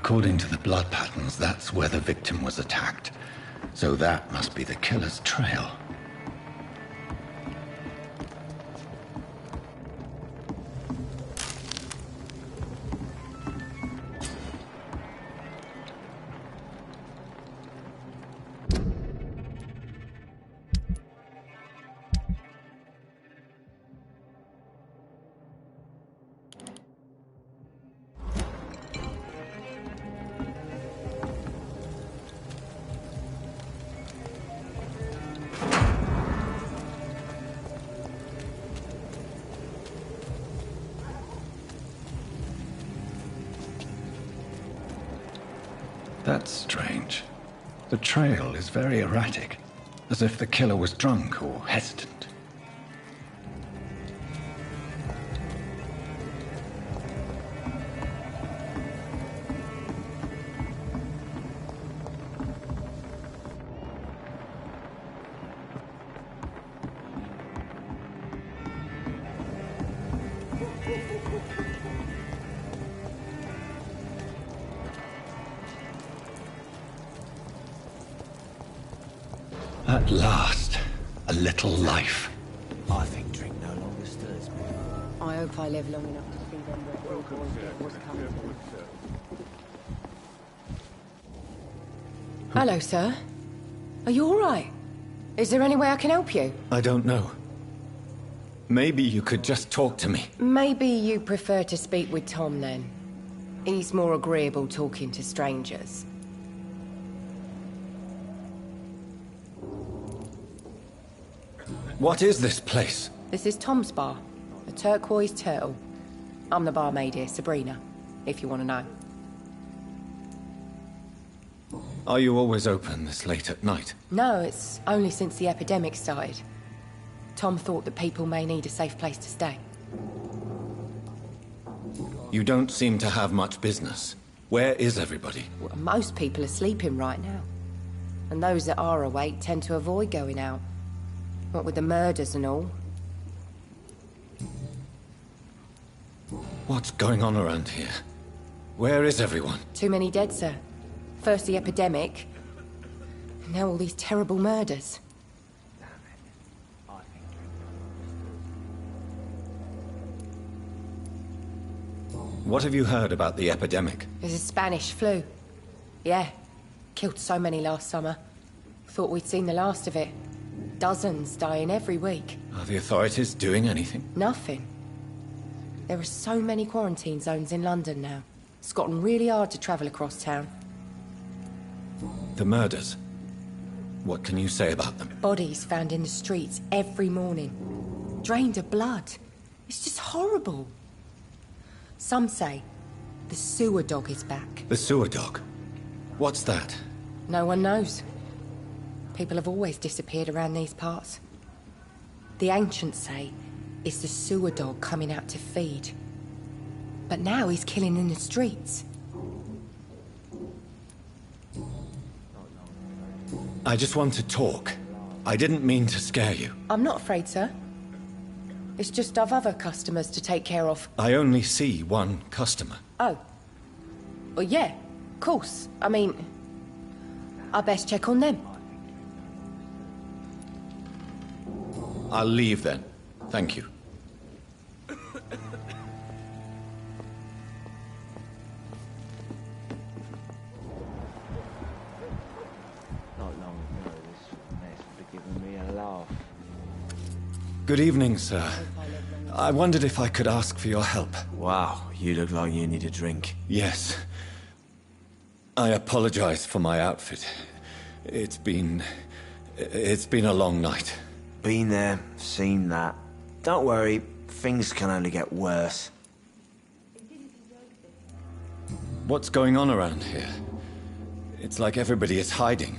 According to the blood patterns, that's where the victim was attacked. So that must be the killer's trail. That's strange. The trail is very erratic, as if the killer was drunk or hesitant. At last, a little life. I think drink no longer stirs me. I hope I live long enough to see them what's coming to. Hello, sir. Are you all right? Is there any way I can help you? I don't know. Maybe you could just talk to me. Maybe you prefer to speak with Tom, then. He's more agreeable talking to strangers. What is this place? This is Tom's bar, the Turquoise Turtle. I'm the barmaid here, Sabrina, if you want to know. Are you always open this late at night? No, it's only since the epidemic started. Tom thought that people may need a safe place to stay. You don't seem to have much business. Where is everybody? Well, most people are sleeping right now. And those that are awake tend to avoid going out. What with the murders and all. What's going on around here? Where is everyone? Too many dead, sir. First the epidemic, and now all these terrible murders. What have you heard about the epidemic? There's a Spanish flu. Yeah, killed so many last summer. Thought we'd seen the last of it. Dozens dying every week. Are the authorities doing anything? Nothing. There are so many quarantine zones in London now. It's gotten really hard to travel across town. The murders. What can you say about them? Bodies found in the streets every morning. Drained of blood. It's just horrible. Some say the sewer dog is back. The sewer dog? What's that? No one knows. People have always disappeared around these parts. The ancients say it's the sewer dog coming out to feed. But now he's killing in the streets. I just want to talk. I didn't mean to scare you. I'm not afraid, sir. It's just I've other customers to take care of. I only see one customer. Oh. Well, yeah, of course. I mean, I best check on them. I'll leave then. Thank you. Not long ago, this mess would have given me a laugh. Good evening, sir. I wondered if I could ask for your help. Wow, you look like you need a drink. Yes. I apologize for my outfit. It's been a long night. Been there, seen that. Don't worry, things can only get worse. What's going on around here? It's like everybody is hiding.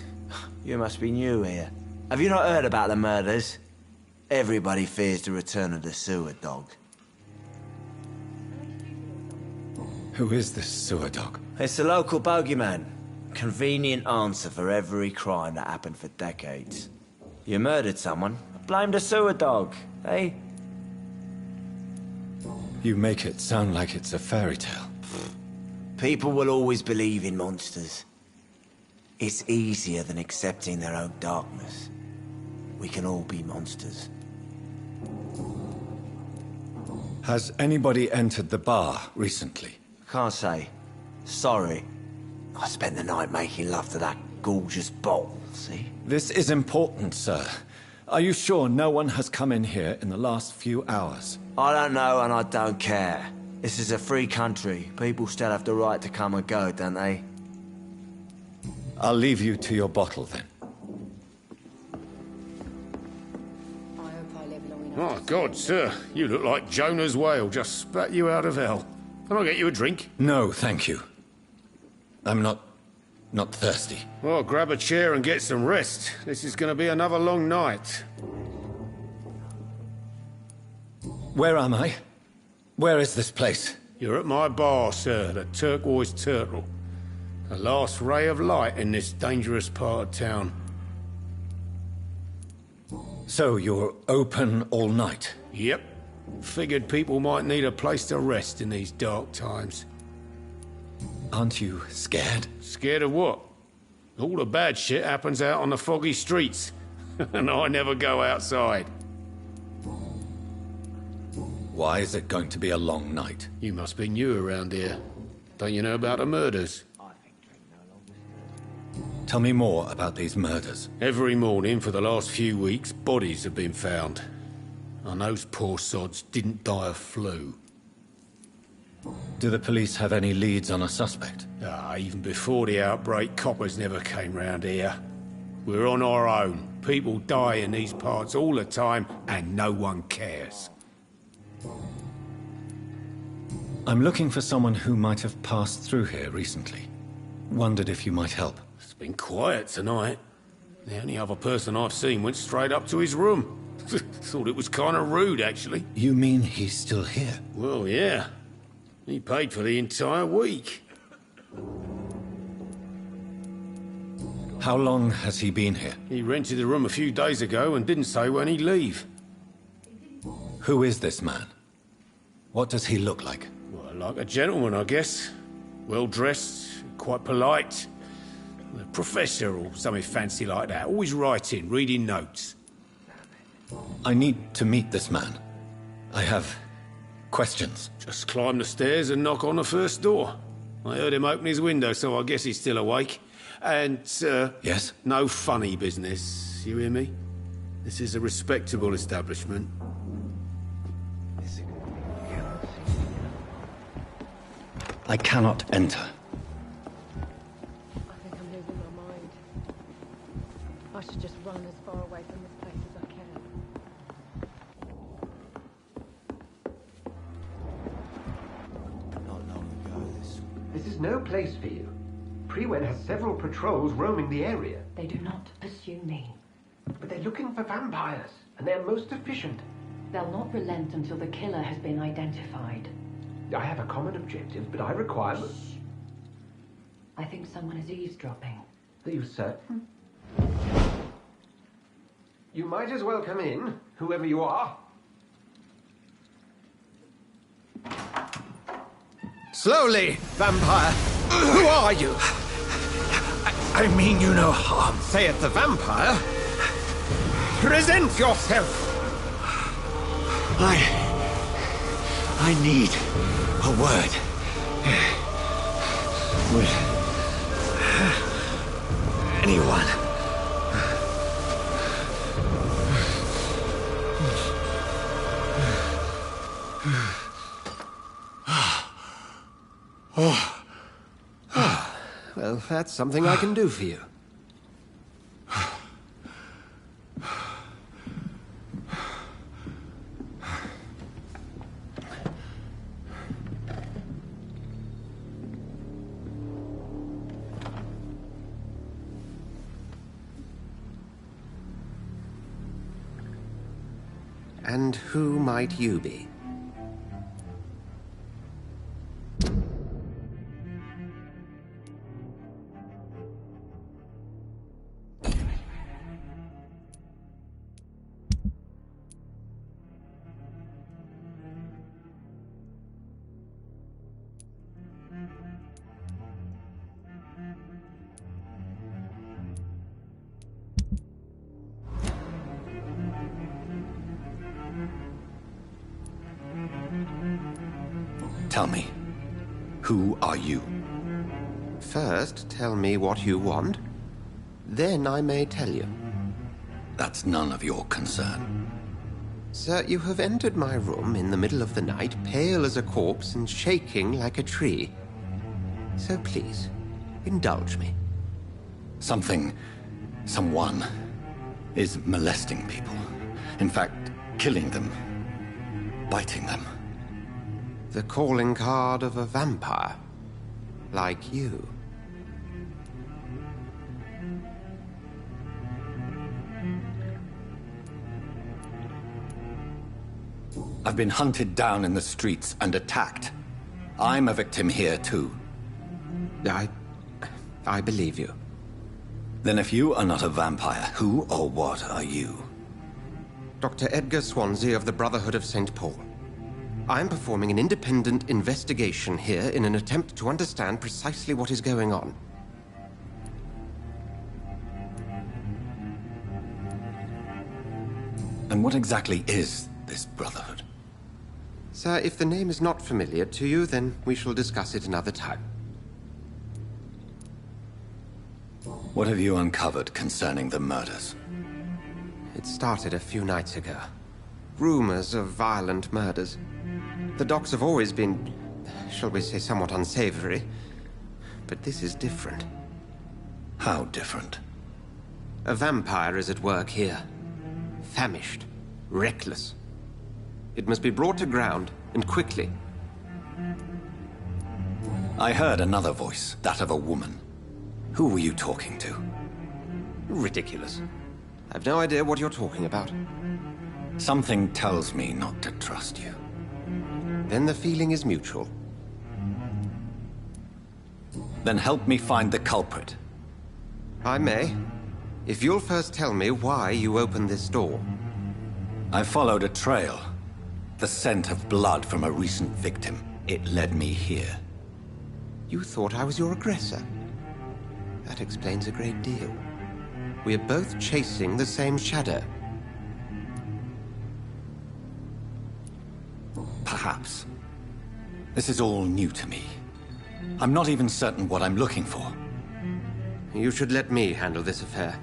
You must be new here. Have you not heard about the murders? Everybody fears the return of the sewer dog. Who is this sewer dog? It's the local bogeyman. Convenient answer for every crime that happened for decades. You murdered someone, blame the sewer dog, eh? You make it sound like it's a fairy tale. People will always believe in monsters. It's easier than accepting their own darkness. We can all be monsters. Has anybody entered the bar recently? Can't say. Sorry. I spent the night making love to that gorgeous bottle, see? This is important, sir. Are you sure no one has come in here in the last few hours? I don't know and I don't care. This is a free country. People still have the right to come and go, don't they? I'll leave you to your bottle then. Oh, God, sir. You look like Jonah's whale just spat you out of hell. Can I get you a drink? No, thank you. I'm not thirsty. Well, grab a chair and get some rest. This is going to be another long night. Where am I? Where is this place? You're at my bar, sir, the Turquoise Turtle. The last ray of light in this dangerous part of town. So you're open all night? Yep. Figured people might need a place to rest in these dark times. Aren't you scared? Scared of what? All the bad shit happens out on the foggy streets. And I never go outside. Why is it going to be a long night? You must be new around here. Don't you know about the murders? Tell me more about these murders. Every morning for the last few weeks, bodies have been found. And those poor sods didn't die of flu. Do the police have any leads on a suspect? Even before the outbreak, coppers never came round here. We're on our own. People die in these parts all the time, and no one cares. I'm looking for someone who might have passed through here recently. Wondered if you might help. It's been quiet tonight. The only other person I've seen went straight up to his room. Thought it was kind of rude, actually. You mean he's still here? Well, yeah. He paid for the entire week. How long has he been here? He rented the room a few days ago and didn't say when he'd leave. Who is this man? What does he look like? Well, like a gentleman, I guess. Well-dressed, quite polite. A professor or something fancy like that. Always writing, reading notes. I need to meet this man. I have questions. Just climb the stairs and knock on the first door. I heard him open his window, so I guess he's still awake. And, sir... Yes? No funny business, you hear me? This is a respectable establishment. I cannot enter. I think I'm losing my mind. I should just run as far away from this place as I can. Not long ago, This is no place for you. Prewen has several patrols roaming the area. They do not pursue me. But they're looking for vampires, and they're most efficient. They'll not relent until the killer has been identified. I have a common objective, but I require... I think someone is eavesdropping. Are you certain? You might as well come in, whoever you are. Slowly, vampire. Who are you? I mean you no harm. Saith the vampire. Present yourself. I need a word. With anyone. Well, that's something I can do for you. And who might you be? Tell me, who are you? First, tell me what you want. Then I may tell you. That's none of your concern. Sir, you have entered my room in the middle of the night, pale as a corpse and shaking like a tree. So please, indulge me. Someone is molesting people. In fact, killing them. Biting them. The calling card of a vampire. Like you. I've been hunted down in the streets and attacked. I'm a victim here, too. I believe you. Then if you are not a vampire, who or what are you? Dr. Edgar Swansea of the Brotherhood of St. Paul. I'm performing an independent investigation here in an attempt to understand precisely what is going on. And what exactly is this Brotherhood? Sir, if the name is not familiar to you, then we shall discuss it another time. What have you uncovered concerning the murders? It started a few nights ago. Rumors of violent murders. The docks have always been, shall we say, somewhat unsavory. But this is different. How different? A vampire is at work here. Famished. Reckless. It must be brought to ground, and quickly. I heard another voice, that of a woman. Who were you talking to? Ridiculous. I've no idea what you're talking about. Something tells me not to trust you. Then the feeling is mutual. Then help me find the culprit. I may. If you'll first tell me why you opened this door. I followed a trail. The scent of blood from a recent victim. It led me here. You thought I was your aggressor. That explains a great deal. We are both chasing the same shadow. Perhaps. This is all new to me. I'm not even certain what I'm looking for. You should let me handle this affair.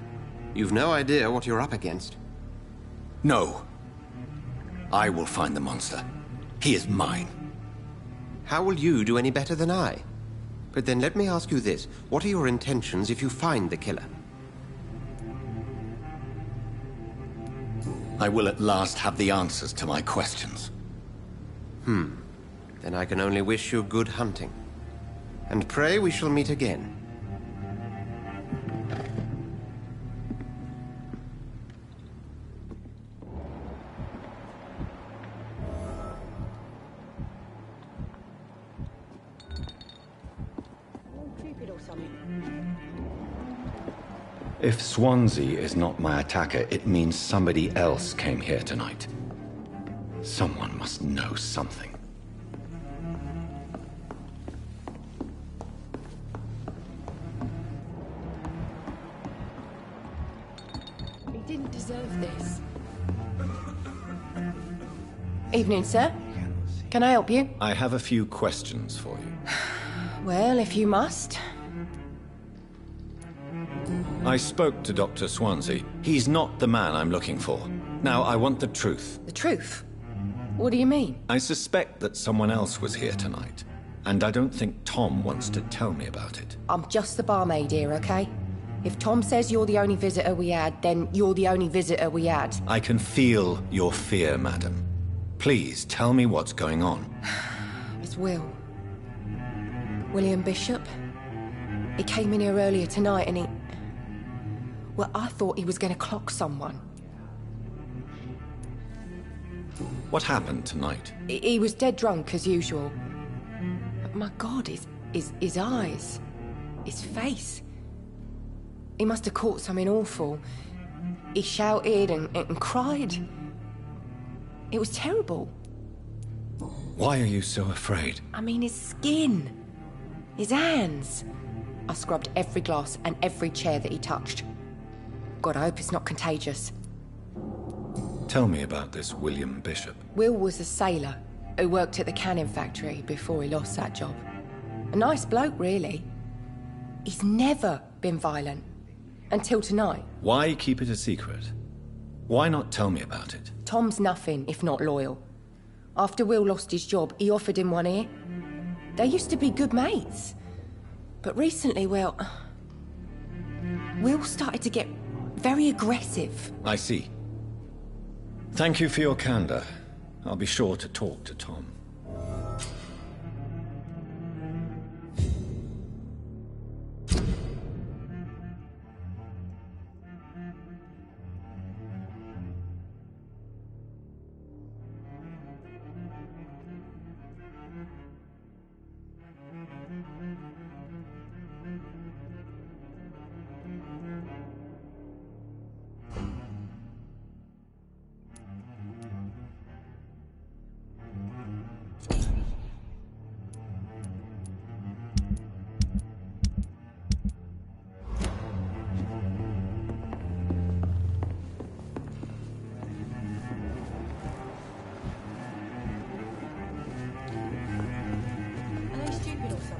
You've no idea what you're up against. No. I will find the monster. He is mine. How will you do any better than I? But then let me ask you this. What are your intentions if you find the killer? I will at last have the answers to my questions. Then I can only wish you good hunting. And pray we shall meet again. If Swansea is not my attacker, it means somebody else came here tonight. Someone must know something. He didn't deserve this. Evening, sir. Can I help you? I have a few questions for you. Well, if you must. I spoke to Dr. Swansea. He's not the man I'm looking for. Now, I want the truth. The truth? What do you mean? I suspect that someone else was here tonight, and I don't think Tom wants to tell me about it. I'm just the barmaid here, okay? If Tom says you're the only visitor we had, then you're the only visitor we had. I can feel your fear, madam. Please, tell me what's going on. It's Will. William Bishop. He came in here earlier tonight and he... Well, I thought he was going to clock someone. What happened tonight? He was dead drunk, as usual. But my God, his eyes, his face. He must have caught something awful. He shouted and cried. It was terrible. Why are you so afraid? I mean, his skin, his hands. I scrubbed every glass and every chair that he touched. God, I hope it's not contagious. Tell me about this William Bishop. Will was a sailor. who worked at the canning factory before he lost that job. A nice bloke, really. He's never been violent. Until tonight. Why keep it a secret? Why not tell me about it? Tom's nothing if not loyal. After Will lost his job, he offered him one ear. They used to be good mates. But recently, Will started to get very aggressive. I see. Thank you for your candor. I'll be sure to talk to Tom.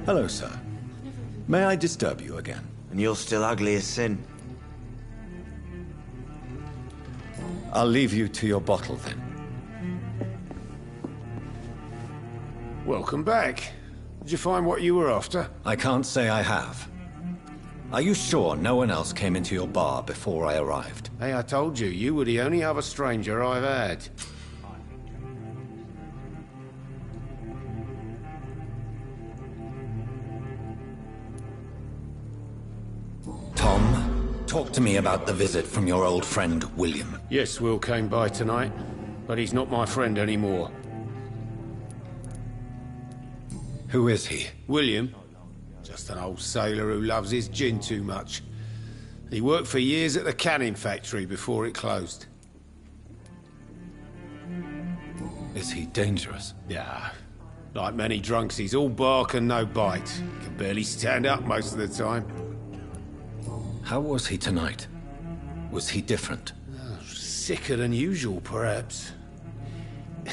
Hello, sir. May I disturb you again? And you're still ugly as sin. I'll leave you to your bottle, then. Welcome back. Did you find what you were after? I can't say I have. Are you sure no one else came into your bar before I arrived? Hey, I told you, you were the only other stranger I've had. Talk to me about the visit from your old friend, William. Yes, Will came by tonight, but he's not my friend anymore. Who is he? William. Just an old sailor who loves his gin too much. He worked for years at the canning factory before it closed. Is he dangerous? Yeah. Like many drunks, he's all bark and no bite. He can barely stand up most of the time. How was he tonight? Was he different? Sicker than usual, perhaps.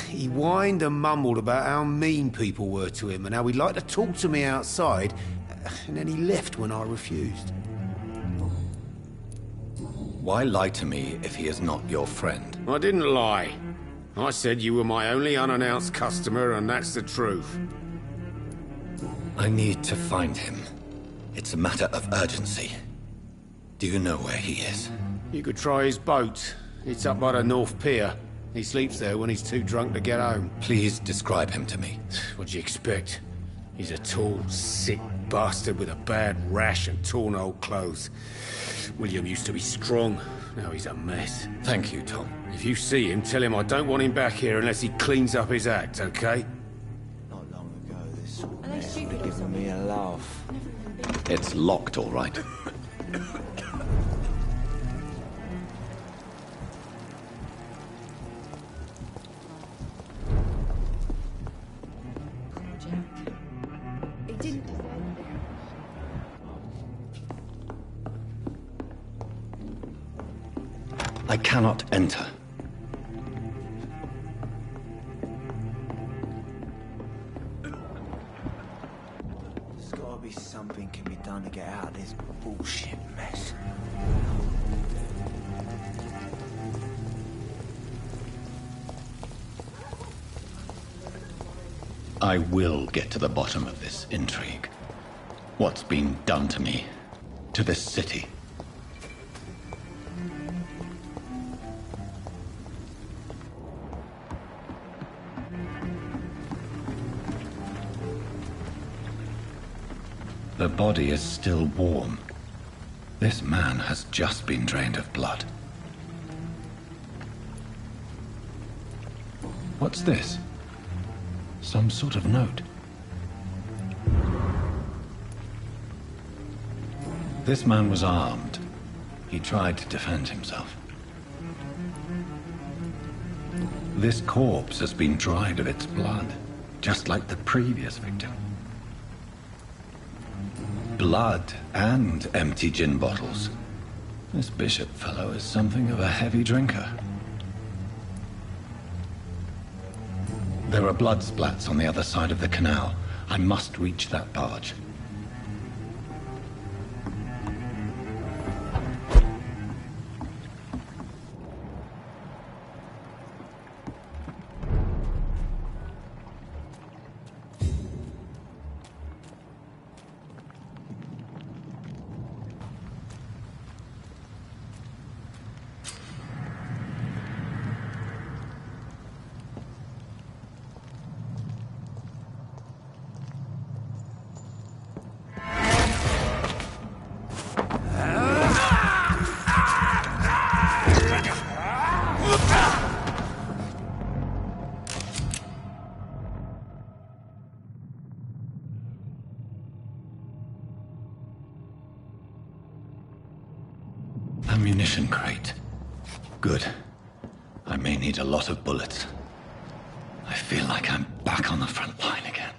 He whined and mumbled about how mean people were to him and how he'd like to talk to me outside, and then he left when I refused. Why lie to me if he is not your friend? I didn't lie. I said you were my only unannounced customer, and that's the truth. I need to find him. It's a matter of urgency. Do you know where he is? You could try his boat. It's up by the North Pier. He sleeps there when he's too drunk to get home. Please describe him to me. What'd you expect? He's a tall, sick bastard with a bad rash and torn old clothes. William used to be strong. Now he's a mess. Thank you, Tom. If you see him, tell him I don't want him back here unless he cleans up his act, okay? Not long ago, this sort of mess would have given me a laugh. It's locked, all right. I cannot enter. There's gotta be something can be done to get out of this bullshit mess. I will get to the bottom of this intrigue. What's been done to me, to this city. The body is still warm. This man has just been drained of blood. What's this? Some sort of note. This man was armed. He tried to defend himself. This corpse has been dried of its blood, just like the previous victim. Blood and empty gin bottles. This Bishop fellow is something of a heavy drinker. There are blood splats on the other side of the canal. I must reach that barge. Ammunition crate. Good. I may need a lot of bullets. I feel like I'm back on the front line again.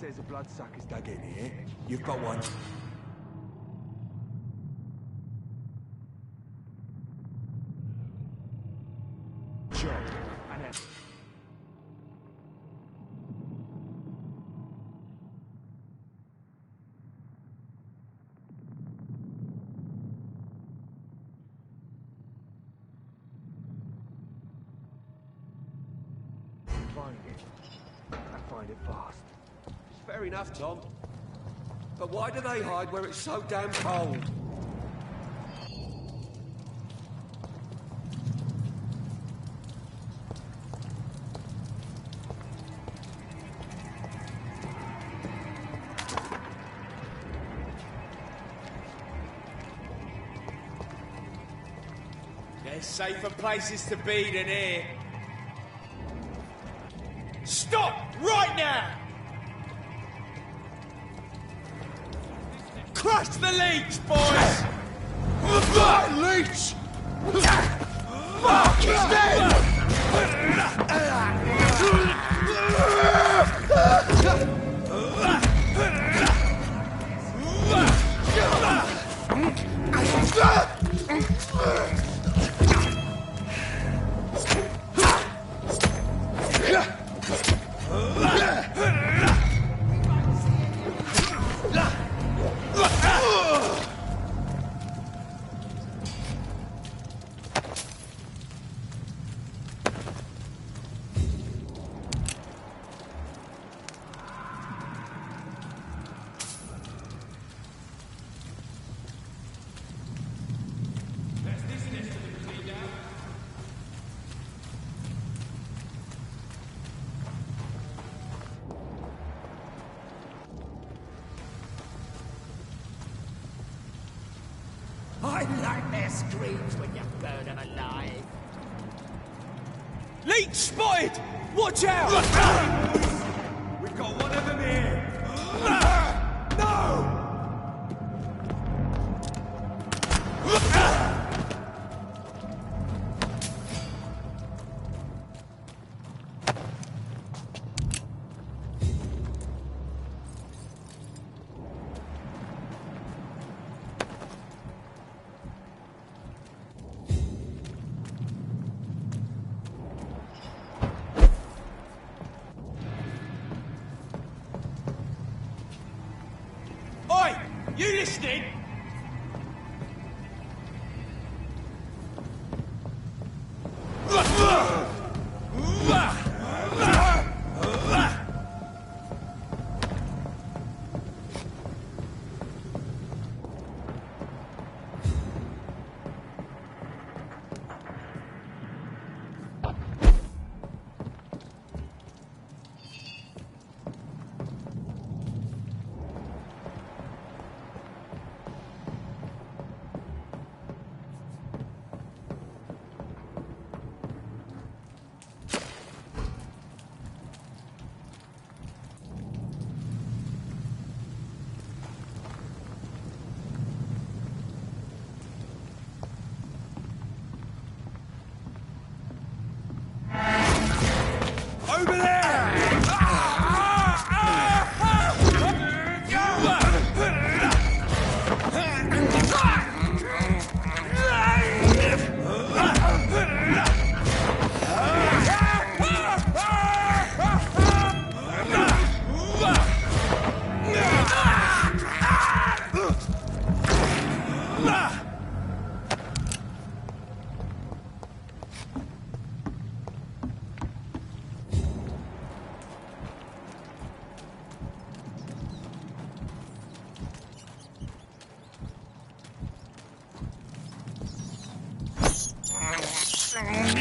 Says a bloodsucker's dug in here. You've got one. Job. And then... Find it. I find it fast. Fair enough, Tom. But why do they hide where it's so damn cold? There's safer places to be than here. Stop! Right now! Crush the leech, boys! Leech! Fuck, he's dead! I like their screams when you burn them alive. Leech spotted! Watch out! We've got one of them here. No! You listening?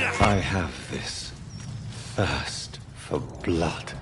I have this thirst for blood.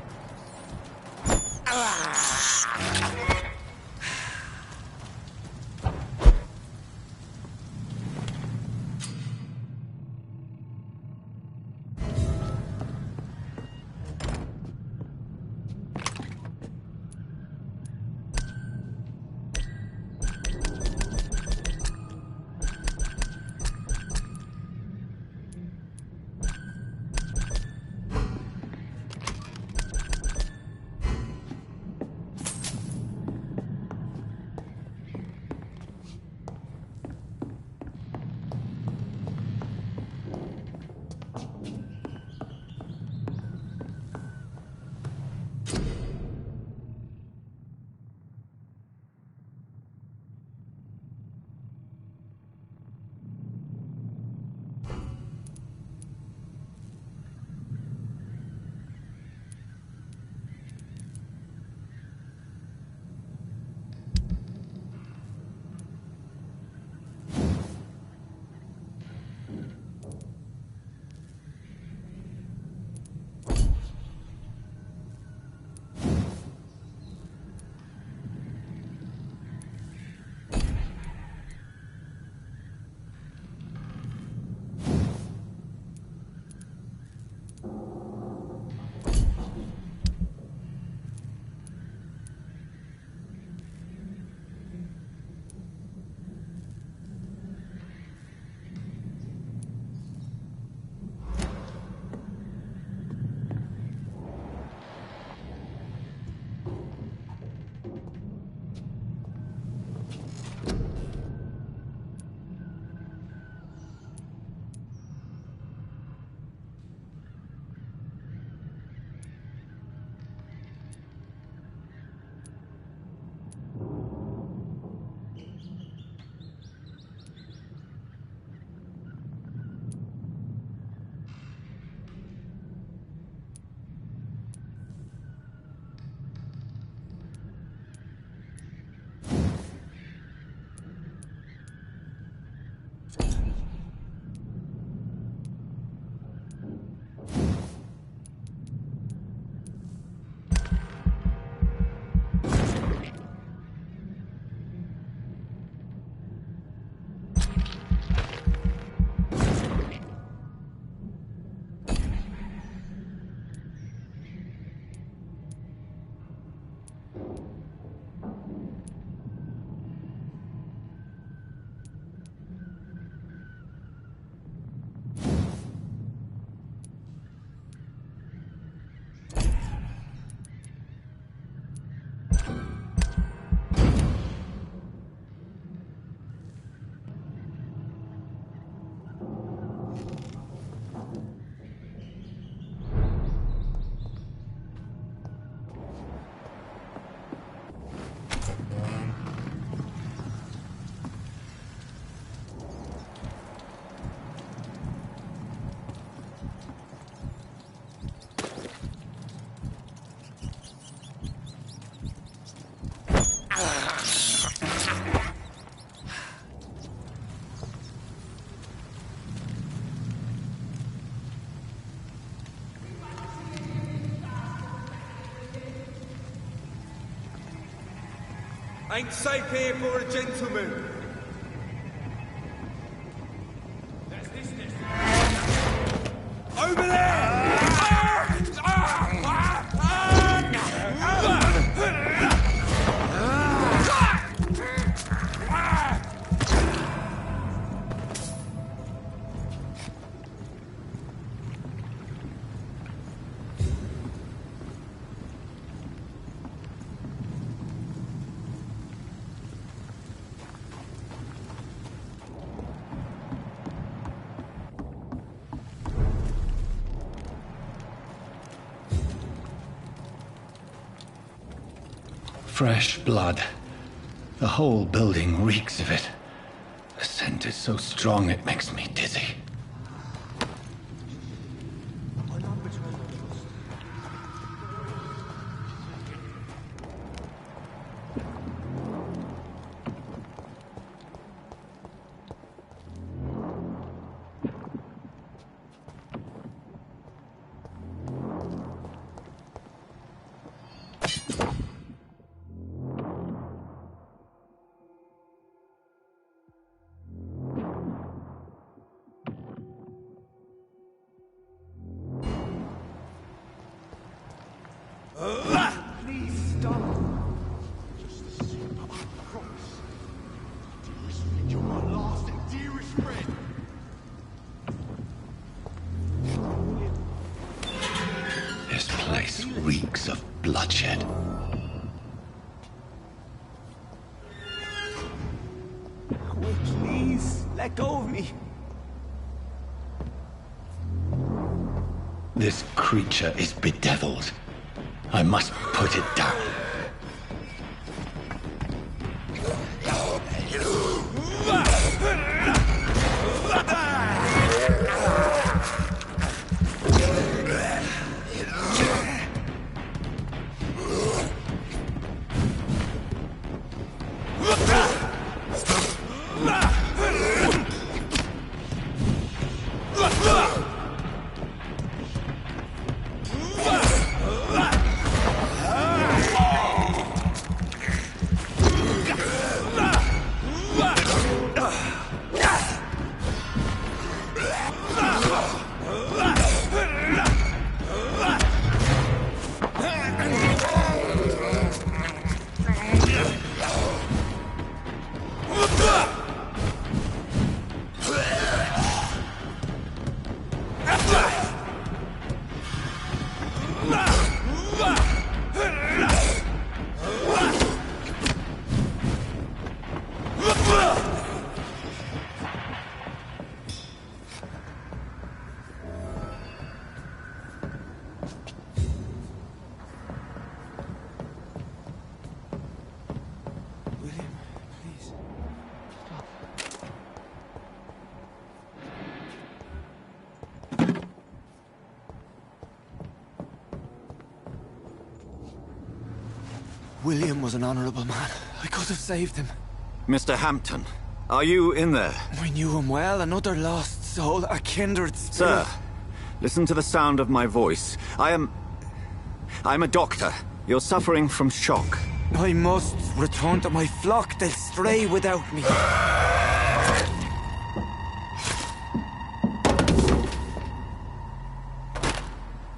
Ain't safe here for a gentleman. Over there! Fresh blood. The whole building reeks of it. The scent is so strong it makes me dizzy. Let go of me. This creature is bedeviled. I must put it down. William was an honourable man. I could have saved him. Mr. Hampton, are you in there? We knew him well, another lost soul, a kindred spirit. Sir, listen to the sound of my voice. I'm a doctor. You're suffering from shock. I must return to my flock. They'll stray without me.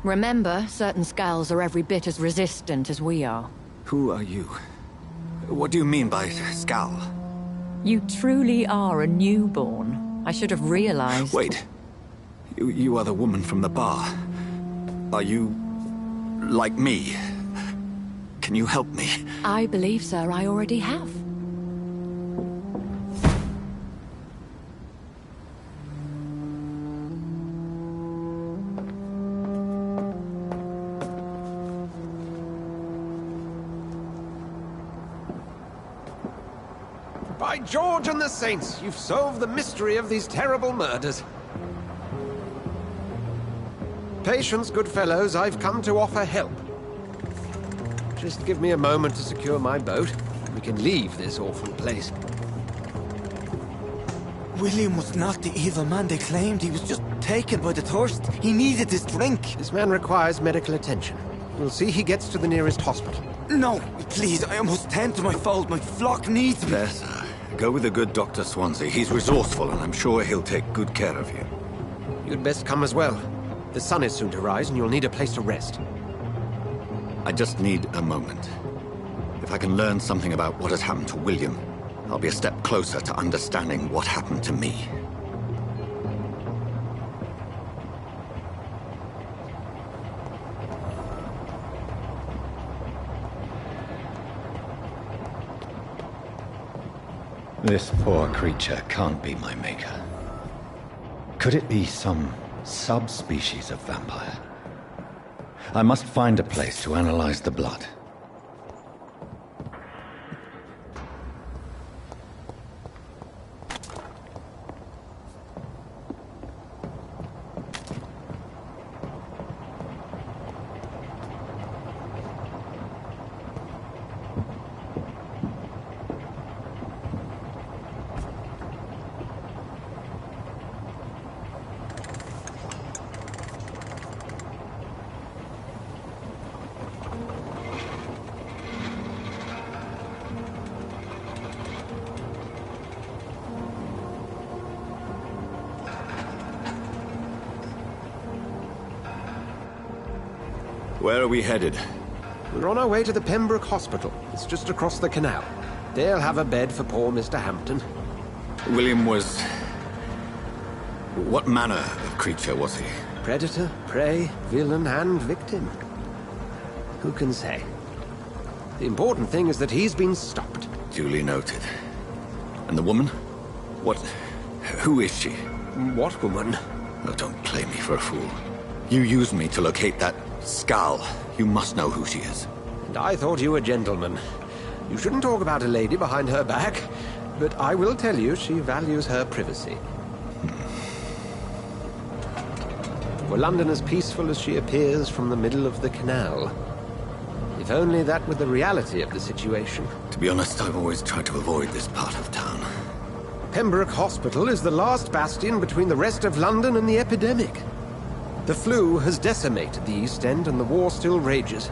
Remember, certain skulls are every bit as resistant as we are. Who are you? What do you mean by Skal? You truly are a newborn. I should have realized. Wait. You are the woman from the bar. Are you like me? Can you help me? I believe, sir, I already have. By George and the Saints, you've solved the mystery of these terrible murders. Patience, good fellows, I've come to offer help. Just give me a moment to secure my boat, and we can leave this awful place. William was not the evil man they claimed. He was just taken by the thirst. He needed this drink. This man requires medical attention. We'll see he gets to the nearest hospital. No, please, I must tend to my fold. My flock needs me. There, sir. Go with the good Dr. Swansea. He's resourceful, and I'm sure he'll take good care of you. You'd best come as well. The sun is soon to rise, and you'll need a place to rest. I just need a moment. If I can learn something about what has happened to William, I'll be a step closer to understanding what happened to me. This poor creature can't be my maker. Could it be some subspecies of vampire? I must find a place to analyze the blood. Where are we headed? We're on our way to the Pembroke Hospital. It's just across the canal. They'll have a bed for poor Mr. Hampton. William was... what manner of creature was he? Predator, prey, villain, and victim. Who can say? The important thing is that he's been stopped. Duly noted. And the woman? What... Who is she? What woman? Oh, don't play me for a fool. You used me to locate that skull. You must know who she is. And I thought you a gentleman. You shouldn't talk about a lady behind her back, but I will tell you she values her privacy. Were London as peaceful as she appears from the middle of the canal? If only that were the reality of the situation. To be honest, I've always tried to avoid this part of town. Pembroke Hospital is the last bastion between the rest of London and the epidemic. The flu has decimated the East End and the war still rages.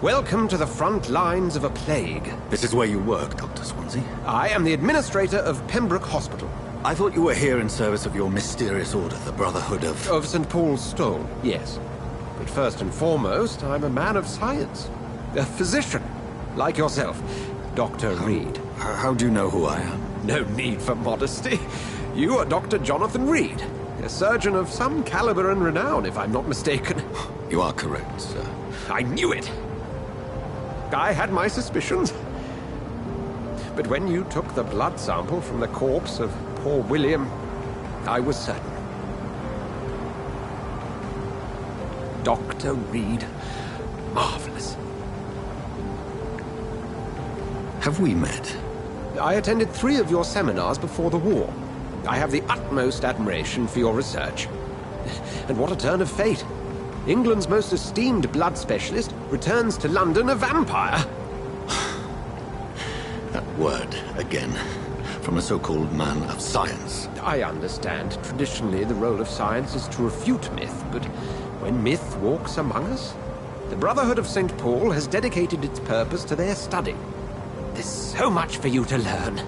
Welcome to the front lines of a plague. This is where you work, Dr. Swansea? I am the administrator of Pembroke Hospital. I thought you were here in service of your mysterious order, the Brotherhood of... Of St. Paul's Stone, yes. But first and foremost, I'm a man of science. A physician, like yourself, Dr. Reed. How do you know who I am? No need for modesty. You are Dr. Jonathan Reed, a surgeon of some caliber and renown, if I'm not mistaken. You are correct, sir. I knew it! I had my suspicions. But when you took the blood sample from the corpse of poor William, I was certain. Dr. Reed. Marvelous. Have we met? I attended 3 of your seminars before the war. I have the utmost admiration for your research. And what a turn of fate. England's most esteemed blood specialist returns to London a vampire. That word, again, from a so-called man of science. I understand. Traditionally, the role of science is to refute myth, but when myth walks among us, the Brotherhood of St. Paul has dedicated its purpose to their study. There's so much for you to learn.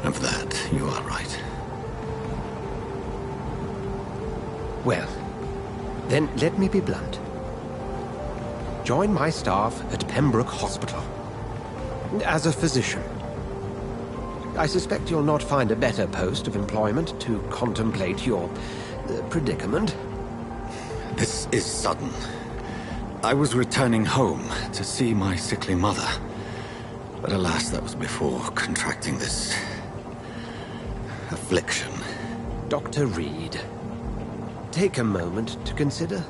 Of that, you are right. Well, then let me be blunt. Join my staff at Pembroke Hospital. As a physician. I suspect you'll not find a better post of employment to contemplate your predicament. This is sudden. I was returning home to see my sickly mother. But alas, that was before contracting this... affliction. Dr. Reed, take a moment to consider.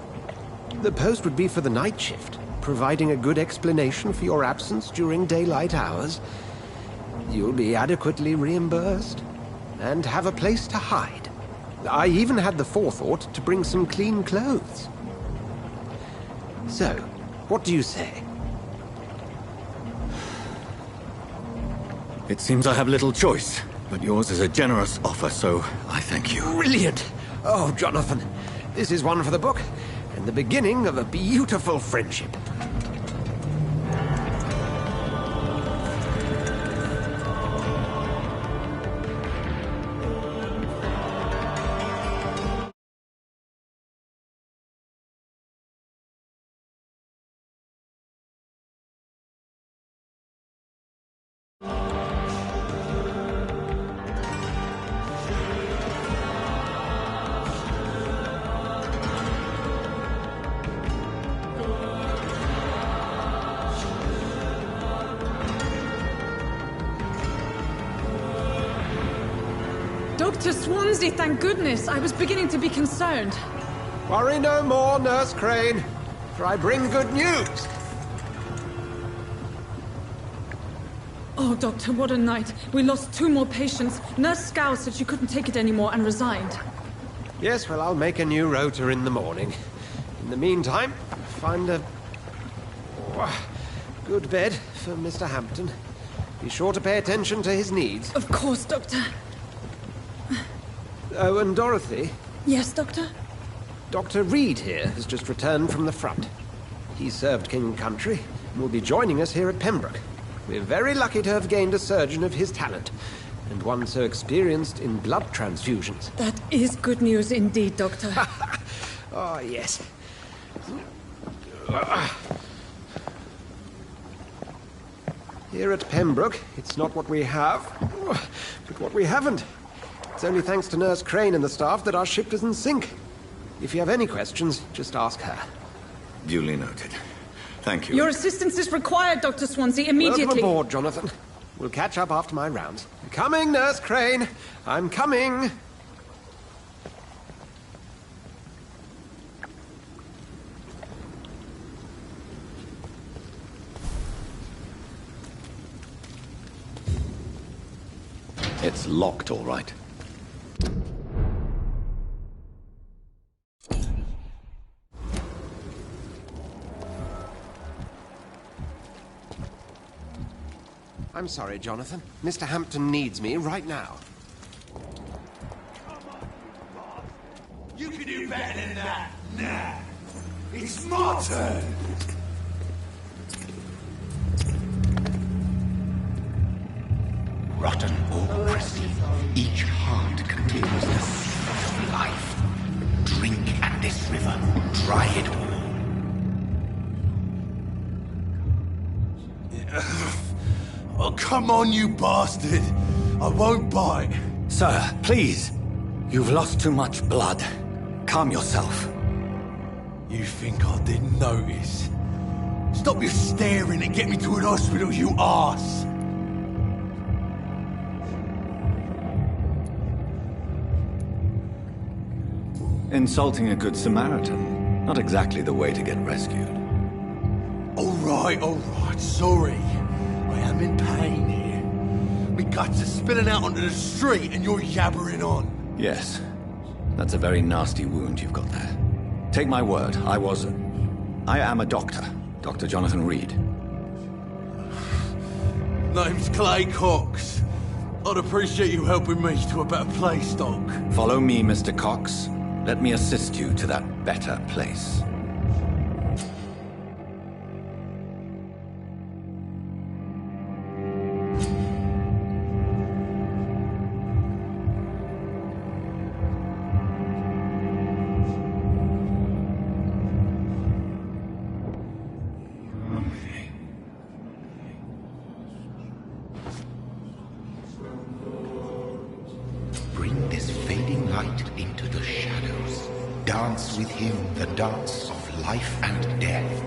The post would be for the night shift, providing a good explanation for your absence during daylight hours. You'll be adequately reimbursed, and have a place to hide. I even had the forethought to bring some clean clothes. So, what do you say? It seems I have little choice, but yours is a generous offer, so I thank you. Brilliant! Oh, Jonathan, this is one for the book, and the beginning of a beautiful friendship. Dr. Swansea, thank goodness. I was beginning to be concerned. Worry no more, Nurse Crane, for I bring good news. Oh, Doctor, what a night. We lost 2 more patients. Nurse Scow said she couldn't take it anymore and resigned. Yes, well, I'll make a new rota in the morning. In the meantime, find a good bed for Mr. Hampton. Be sure to pay attention to his needs. Of course, Doctor. Oh, and Dorothy? Yes, Doctor? Dr. Reed here has just returned from the front. He served King and Country and will be joining us here at Pembroke. We're very lucky to have gained a surgeon of his talent, and one so experienced in blood transfusions. That is good news indeed, Doctor. Oh, yes. Here at Pembroke, it's not what we have, but what we haven't. It's only thanks to Nurse Crane and the staff that our ship doesn't sink. If you have any questions, just ask her. Duly noted. Thank you. Your assistance is required, Dr. Swansea, immediately. Welcome aboard, Jonathan. We'll catch up after my rounds. Coming, Nurse Crane. I'm coming. It's locked, all right. I'm sorry, Jonathan. Mr. Hampton needs me right now. You can do better than that. Nah. It's my turn. Rotten or pristine, each heart contains the seed of life. Drink at this river, try it all. Oh, come on, you bastard! I won't bite. Sir, please. You've lost too much blood. Calm yourself. You think I didn't notice? Stop your staring and get me to an hospital, you arse! Insulting a good Samaritan. Not exactly the way to get rescued. All right, sorry. I am in pain here. My guts are spilling out onto the street and you're yabbering on. Yes. That's a very nasty wound you've got there. Take my word, I am a doctor. Dr. Jonathan Reed. Name's Clay Cox. I'd appreciate you helping me to a better place, Doc. Follow me, Mr. Cox. Let me assist you to that better place. Bring this fading light into the shadows. Dance with him the dance of life and death.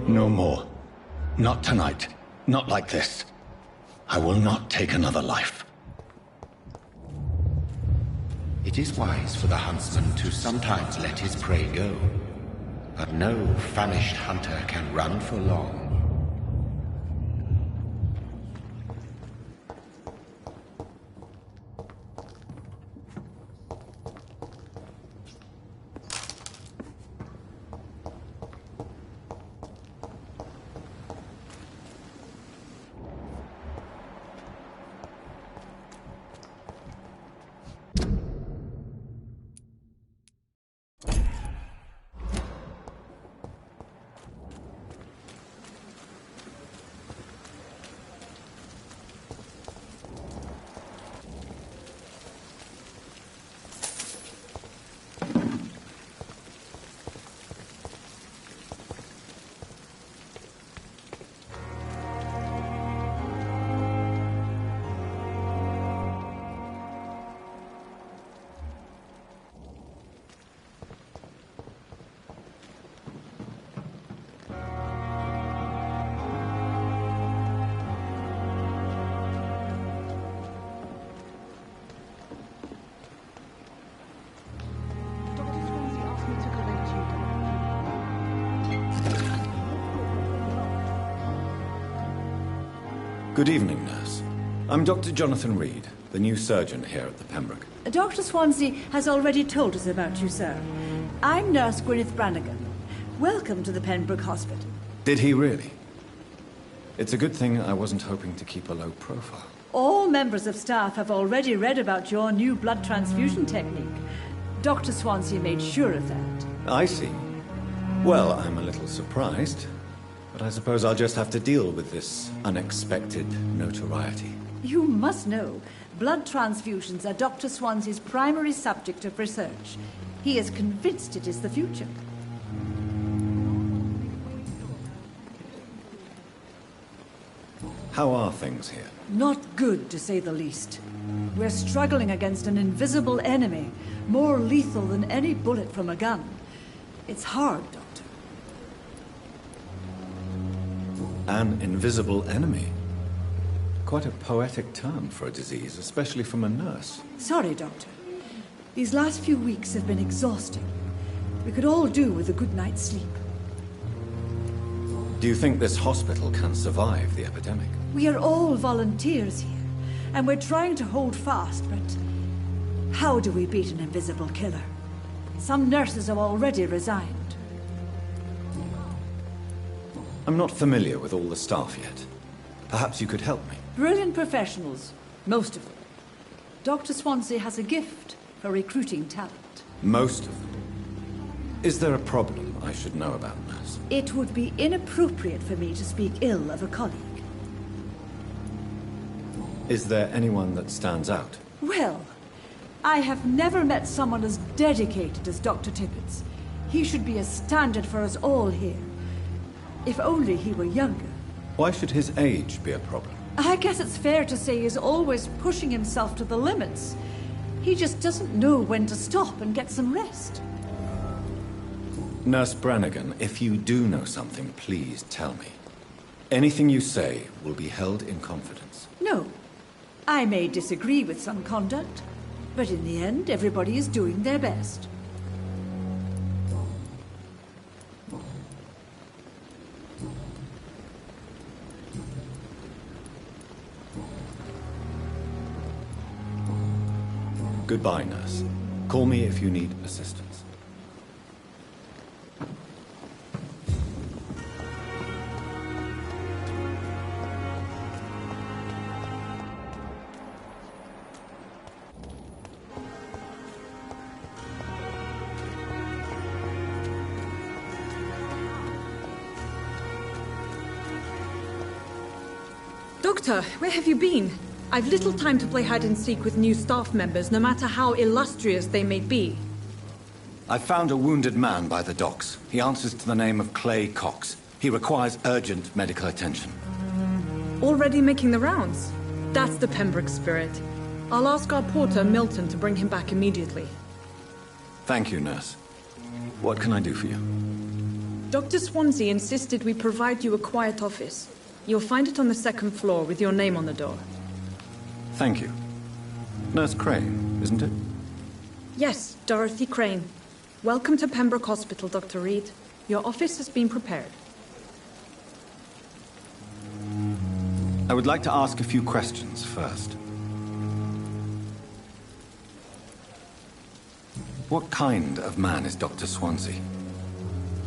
No more. Not tonight. Not like this. I will not take another life. It is wise for the huntsman to sometimes let his prey go, but no famished hunter can run for long. Good evening, nurse. I'm Dr. Jonathan Reed, the new surgeon here at the Pembroke. Dr. Swansea has already told us about you, sir. I'm Nurse Gwyneth Brannigan. Welcome to the Pembroke Hospital. Did he really? It's a good thing I wasn't hoping to keep a low profile. All members of staff have already read about your new blood transfusion technique. Dr. Swansea made sure of that. I see. Well, I'm a little surprised, but I suppose I'll just have to deal with this unexpected notoriety. You must know, blood transfusions are Dr. Swansea's primary subject of research. He is convinced it is the future. How are things here? Not good, to say the least. We're struggling against an invisible enemy, more lethal than any bullet from a gun. It's hard, Doctor. An invisible enemy. Quite a poetic term for a disease, especially from a nurse. Sorry, Doctor. These last few weeks have been exhausting. We could all do with a good night's sleep. Do you think this hospital can survive the epidemic? We are all volunteers here, and we're trying to hold fast, but how do we beat an invisible killer? Some nurses have already resigned. I'm not familiar with all the staff yet. Perhaps you could help me. Brilliant professionals, most of them. Dr. Swansea has a gift for recruiting talent. Most of them. Is there a problem I should know about, nurse? It would be inappropriate for me to speak ill of a colleague. Is there anyone that stands out? Well, I have never met someone as dedicated as Dr. Tippett's. He should be a standard for us all here. If only he were younger. Why should his age be a problem? I guess it's fair to say he's always pushing himself to the limits. He just doesn't know when to stop and get some rest. Nurse Brannigan, if you do know something, please tell me. Anything you say will be held in confidence. No. I may disagree with some conduct, but in the end, everybody is doing their best. Goodbye, nurse. Call me if you need assistance. Doctor, where have you been? I've little time to play hide-and-seek with new staff members, no matter how illustrious they may be. I found a wounded man by the docks. He answers to the name of Clay Cox. He requires urgent medical attention. Already making the rounds? That's the Pembroke spirit. I'll ask our porter, Milton, to bring him back immediately. Thank you, nurse. What can I do for you? Dr. Swansea insisted we provide you a quiet office. You'll find it on the second floor with your name on the door. Thank you. Nurse Crane, isn't it? Yes, Dorothy Crane. Welcome to Pembroke Hospital, Dr. Reed. Your office has been prepared. I would like to ask a few questions first. What kind of man is Dr. Swansea?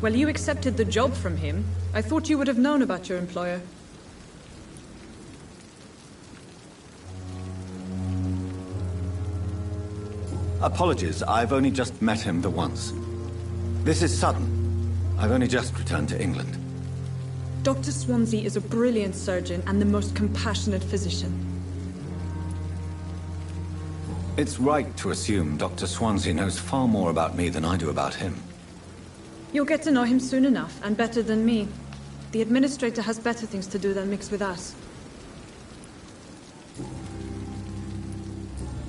Well, you accepted the job from him. I thought you would have known about your employer. Apologies, I've only just met him the once. This is sudden. I've only just returned to England. Dr. Swansea is a brilliant surgeon and the most compassionate physician. It's right to assume Dr. Swansea knows far more about me than I do about him. You'll get to know him soon enough, and better than me. The administrator has better things to do than mix with us.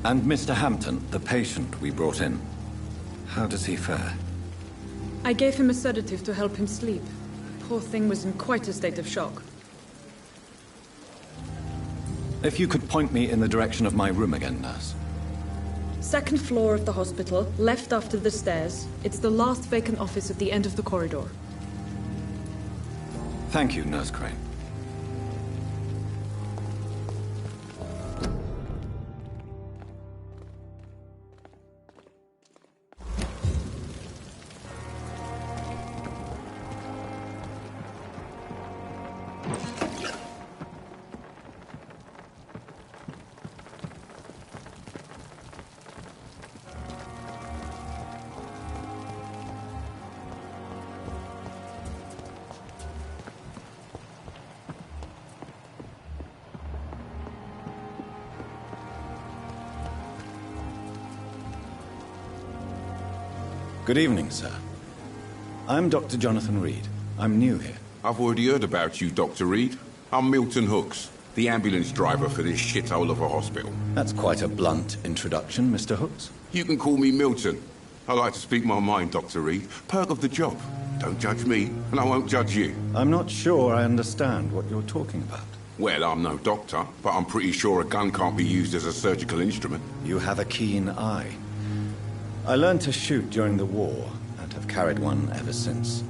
And Mr. Hampton, the patient we brought in, how does he fare? I gave him a sedative to help him sleep. Poor thing was in quite a state of shock. If you could point me in the direction of my room again, nurse. Second floor of the hospital, left after the stairs. It's the last vacant office at the end of the corridor. Thank you, Nurse Crane. Good evening, sir. I'm Dr. Jonathan Reed. I'm new here. I've already heard about you, Dr. Reed. I'm Milton Hooks, the ambulance driver for this shithole of a hospital. That's quite a blunt introduction, Mr. Hooks. You can call me Milton. I like to speak my mind, Dr. Reed. Perk of the job. Don't judge me, and I won't judge you. I'm not sure I understand what you're talking about. Well, I'm no doctor, but I'm pretty sure a gun can't be used as a surgical instrument. You have a keen eye. I learned to shoot during the war, and have carried one ever since.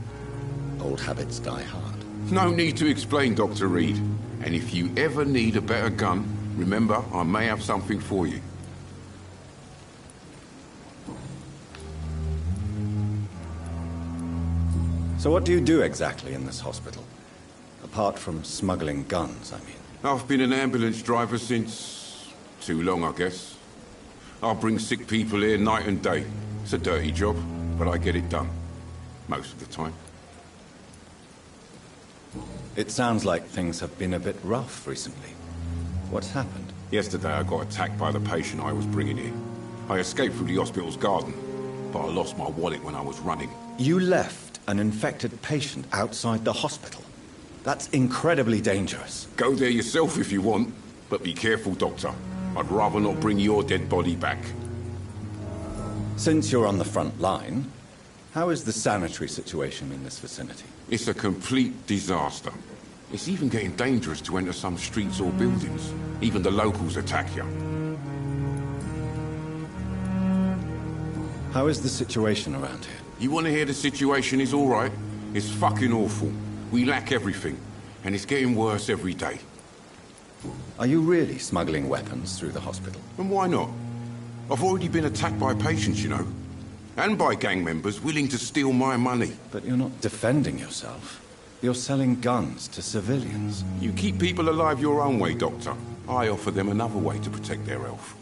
Old habits die hard. No need to explain, Dr. Reed. And if you ever need a better gun, remember, I may have something for you. So what do you do exactly in this hospital? Apart from smuggling guns, I mean. I've been an ambulance driver since... too long, I guess. I bring sick people here night and day. It's a dirty job, but I get it done. Most of the time. It sounds like things have been a bit rough recently. What's happened? Yesterday I got attacked by the patient I was bringing in. I escaped through the hospital's garden, but I lost my wallet when I was running. You left an infected patient outside the hospital? That's incredibly dangerous. Go there yourself if you want, but be careful, Doctor. I'd rather not bring your dead body back. Since you're on the front line, how is the sanitary situation in this vicinity? It's a complete disaster. It's even getting dangerous to enter some streets or buildings. Even the locals attack you. How is the situation around here? You want to hear the situation is all right? It's fucking awful. We lack everything, and it's getting worse every day. Are you really smuggling weapons through the hospital? And why not? I've already been attacked by patients, you know. And by gang members willing to steal my money. But you're not defending yourself. You're selling guns to civilians. You keep people alive your own way, Doctor. I offer them another way to protect their health.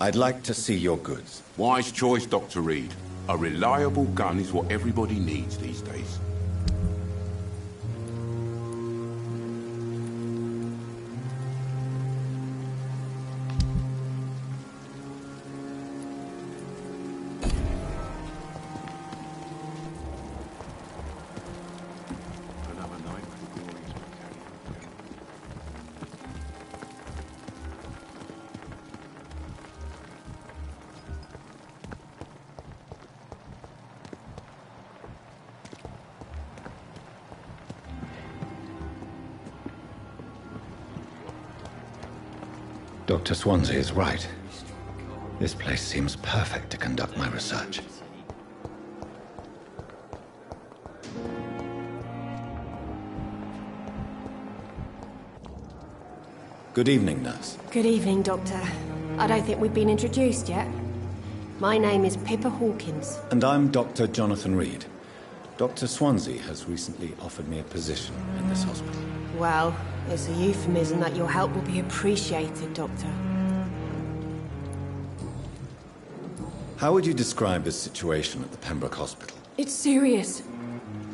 I'd like to see your goods. Wise choice, Dr. Reed. A reliable gun is what everybody needs these days. Dr. Swansea is right. This place seems perfect to conduct my research. Good evening, nurse. Good evening, Doctor. I don't think we've been introduced yet. My name is Pippa Hawkins. And I'm Dr. Jonathan Reed. Dr. Swansea has recently offered me a position in this hospital. Well, it's a euphemism that your help will be appreciated, Doctor. How would you describe the situation at the Pembroke Hospital? It's serious.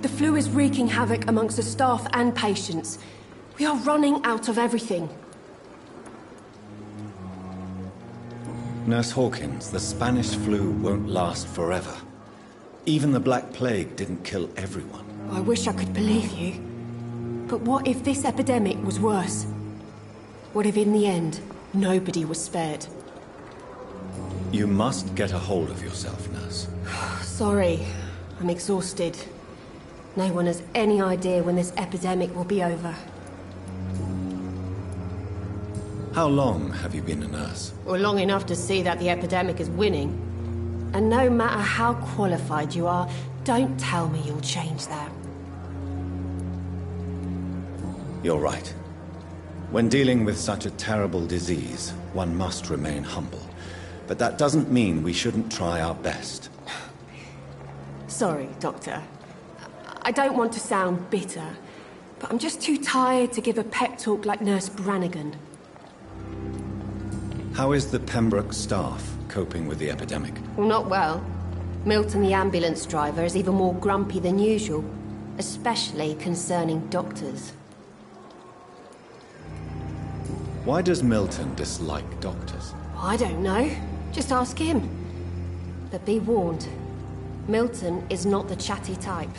The flu is wreaking havoc amongst the staff and patients. We are running out of everything. Nurse Hawkins, the Spanish flu won't last forever. Even the Black Plague didn't kill everyone. I wish I could believe you. But what if this epidemic was worse? What if in the end, nobody was spared? You must get a hold of yourself, nurse. Sorry, I'm exhausted. No one has any idea when this epidemic will be over. How long have you been a nurse? Well, long enough to see that the epidemic is winning. And no matter how qualified you are, don't tell me you'll change that. You're right. When dealing with such a terrible disease, one must remain humble. But that doesn't mean we shouldn't try our best. Sorry, Doctor. I don't want to sound bitter, but I'm just too tired to give a pep talk like Nurse Brannigan. How is the Pembroke staff coping with the epidemic? Well, not well. Milton, the ambulance driver, is even more grumpy than usual, especially concerning doctors. Why does Milton dislike doctors? I don't know. Just ask him. But be warned, Milton is not the chatty type.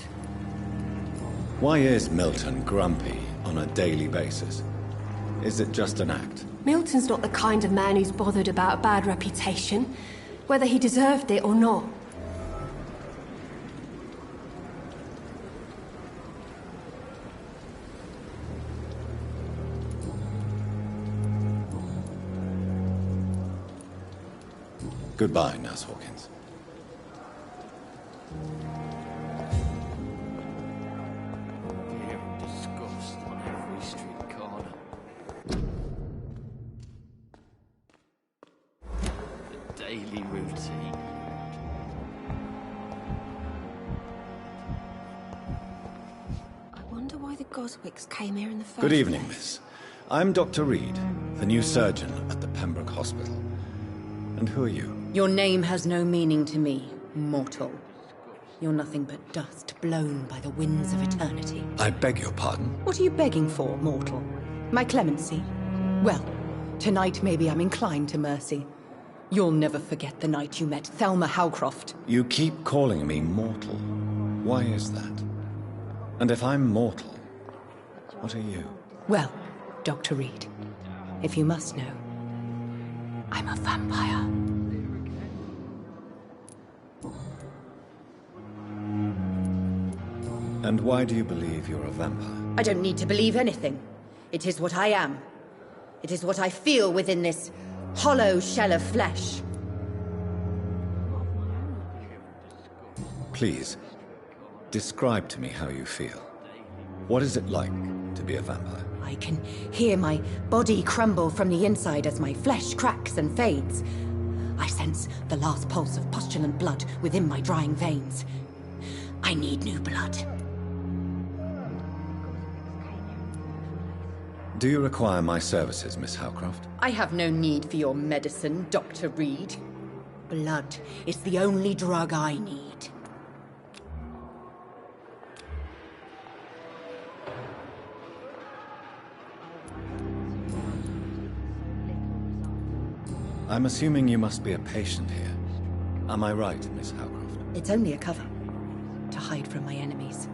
Why is Milton grumpy on a daily basis? Is it just an act? Milton's not the kind of man who's bothered about a bad reputation, whether he deserved it or not. Goodbye, Nurse Hawkins. Disgust on every street corner. The daily routine. I wonder why the Goswicks came here in the first Good evening, place. miss. I'm Dr. Reed, the new surgeon at the Pembroke Hospital. And who are you? Your name has no meaning to me, mortal. You're nothing but dust blown by the winds of eternity. I beg your pardon? What are you begging for, mortal? My clemency? Well, tonight maybe I'm inclined to mercy. You'll never forget the night you met Thelma Howcroft. You keep calling me mortal. Why is that? And if I'm mortal, what are you? Well, Dr. Reed, if you must know, I'm a vampire. And why do you believe you're a vampire? I don't need to believe anything. It is what I am. It is what I feel within this hollow shell of flesh. Please, describe to me how you feel. What is it like to be a vampire? I can hear my body crumble from the inside as my flesh cracks and fades. I sense the last pulse of postulant blood within my drying veins. I need new blood. Do you require my services, Miss Howcroft? I have no need for your medicine, Dr. Reed. Blood is the only drug I need. I'm assuming you must be a patient here. Am I right, Miss Howcroft? It's only a cover. To hide from my enemies.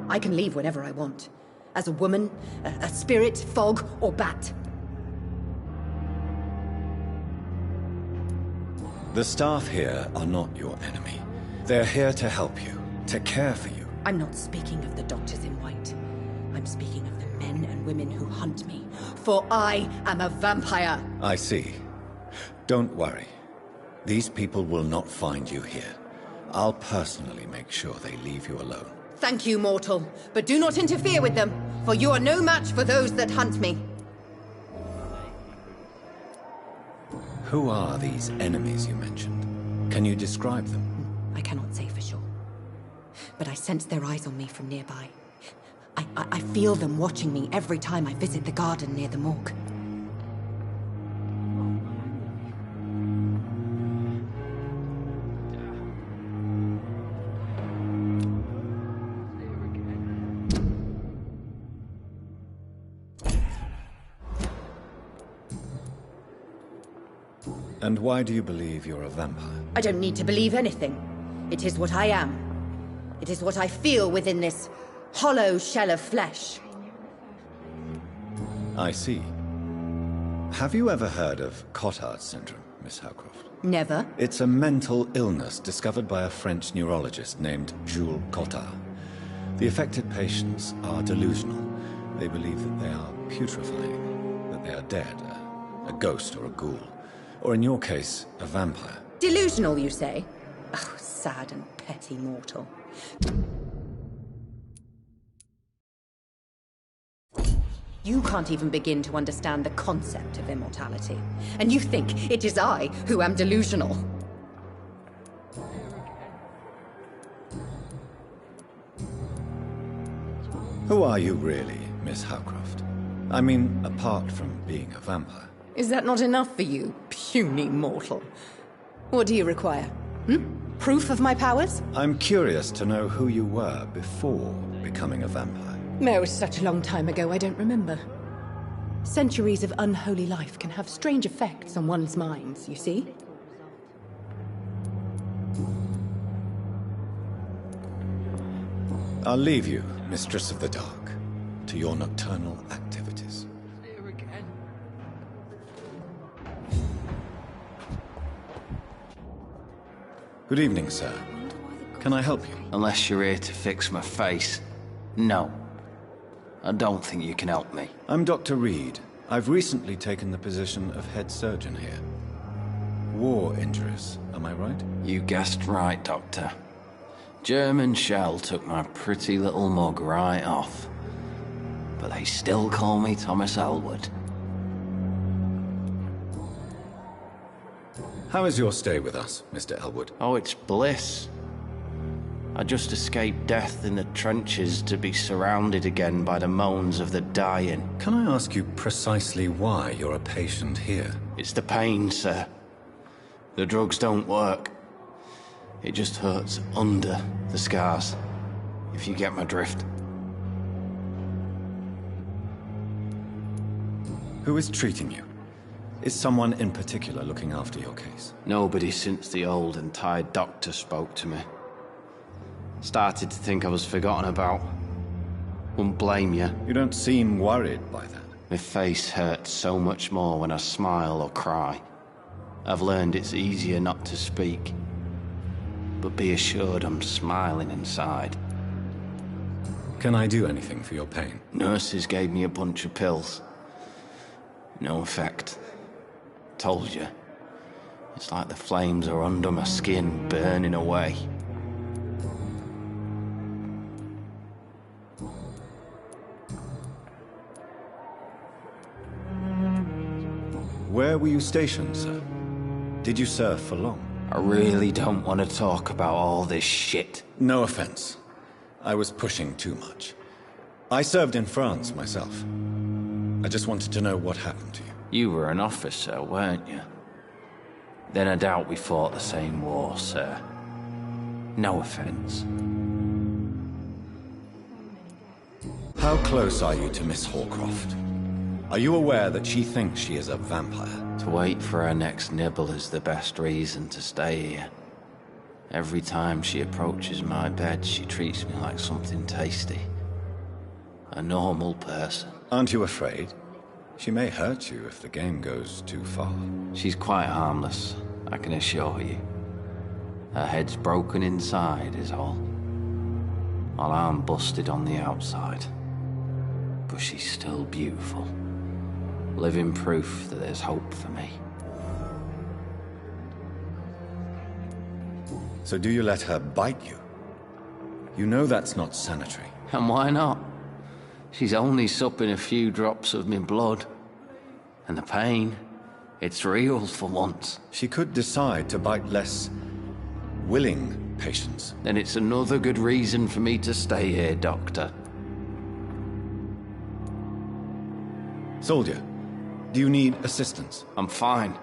I can leave whenever I want. As a woman, a spirit, fog, or bat. The staff here are not your enemy. They're here to help you, to care for you. I'm not speaking of the doctors in white. I'm speaking of the men and women who hunt me. For I am a vampire. I see. Don't worry. These people will not find you here. I'll personally make sure they leave you alone. Thank you, mortal. But do not interfere with them, for you are no match for those that hunt me. Who are these enemies you mentioned? Can you describe them? I cannot say for sure. But I sense their eyes on me from nearby. I feel them watching me every time I visit the garden near the morgue. And why do you believe you're a vampire? I don't need to believe anything. It is what I am. It is what I feel within this hollow shell of flesh. I see. Have you ever heard of Cotard syndrome, Miss Howcroft? Never. It's a mental illness discovered by a French neurologist named Jules Cotard. The affected patients are delusional. They believe that they are putrefying, that they are dead, a ghost or a ghoul. Or in your case, a vampire. Delusional, you say? Oh, sad and petty mortal. You can't even begin to understand the concept of immortality. And you think it is I who am delusional. Who are you really, Miss Howcroft? I mean, apart from being a vampire. Is that not enough for you, puny mortal? What do you require? Proof of my powers? I'm curious to know who you were before becoming a vampire. No, it's such a long time ago, I don't remember. Centuries of unholy life can have strange effects on one's minds, you see? I'll leave you, Mistress of the Dark, to your nocturnal activities. Good evening, sir. Can I help you? Unless you're here to fix my face. No. I don't think you can help me. I'm Dr. Reed. I've recently taken the position of head surgeon here. War injuries, am I right? You guessed right, Doctor. German shell took my pretty little mug right off. But they still call me Thomas Elwood. How is your stay with us, Mr. Elwood? Oh, it's bliss. I just escaped death in the trenches to be surrounded again by the moans of the dying. Can I ask you precisely why you're a patient here? It's the pain, sir. The drugs don't work. It just hurts under the scars, if you get my drift. Who is treating you? Is someone in particular looking after your case? Nobody since the old and tired doctor spoke to me. Started to think I was forgotten about. Wouldn't blame you. You don't seem worried by that. My face hurts so much more when I smile or cry. I've learned it's easier not to speak. But be assured I'm smiling inside. Can I do anything for your pain? Nurses gave me a bunch of pills. No effect. Told you. It's like the flames are under my skin, burning away. Where were you stationed, sir? Did you serve for long? I really don't want to talk about all this shit. No offense. I was pushing too much. I served in France myself. I just wanted to know what happened to you. You were an officer, weren't you? Then I doubt we fought the same war, sir. No offense. How close are you to Miss Horcroft? Are you aware that she thinks she is a vampire? To wait for her next nibble is the best reason to stay here. Every time she approaches my bed, she treats me like something tasty. A normal person. Aren't you afraid? She may hurt you if the game goes too far. She's quite harmless, I can assure you. Her head's broken inside is all. While I'm busted on the outside. But she's still beautiful. Living proof that there's hope for me. So do you let her bite you? You know that's not sanitary. And why not? She's only supping a few drops of me blood. And the pain, it's real for once. She could decide to bite less willing patients. Then it's another good reason for me to stay here, Doctor. Soldier, do you need assistance? I'm fine.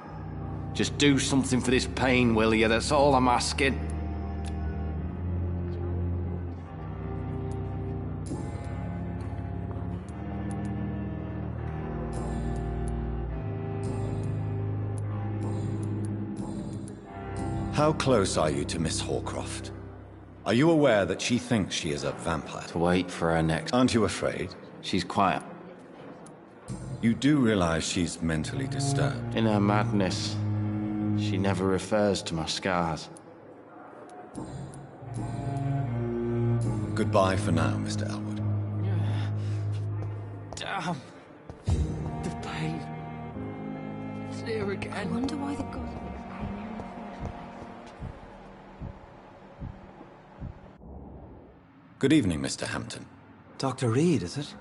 Just do something for this pain, will you? That's all I'm asking. How close are you to Miss Horcroft? Are you aware that she thinks she is a vampire? To wait for her next... Aren't you afraid? She's quiet. You do realize she's mentally disturbed? In her madness, she never refers to my scars. Goodbye for now, Mr. Elwood. Damn. The pain. It's there again. I wonder why the god... Good evening, Mr. Hampton. Dr. Reed, is it?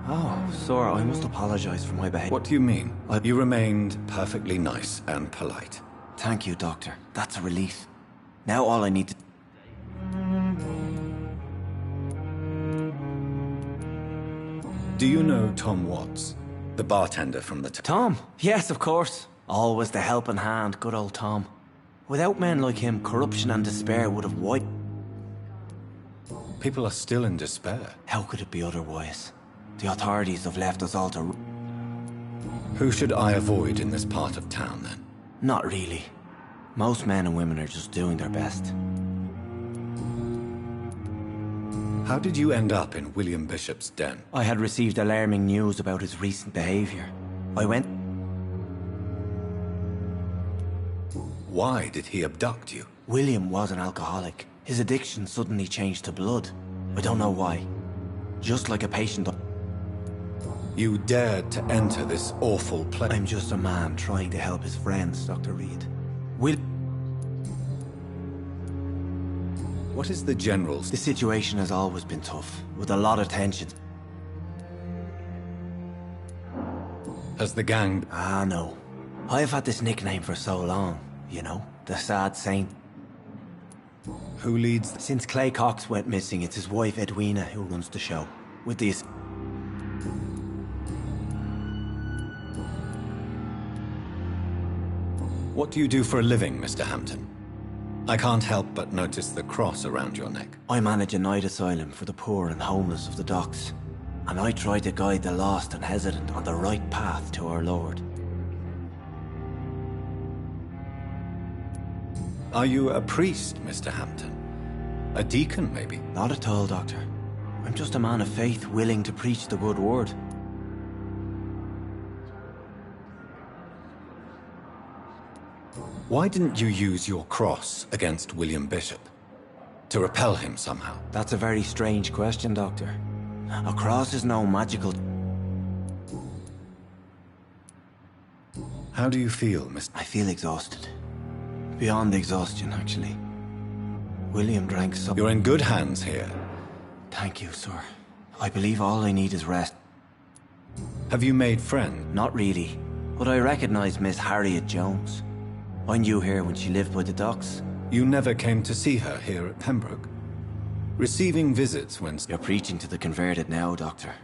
Oh, sir, I must apologize for my behavior. What do you mean? You remained perfectly nice and polite. Thank you, Doctor. That's a relief. Now all I need to... Do you know Tom Watts? The bartender from the... Tom? Yes, of course. Always the helping hand, good old Tom. Without men like him, corruption and despair would have wiped... People are still in despair. How could it be otherwise? The authorities have left us all to... Who should I avoid in this part of town, then? Not really. Most men and women are just doing their best. How did you end up in William Bishop's den? I had received alarming news about his recent behavior. I went... Why did he abduct you? William was an alcoholic. His addiction suddenly changed to blood. I don't know why. Just like a patient. You dared to enter this awful place. I'm just a man trying to help his friends, Dr. Reed. What is the General's... The situation has always been tough, with a lot of tension. Has the gang... Ah, no. I've had this nickname for so long, you know, the Sad Saint. Who leads... Since Clay Cox went missing, it's his wife Edwina who runs the show. With these... What do you do for a living, Mr. Hampton? I can't help but notice the cross around your neck. I manage a night asylum for the poor and homeless of the docks. And I try to guide the lost and hesitant on the right path to our Lord. Are you a priest, Mr. Hampton? A deacon, maybe? Not at all, Doctor. I'm just a man of faith willing to preach the good word. Why didn't you use your cross against William Bishop? To repel him somehow? That's a very strange question, Doctor. A cross is no magical... How do you feel, Mr... I feel exhausted. Beyond exhaustion, actually. William drank some... You're in good hands here. Thank you, sir. I believe all I need is rest. Have you made friends? Not really, but I recognize Miss Harriet Jones. I knew her when she lived by the docks. You never came to see her here at Pembroke? Receiving visits when... You're preaching to the converted now, Doctor.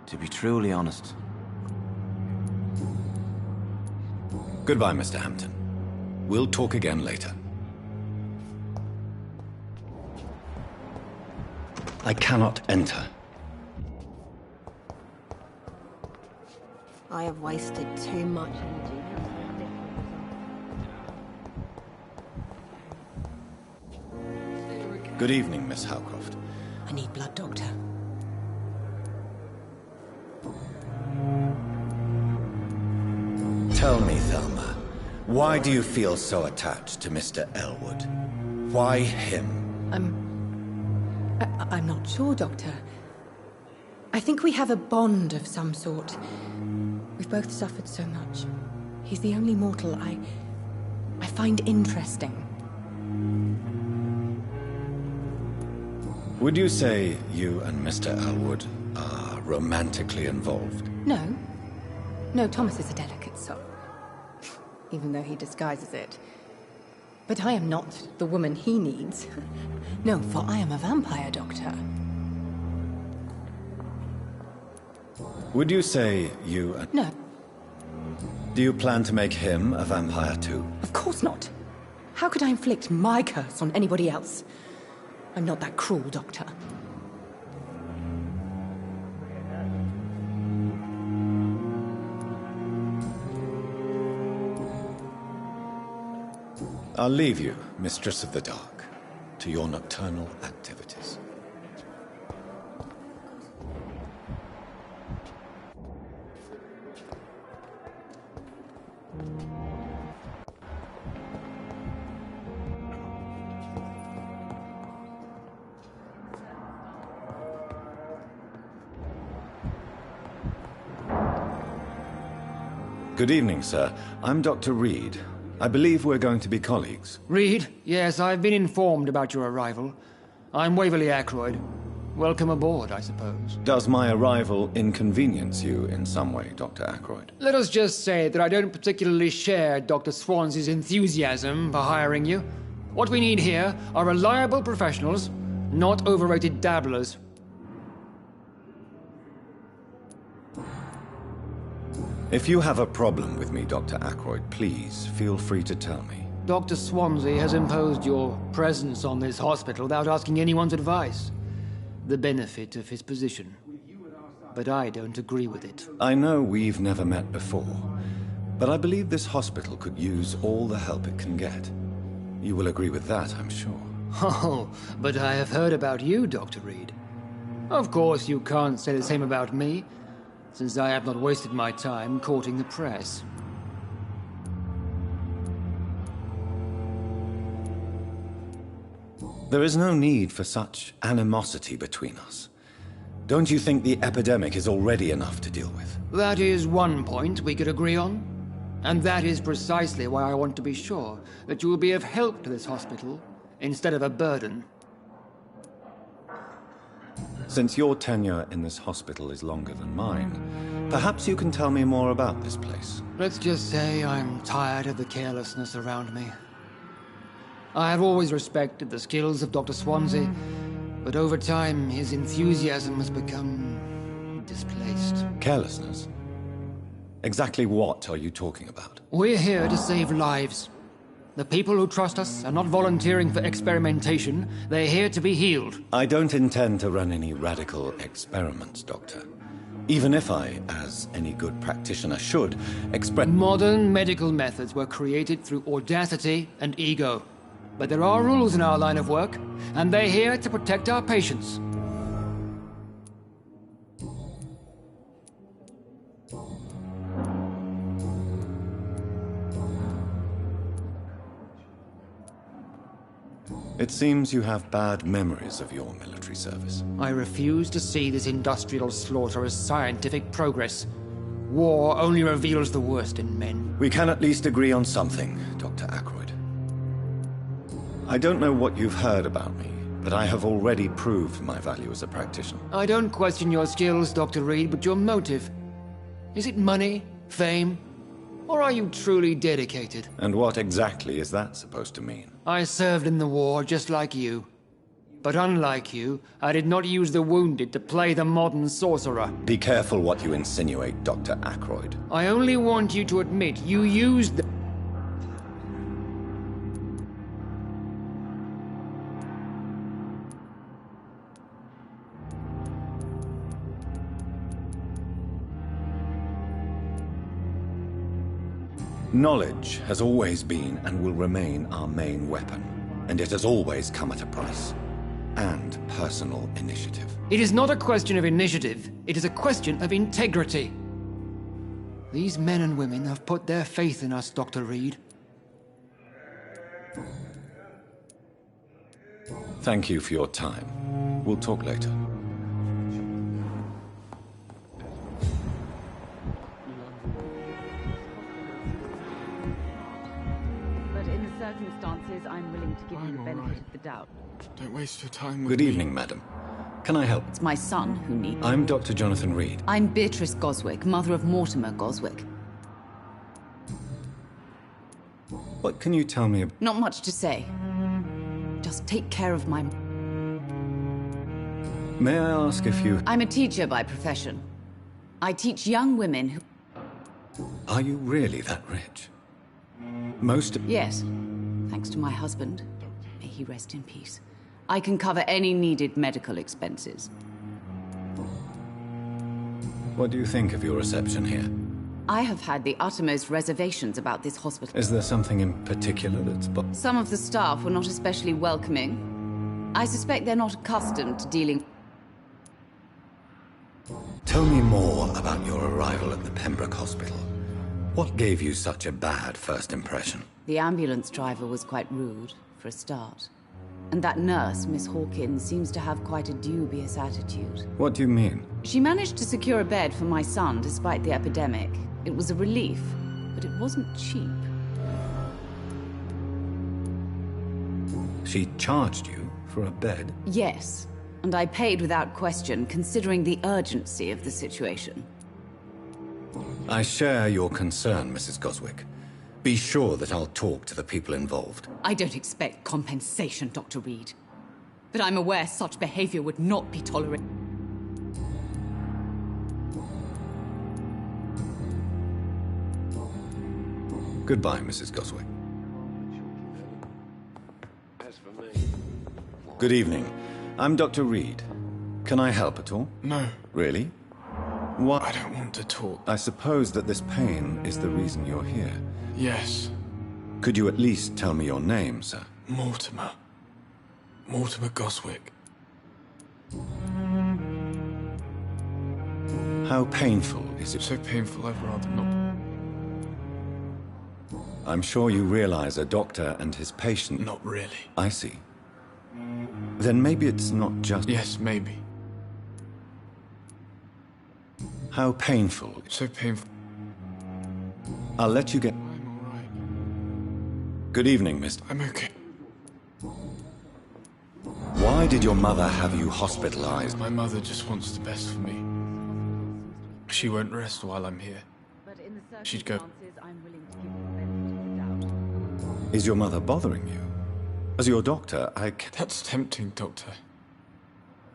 To be truly honest. Goodbye, Mr. Hampton. We'll talk again later. I cannot enter. I have wasted too much energy. Good evening, Miss Howcroft. I need blood, Doctor. Tell me, Thelma, why do you feel so attached to Mr. Elwood? Why him? I'm not sure, Doctor. I think we have a bond of some sort. We've both suffered so much. He's the only mortal I find interesting. Would you say you and Mr. Elwood are romantically involved? No. No, Thomas is a delicate soul. Even though he disguises it. But I am not the woman he needs. No, for I am a vampire, Doctor. Would you say you... No. Do you plan to make him a vampire too? Of course not. How could I inflict my curse on anybody else? I'm not that cruel, Doctor. I'll leave you, Mistress of the Dark, to your nocturnal activities. Good evening, sir. I'm Dr. Reed. I believe we're going to be colleagues. Reed? Yes, I've been informed about your arrival. I'm Waverly Ackroyd. Welcome aboard, I suppose. Does my arrival inconvenience you in some way, Dr. Ackroyd? Let us just say that I don't particularly share Dr. Swansea's enthusiasm for hiring you. What we need here are reliable professionals, not overrated dabblers. If you have a problem with me, Dr. Ackroyd, please feel free to tell me. Dr. Swansea has imposed your presence on this hospital without asking anyone's advice. The benefit of his position. But I don't agree with it. I know we've never met before, but I believe this hospital could use all the help it can get. You will agree with that, I'm sure. Oh, but I have heard about you, Dr. Reed. Of course, you can't say the same about me, since I have not wasted my time courting the press. There is no need for such animosity between us. Don't you think the epidemic is already enough to deal with? That is one point we could agree on. And that is precisely why I want to be sure that you will be of help to this hospital instead of a burden. Since your tenure in this hospital is longer than mine, perhaps you can tell me more about this place. Let's just say I'm tired of the carelessness around me. I have always respected the skills of Dr. Swansea, but over time his enthusiasm has become displaced. Carelessness? Exactly what are you talking about? We're here to save lives. The people who trust us are not volunteering for experimentation. They're here to be healed. I don't intend to run any radical experiments, Doctor. Even if I, as any good practitioner should, express... Modern medical methods were created through audacity and ego. But there are rules in our line of work, and they're here to protect our patients. It seems you have bad memories of your military service. I refuse to see this industrial slaughter as scientific progress. War only reveals the worst in men. We can at least agree on something, Dr. Ackroyd. I don't know what you've heard about me, but I have already proved my value as a practitioner. I don't question your skills, Dr. Reed, but your motive. Is it money, fame, or are you truly dedicated? And what exactly is that supposed to mean? I served in the war just like you. But unlike you, I did not use the wounded to play the modern sorcerer. Be careful what you insinuate, Dr. Ackroyd. I only want you to admit you used the... Knowledge has always been and will remain our main weapon, and it has always come at a price. And personal initiative. It is not a question of initiative, it is a question of integrity. These men and women have put their faith in us, Dr. Reed. Thank you for your time. We'll talk later. Circumstances, I'm willing to give you the benefit of the doubt. Don't waste your time with Good evening, madam. Can I help? It's my son who needs... I'm Dr. Jonathan Reed. I'm Beatrice Goswick, mother of Mortimer Goswick. What can you tell me about... Not much to say. Just take care of my... May I ask if you... I'm a teacher by profession. I teach young women who... Are you really that rich? Most... Yes. Thanks to my husband. May he rest in peace. I can cover any needed medical expenses. What do you think of your reception here? I have had the uttermost reservations about this hospital. Is there something in particular that's... Some of the staff were not especially welcoming. I suspect they're not accustomed to dealing... Tell me more about your arrival at the Pembroke Hospital. What gave you such a bad first impression? The ambulance driver was quite rude, for a start. And that nurse, Miss Hawkins, seems to have quite a dubious attitude. What do you mean? She managed to secure a bed for my son despite the epidemic. It was a relief, but it wasn't cheap. She charged you for a bed? Yes, and I paid without question, considering the urgency of the situation. I share your concern, Mrs. Goswick. Be sure that I'll talk to the people involved. I don't expect compensation, Dr. Reed. But I'm aware such behavior would not be tolerated. Goodbye, Mrs. Goswick. As for me... Good evening. I'm Dr. Reed. Can I help at all? No. Really? What? I don't want to talk. I suppose that this pain is the reason you're here. Yes. Could you at least tell me your name, sir? Mortimer. Mortimer Goswick. How painful is it? So painful I'd rather not. I'm sure you realize a doctor and his patient... Not really. I see. Then maybe it's not just... Yes, maybe. How painful. So painful. I'll let you get... I'm alright. Good evening, Mr. I'm okay. Why did your mother have you hospitalized? My mother just wants the best for me. She won't rest while I'm here. She'd go... Is your mother bothering you? As your doctor, I can... That's tempting, Doctor.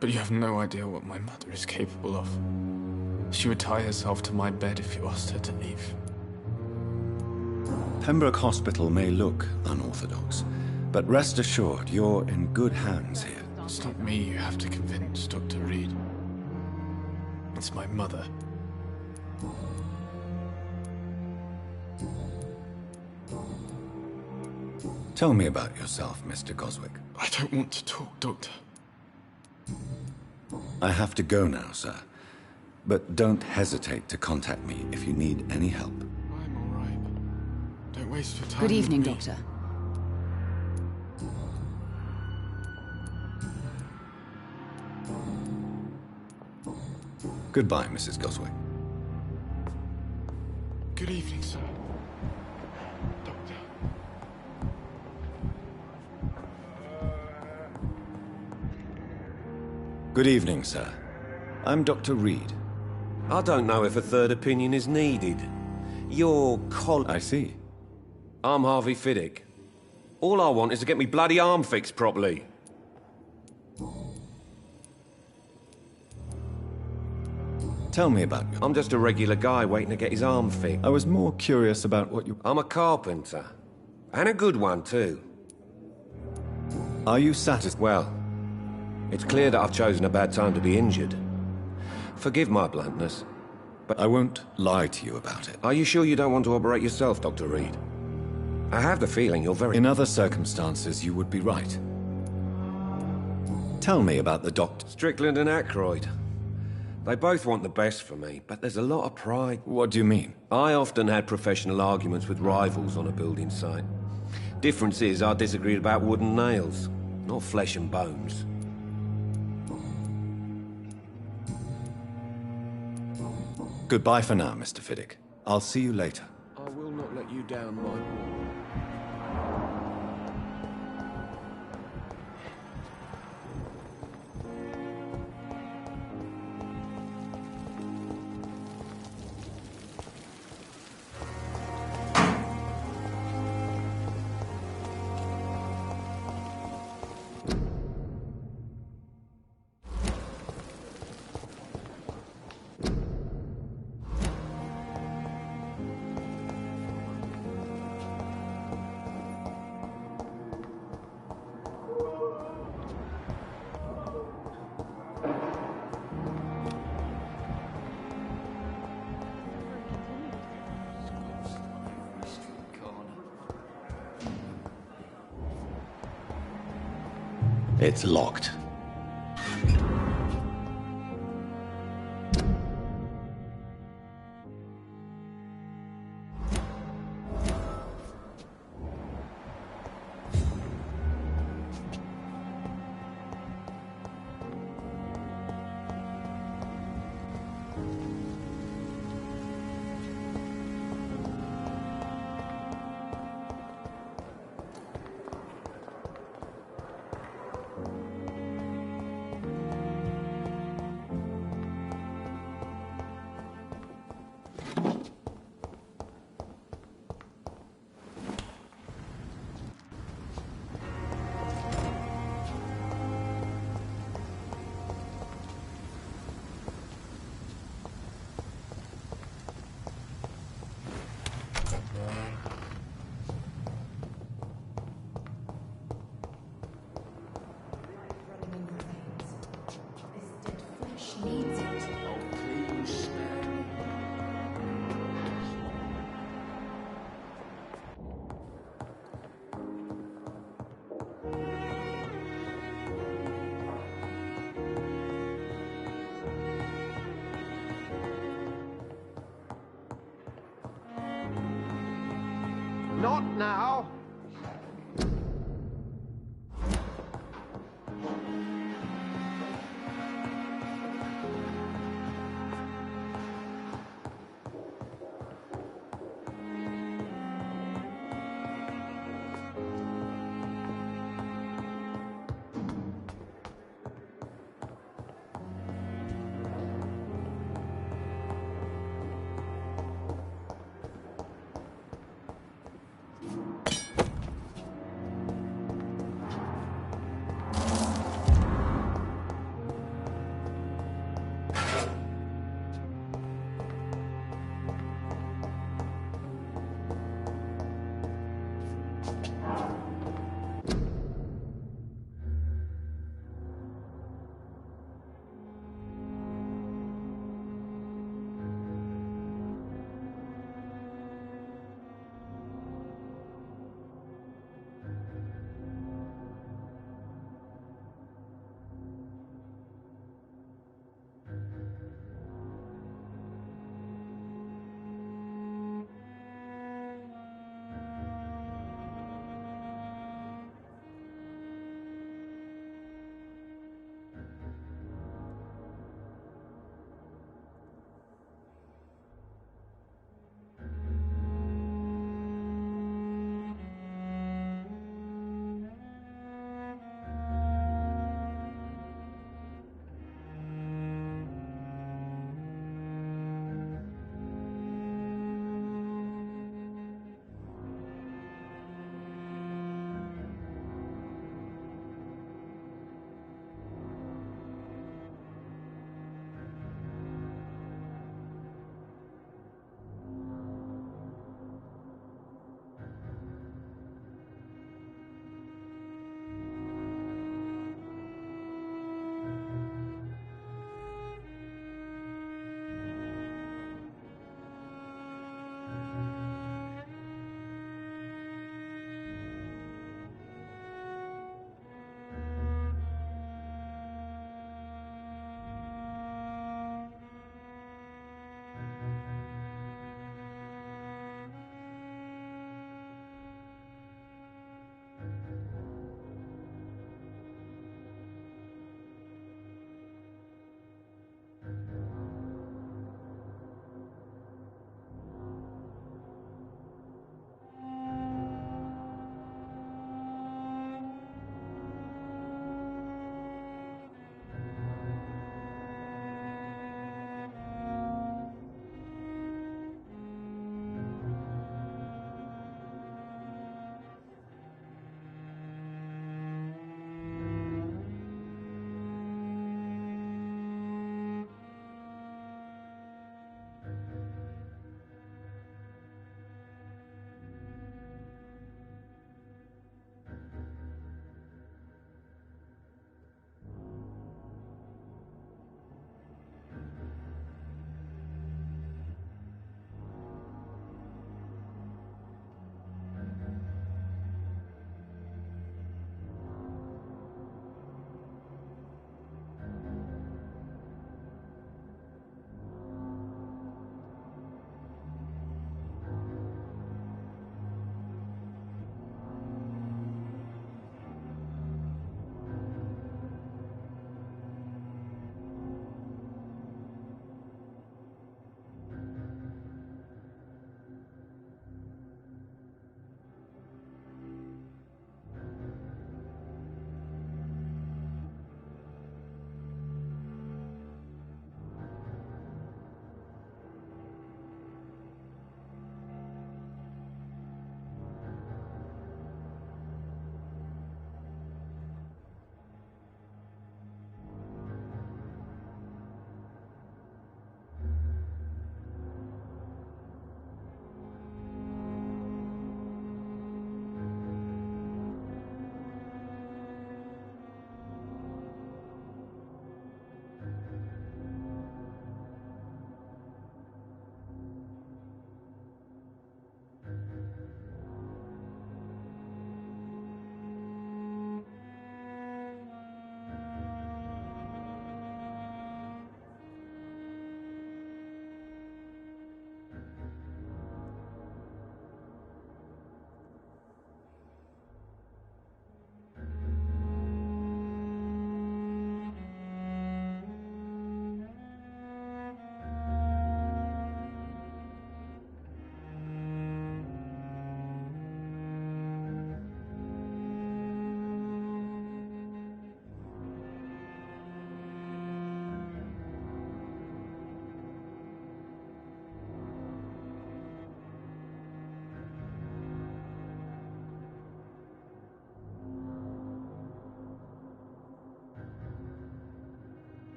But you have no idea what my mother is capable of. She would tie herself to my bed if you asked her to leave. Pembroke Hospital may look unorthodox, but rest assured, you're in good hands here. It's not me you have to convince, Dr. Reed. It's my mother. Tell me about yourself, Mr. Goswick. I don't want to talk, Doctor. I have to go now, sir. But don't hesitate to contact me if you need any help. I'm all right. Don't waste your time. Good evening, Doctor. Goodbye, Mrs. Goswick. Good evening, sir. Doctor. Good evening, sir. I'm Dr. Reed. I don't know if a third opinion is needed. Your I see. I'm Harvey Fiddick. All I want is to get me bloody arm fixed properly. Tell me about you. I'm just a regular guy waiting to get his arm fixed. I was more curious about what you... I'm a carpenter. And a good one, too. Are you satisfied? Well, it's clear that I've chosen a bad time to be injured. Forgive my bluntness, but... I won't lie to you about it. Are you sure you don't want to operate yourself, Dr. Reed? I have the feeling you're very... In other circumstances, you would be right. Tell me about the doctor. Strickland and Aykroyd. They both want the best for me, but there's a lot of pride. What do you mean? I often had professional arguments with rivals on a building site. Difference is I disagreed about wooden nails, not flesh and bones. Goodbye for now, Mr. Fiddick. I'll see you later. I will not let you down, my boy. It's locked. Not now.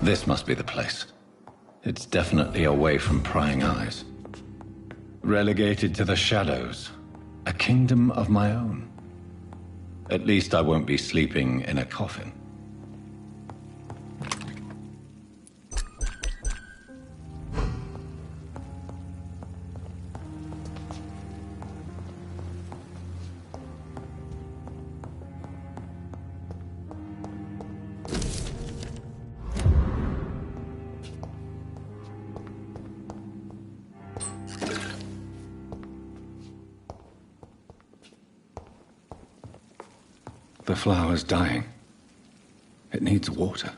This must be the place. It's definitely away from prying eyes. Relegated to the shadows. A kingdom of my own. At least I won't be sleeping in a coffin. The flower's dying. It needs water.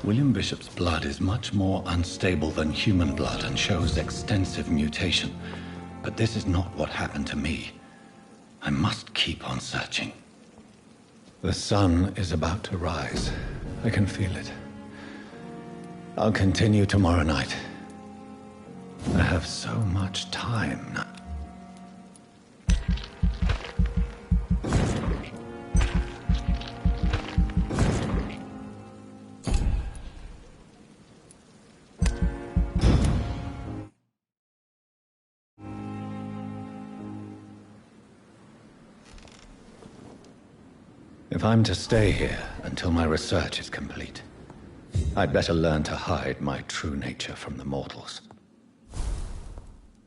William Bishop's blood is much more unstable than human blood and shows extensive mutation. But this is not what happened to me. I must keep on searching. The sun is about to rise. I can feel it. I'll continue tomorrow night. I have so much time now. If I'm to stay here until my research is complete, I'd better learn to hide my true nature from the mortals.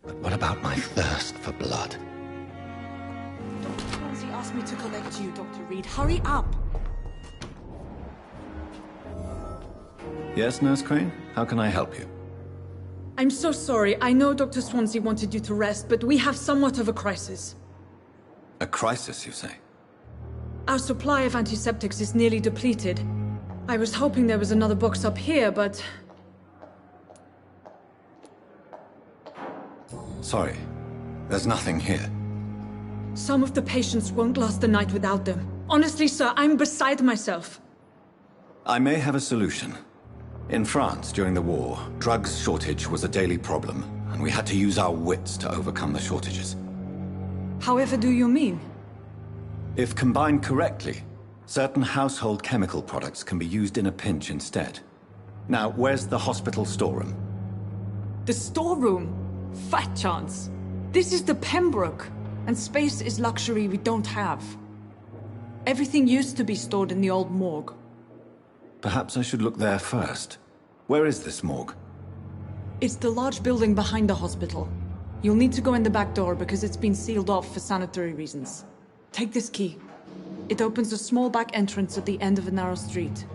But what about my thirst for blood? Dr. Swansea asked me to collect you, Dr. Reed. Hurry up! Yes, Nurse Crane? How can I help you? I'm so sorry. I know Dr. Swansea wanted you to rest, but we have somewhat of a crisis. A crisis, you say? Our supply of antiseptics is nearly depleted. I was hoping there was another box up here, but... Sorry, there's nothing here. Some of the patients won't last the night without them. Honestly, sir, I'm beside myself. I may have a solution. In France, during the war, drugs shortage was a daily problem, and we had to use our wits to overcome the shortages. However do you mean? If combined correctly, certain household chemical products can be used in a pinch instead. Now, where's the hospital storeroom? The storeroom? Fat chance. This is the Pembroke, and space is luxury we don't have. Everything used to be stored in the old morgue. Perhaps I should look there first. Where is this morgue? It's the large building behind the hospital. You'll need to go in the back door because it's been sealed off for sanitary reasons. Take this key. It opens a small back entrance at the end of a narrow street.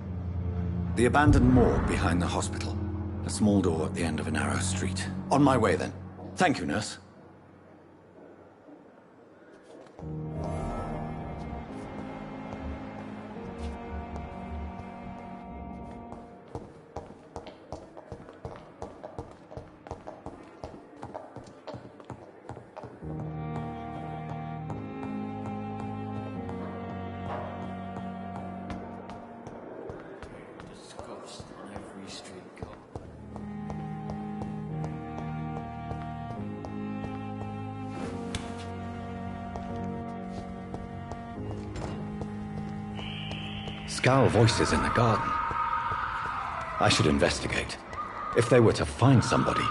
The abandoned morgue behind the hospital. A small door at the end of a narrow street. On my way, then. Thank you, nurse. Scowl voices in the garden. I should investigate. If they were to find somebody...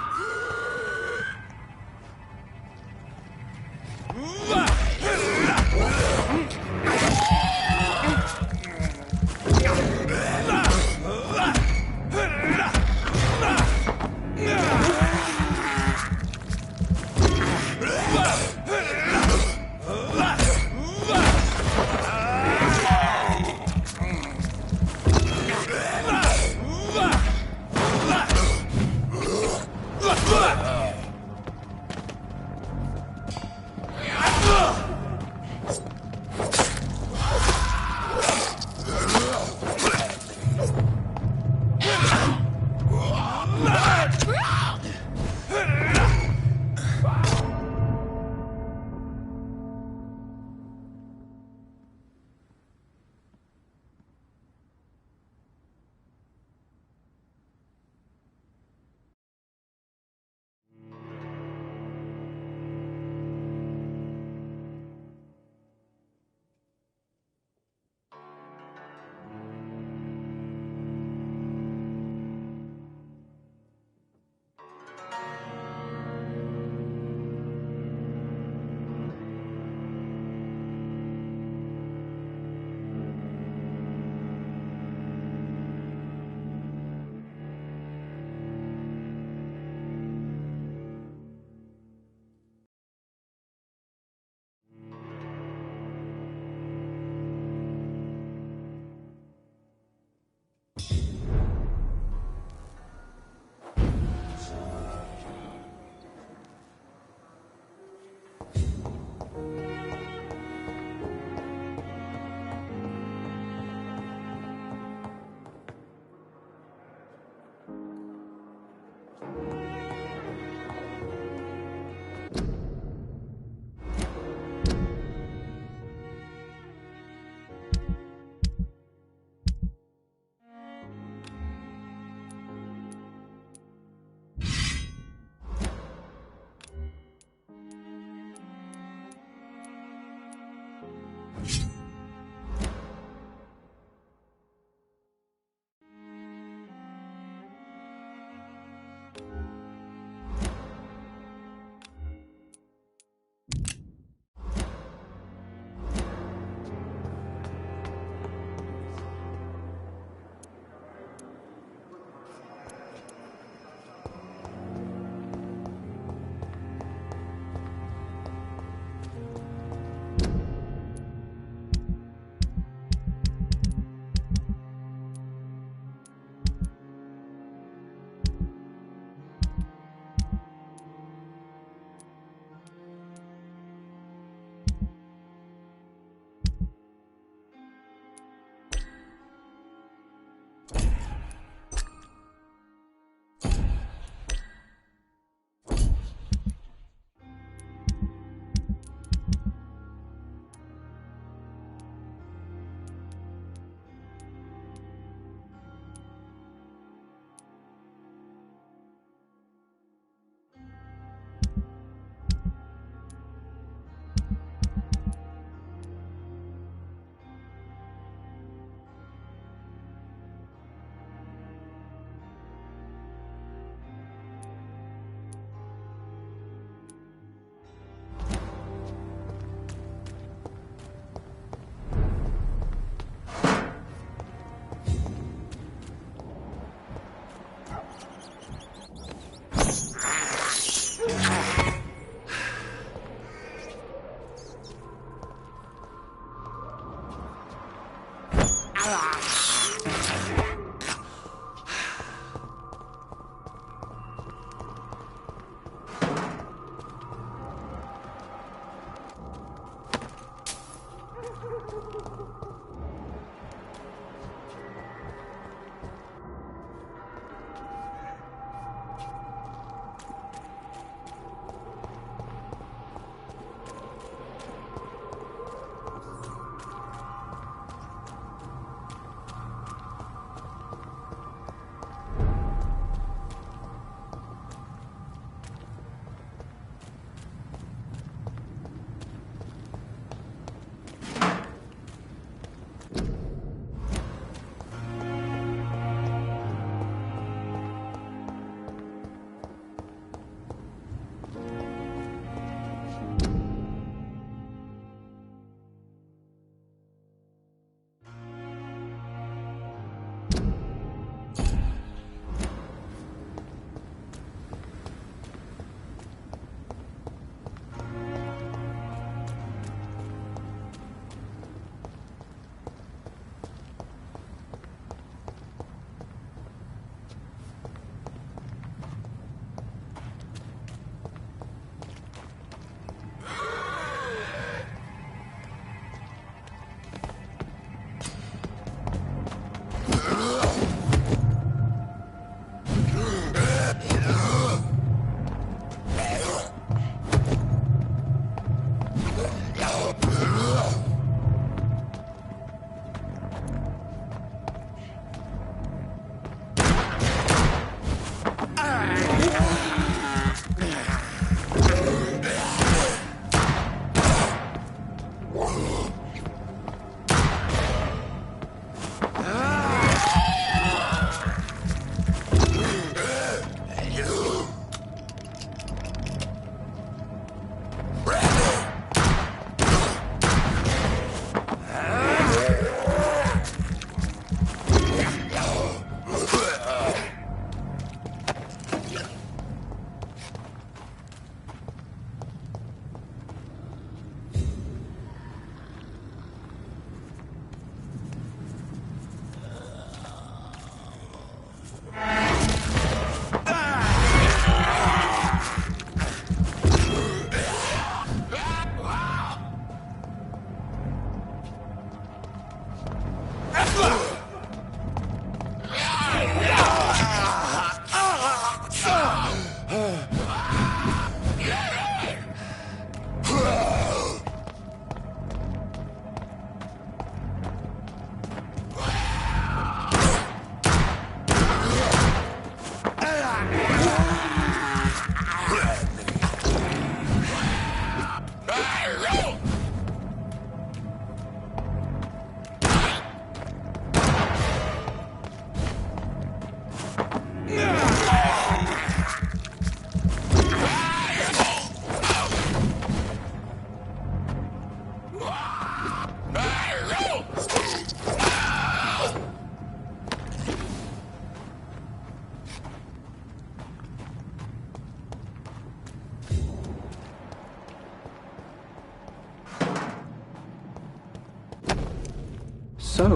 So,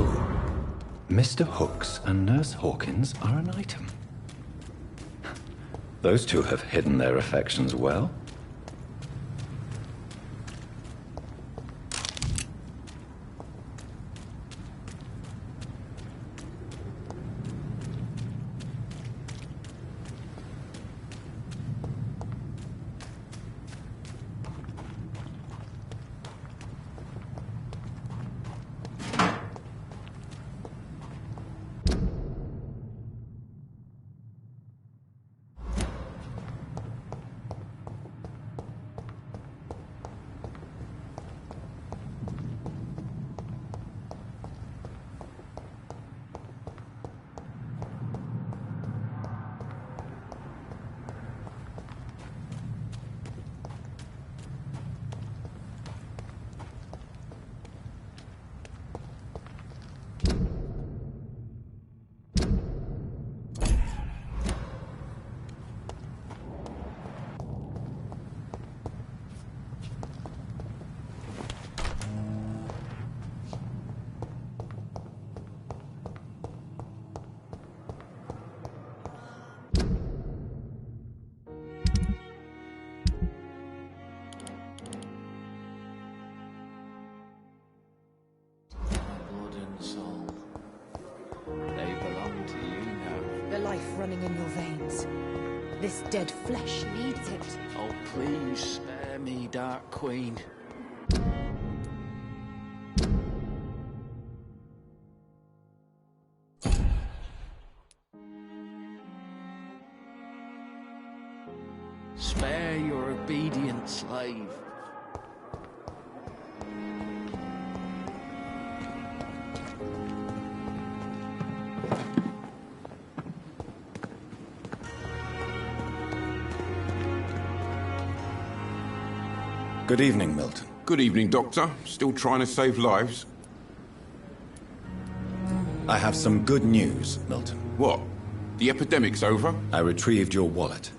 Mr. Hooks and Nurse Hawkins are an item. Those two have hidden their affections well. Running in your veins. This dead flesh needs it. Oh, please spare me, Dark Queen. Spare your obedient slave. Good evening, Milton. Good evening, Doctor. Still trying to save lives? I have some good news, Milton. What? The epidemic's over? I retrieved your wallet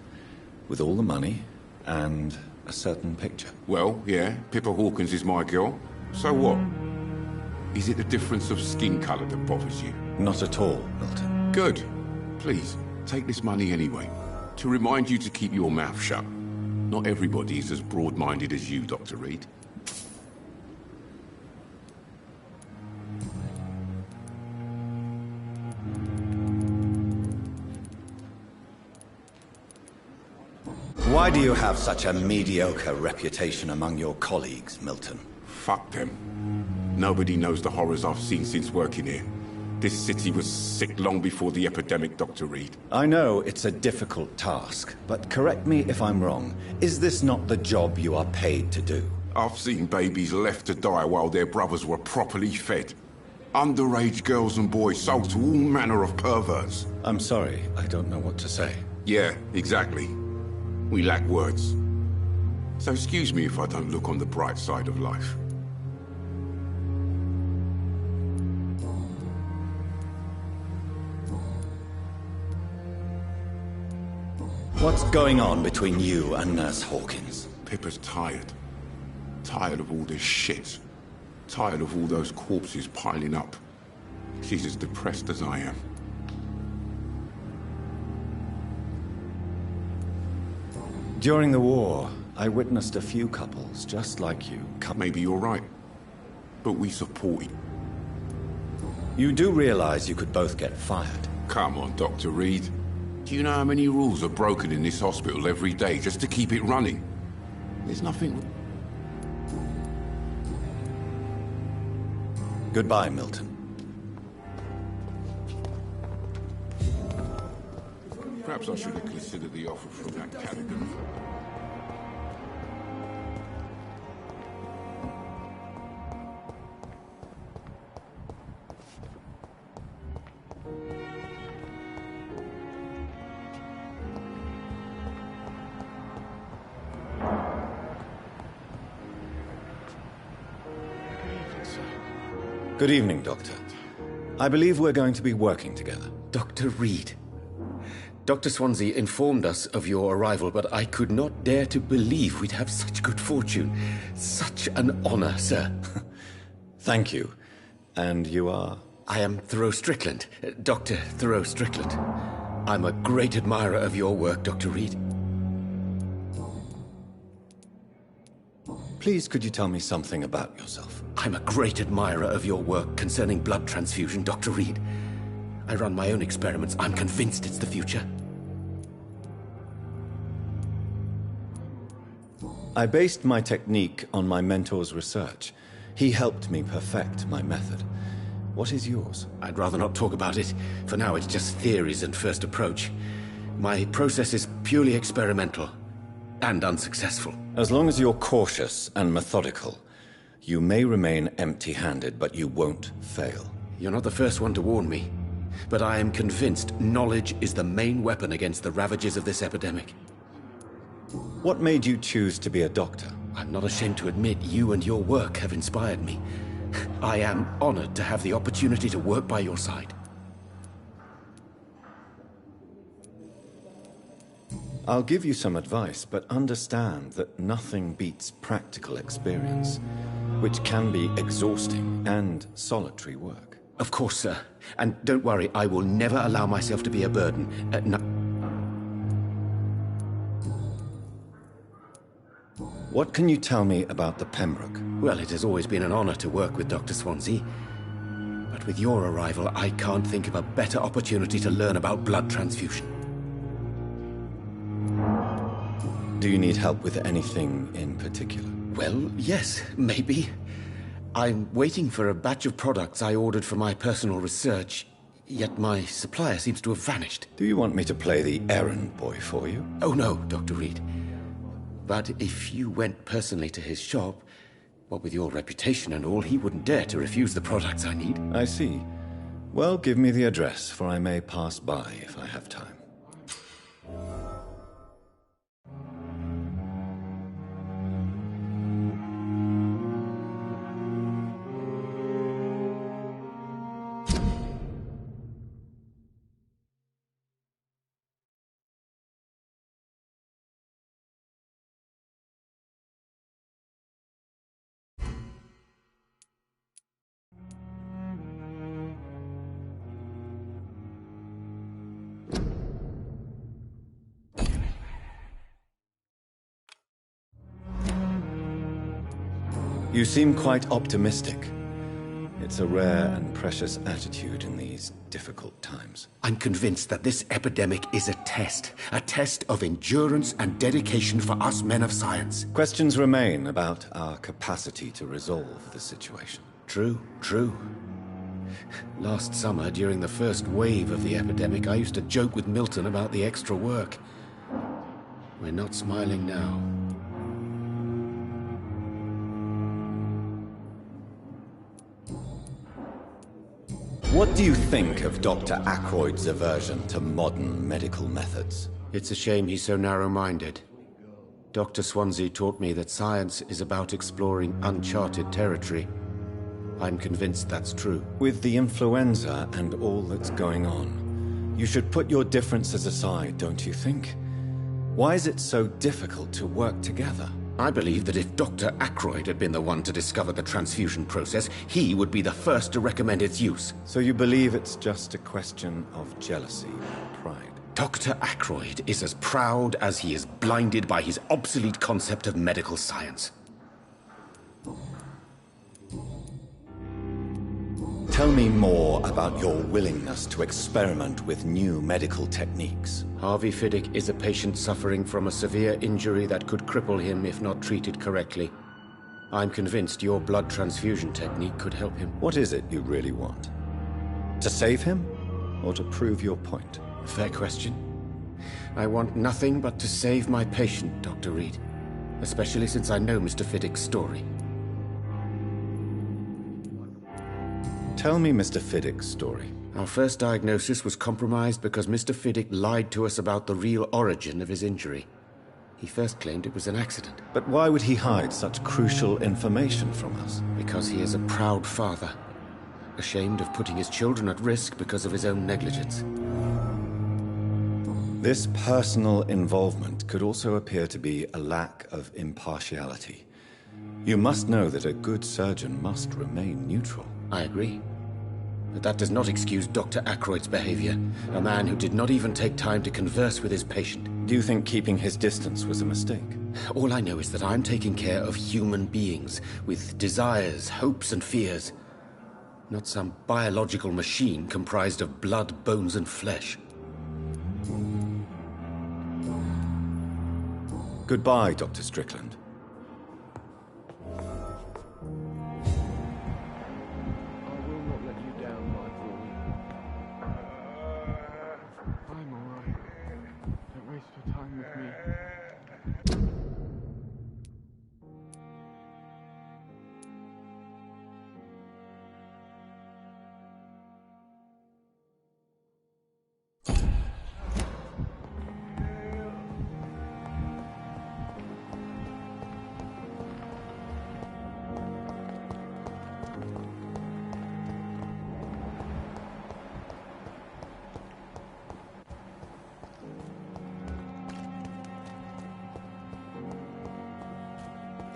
with all the money and a certain picture. Well, yeah, Pippa Hawkins is my girl. So what? Is it the difference of skin colour that bothers you? Not at all, Milton. Good. Please, take this money anyway. To remind you to keep your mouth shut. Not everybody is as broad-minded as you, Dr. Reed. Why do you have such a mediocre reputation among your colleagues, Milton? Fuck them. Nobody knows the horrors I've seen since working here. This city was sick long before the epidemic, Dr. Reed. I know it's a difficult task, but correct me if I'm wrong. Is this not the job you are paid to do? I've seen babies left to die while their brothers were properly fed. Underage girls and boys sold to all manner of perverts. I'm sorry, I don't know what to say. Yeah, exactly. We lack words. So excuse me if I don't look on the bright side of life. What's going on between you and Nurse Hawkins? Pippa's tired. Tired of all this shit. Tired of all those corpses piling up. She's as depressed as I am. During the war, I witnessed a few couples just like you come. Maybe you're right, but we support you. You do realize you could both get fired? Come on, Dr. Reed. Do you know how many rules are broken in this hospital every day just to keep it running? There's nothing... Goodbye, Milton. Grab Perhaps I should have considered the offer from that Cadigan. Good evening, Doctor. I believe we're going to be working together. Dr. Reed. Dr. Swansea informed us of your arrival, but I could not dare to believe we'd have such good fortune. Such an honor, sir. Thank you. And you are? I am Thoreau Strickland, Dr. Thoreau Strickland. I'm a great admirer of your work, Dr. Reed. Please, could you tell me something about yourself? I'm a great admirer of your work concerning blood transfusion, Dr. Reed. I run my own experiments. I'm convinced it's the future. I based my technique on my mentor's research. He helped me perfect my method. What is yours? I'd rather not talk about it. For now, it's just theories and first approach. My process is purely experimental and unsuccessful. As long as you're cautious and methodical, you may remain empty-handed, but you won't fail. You're not the first one to warn me, but I am convinced knowledge is the main weapon against the ravages of this epidemic. What made you choose to be a doctor? I'm not ashamed to admit you and your work have inspired me. I am honored to have the opportunity to work by your side. I'll give you some advice, but understand that nothing beats practical experience, which can be exhausting and solitary work. Of course, sir. And don't worry, I will never allow myself to be a burden. What can you tell me about the Pembroke? Well, it has always been an honor to work with Dr. Swansea. But with your arrival, I can't think of a better opportunity to learn about blood transfusion. Do you need help with anything in particular? Well, yes, maybe. I'm waiting for a batch of products I ordered for my personal research, yet my supplier seems to have vanished. Do you want me to play the errand boy for you? Oh no, Dr. Reed. But if you went personally to his shop, what with your reputation and all, he wouldn't dare to refuse the products I need. I see. Well, give me the address, for I may pass by if I have time. You seem quite optimistic. It's a rare and precious attitude in these difficult times. I'm convinced that this epidemic is a test of endurance and dedication for us men of science. Questions remain about our capacity to resolve the situation. True, true. Last summer, during the first wave of the epidemic, I used to joke with Milton about the extra work. We're not smiling now. What do you think of Dr. Ackroyd's aversion to modern medical methods? It's a shame he's so narrow-minded. Dr. Swansea taught me that science is about exploring uncharted territory. I'm convinced that's true. With the influenza and all that's going on, you should put your differences aside, don't you think? Why is it so difficult to work together? I believe that if Dr. Ackroyd had been the one to discover the transfusion process, he would be the first to recommend its use. So you believe it's just a question of jealousy or pride? Dr. Ackroyd is as proud as he is blinded by his obsolete concept of medical science. Tell me more about your willingness to experiment with new medical techniques. Harvey Fiddick is a patient suffering from a severe injury that could cripple him if not treated correctly. I'm convinced your blood transfusion technique could help him. What is it you really want? To save him, or to prove your point? Fair question. I want nothing but to save my patient, Dr. Reed. Especially since I know Mr. Fiddick's story. Tell me Mr. Fiddick's story. Our first diagnosis was compromised because Mr. Fiddick lied to us about the real origin of his injury. He first claimed it was an accident. But why would he hide such crucial information from us? Because he is a proud father, ashamed of putting his children at risk because of his own negligence. This personal involvement could also appear to be a lack of impartiality. You must know that a good surgeon must remain neutral. I agree. But that does not excuse Dr. Ackroyd's behavior, a man who did not even take time to converse with his patient. Do you think keeping his distance was a mistake? All I know is that I'm taking care of human beings with desires, hopes, and fears. Not some biological machine comprised of blood, bones, and flesh. Goodbye, Dr. Strickland.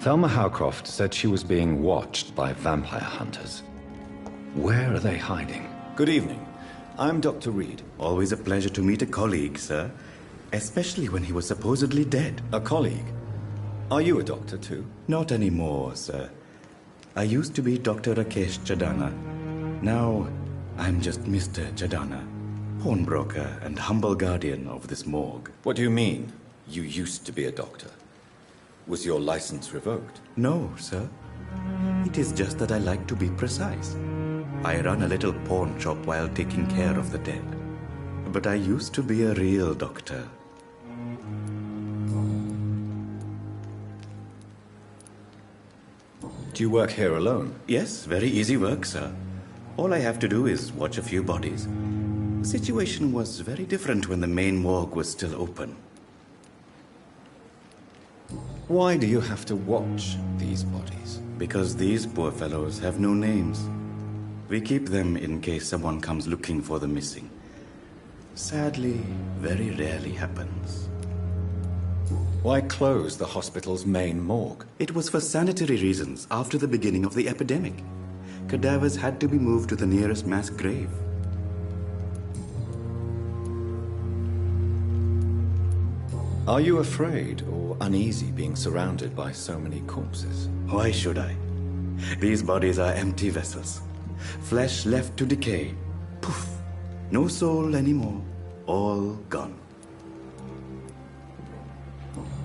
Thelma Howcroft said she was being watched by vampire hunters. Where are they hiding? Good evening. I'm Dr. Reed. Always a pleasure to meet a colleague, sir. Especially when he was supposedly dead. A colleague? Are you a doctor too? Not anymore, sir. I used to be Dr. Rakesh Chadana. Now, I'm just Mr. Chadana, pawnbroker and humble guardian of this morgue. What do you mean, you used to be a doctor? Was your license revoked? No, sir. It is just that I like to be precise. I run a little pawn shop while taking care of the dead. But I used to be a real doctor. Do you work here alone? Yes, very easy work, sir. All I have to do is watch a few bodies. The situation was very different when the main morgue was still open. Why do you have to watch these bodies? Because these poor fellows have no names. We keep them in case someone comes looking for the missing. Sadly, very rarely happens. Why close the hospital's main morgue? It was for sanitary reasons after the beginning of the epidemic. Cadavers had to be moved to the nearest mass grave. Are you afraid or uneasy being surrounded by so many corpses? Why should I? These bodies are empty vessels. Flesh left to decay. Poof. No soul anymore. All gone.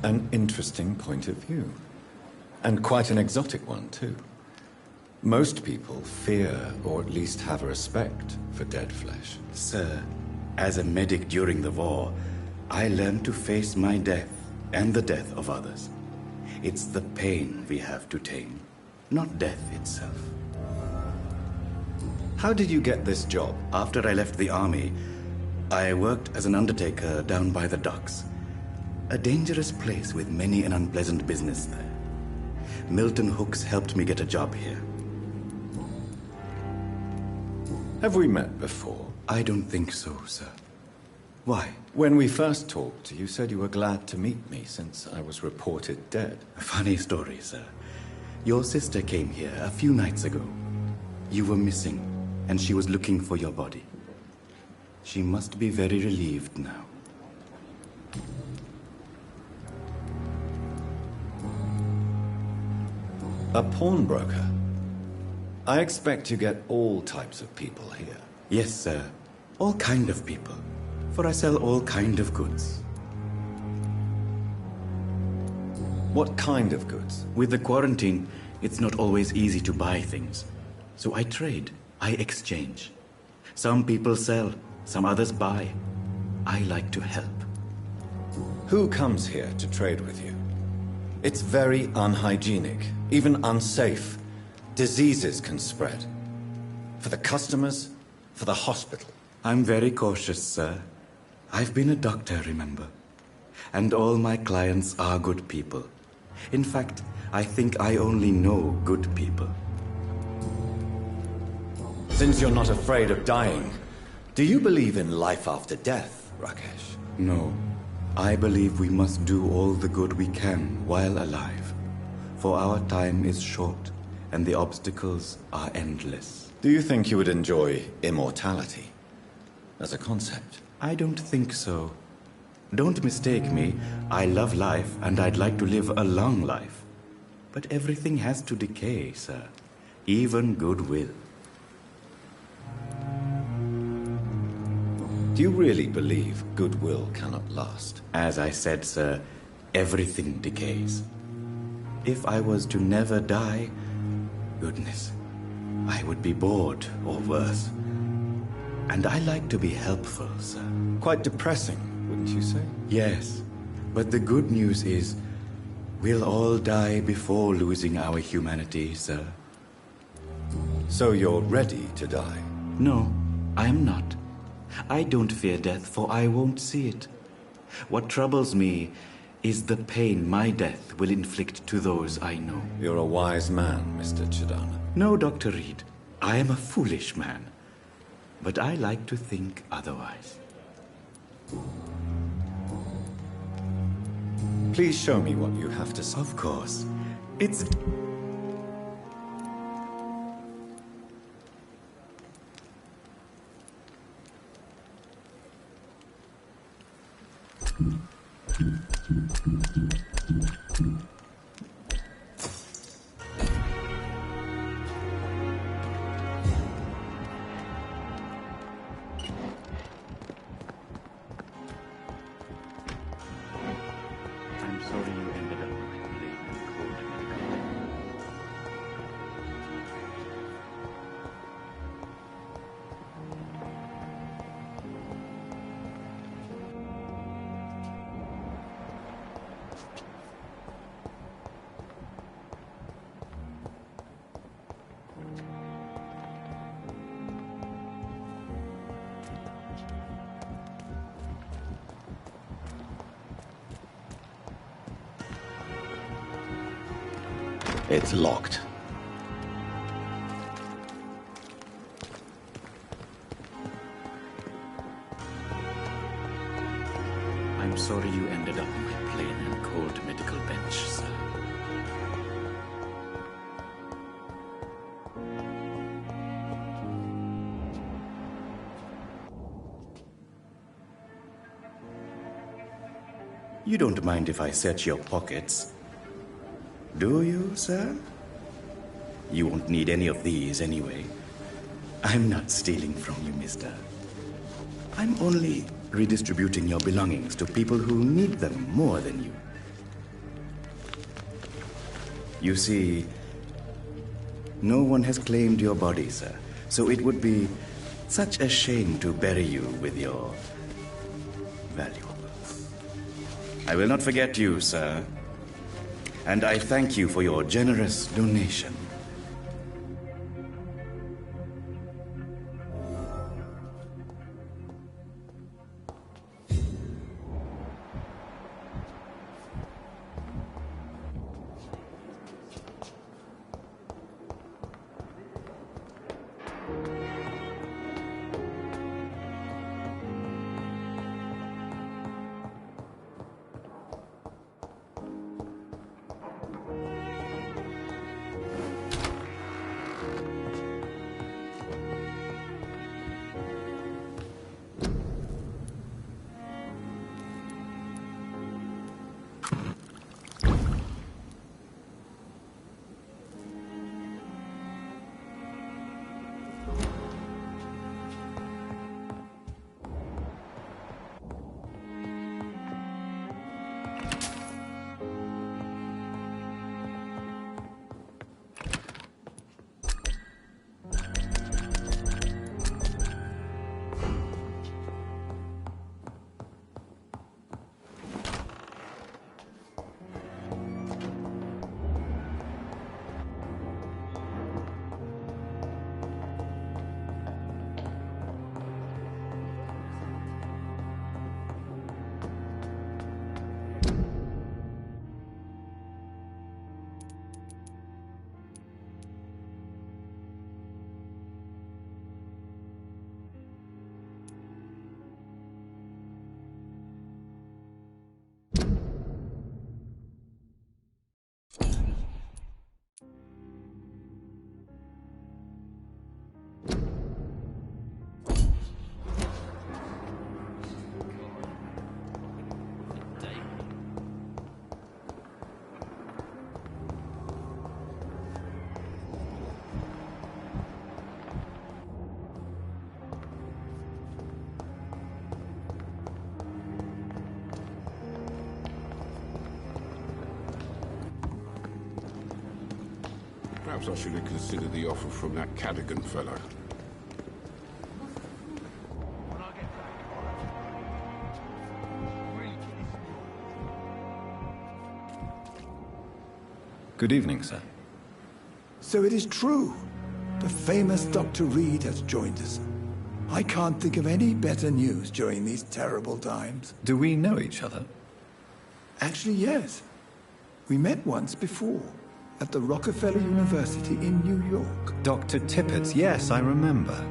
An interesting point of view. And quite an exotic one, too. Most people fear, or at least have a respect, for dead flesh. Sir, as a medic during the war, I learned to face my death and the death of others. It's the pain we have to tame, not death itself. How did you get this job? After I left the army, I worked as an undertaker down by the docks. A dangerous place with many an unpleasant business there. Milton Hooks helped me get a job here. Have we met before? I don't think so, sir. Why? When we first talked, you said you were glad to meet me since I was reported dead. A funny story, sir. Your sister came here a few nights ago. You were missing, and she was looking for your body. She must be very relieved now. A pawnbroker? I expect you get all types of people here. Yes, sir. All kind of people. For I sell all kind of goods. What kind of goods? With the quarantine, it's not always easy to buy things. So I trade. I exchange. Some people sell, some others buy. I like to help. Who comes here to trade with you? It's very unhygienic, even unsafe. Diseases can spread. For the customers, for the hospital. I'm very cautious, sir. I've been a doctor, remember? And all my clients are good people. In fact, I think I only know good people. Since you're not afraid of dying, do you believe in life after death, Rakesh? No. I believe we must do all the good we can while alive. For our time is short, and the obstacles are endless. Do you think you would enjoy immortality as a concept? I don't think so. Don't mistake me. I love life, and I'd like to live a long life. But everything has to decay, sir. Even goodwill. Do you really believe goodwill cannot last? As I said, sir, everything decays. If I was to never die, goodness, I would be bored or worse. And I like to be helpful, sir. Quite depressing, wouldn't you say? Yes, but the good news is we'll all die before losing our humanity, sir. So you're ready to die? No, I am not. I don't fear death, for I won't see it. What troubles me is the pain my death will inflict to those I know. You're a wise man, Mr. Chidana. No, Dr. Reed. I am a foolish man. But I like to think otherwise. Please show me what you have to say. Of course. It's... I'm sorry you ended up with late and cold medical. It's locked. I'm sorry you ended up on my plain and cold medical bench, sir. You don't mind if I search your pockets? Do you, sir? You won't need any of these anyway. I'm not stealing from you, mister. I'm only redistributing your belongings to people who need them more than you. You see, no one has claimed your body, sir, so it would be such a shame to bury you with your valuables. I will not forget you, sir. And I thank you for your generous donation. Perhaps I should have considered the offer from that Cadogan fellow. Good evening, sir. So it is true. The famous Dr. Reed has joined us. I can't think of any better news during these terrible times. Do we know each other? Actually, yes. We met once before, at the Rockefeller University in New York. Dr. Tippett, yes, I remember.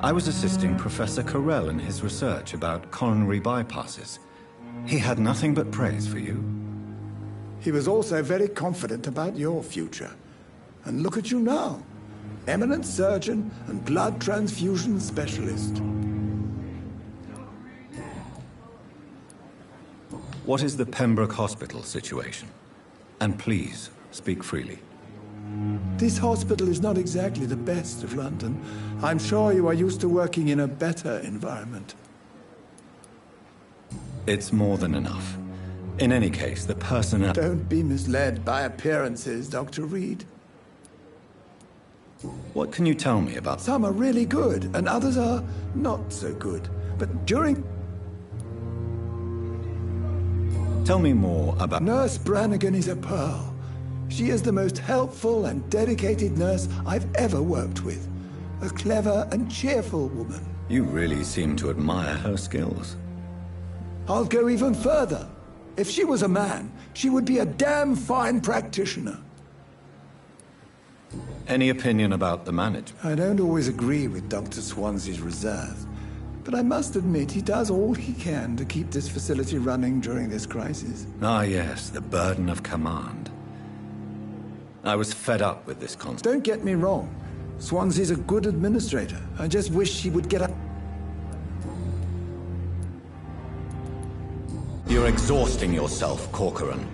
I was assisting Professor Carell in his research about coronary bypasses. He had nothing but praise for you. He was also very confident about your future. And look at you now. Eminent surgeon and blood transfusion specialist. What is the Pembroke Hospital situation? And please, speak freely. This hospital is not exactly the best of London. I'm sure you are used to working in a better environment. It's more than enough. In any case, the personnel... Don't be misled by appearances, Dr. Reed. What can you tell me about... Some are really good, and others are not so good. But during... Tell me more about... Nurse Brannigan is a pearl. She is the most helpful and dedicated nurse I've ever worked with. A clever and cheerful woman. You really seem to admire her skills. I'll go even further. If she was a man, she would be a damn fine practitioner. Any opinion about the management? I don't always agree with Dr. Swansea's reserve, but I must admit he does all he can to keep this facility running during this crisis. Ah, yes, the burden of command. I was fed up with this concept. Don't get me wrong. Swansea's a good administrator. I just wish he would get up. You're exhausting yourself, Corcoran.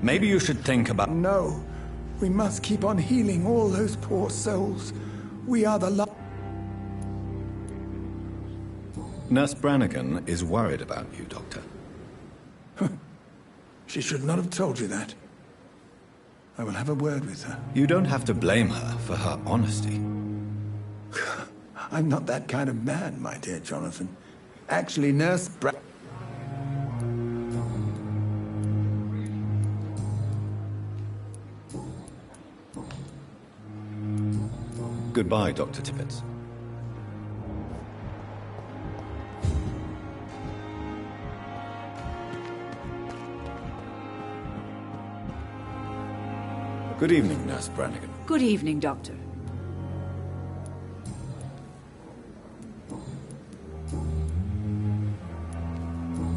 Maybe you should think about... No. We must keep on healing all those poor souls. We are the Nurse Brannigan is worried about you, Doctor. She should not have told you that. I will have a word with her. You don't have to blame her for her honesty. I'm not that kind of man, my dear Jonathan. Actually, Nurse Goodbye, Dr. Tippett. Good evening, Nurse Brannigan. Good evening, Doctor.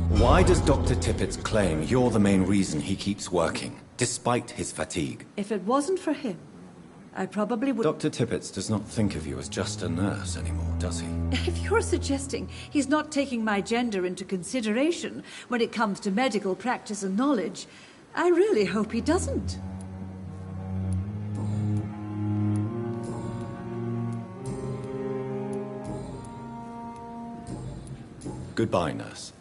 Why does Dr. Tippett claim you're the main reason he keeps working, despite his fatigue? If it wasn't for him, I probably would... Dr. Tippett does not think of you as just a nurse anymore, does he? If you're suggesting he's not taking my gender into consideration when it comes to medical practice and knowledge, I really hope he doesn't. Goodbye, nurse.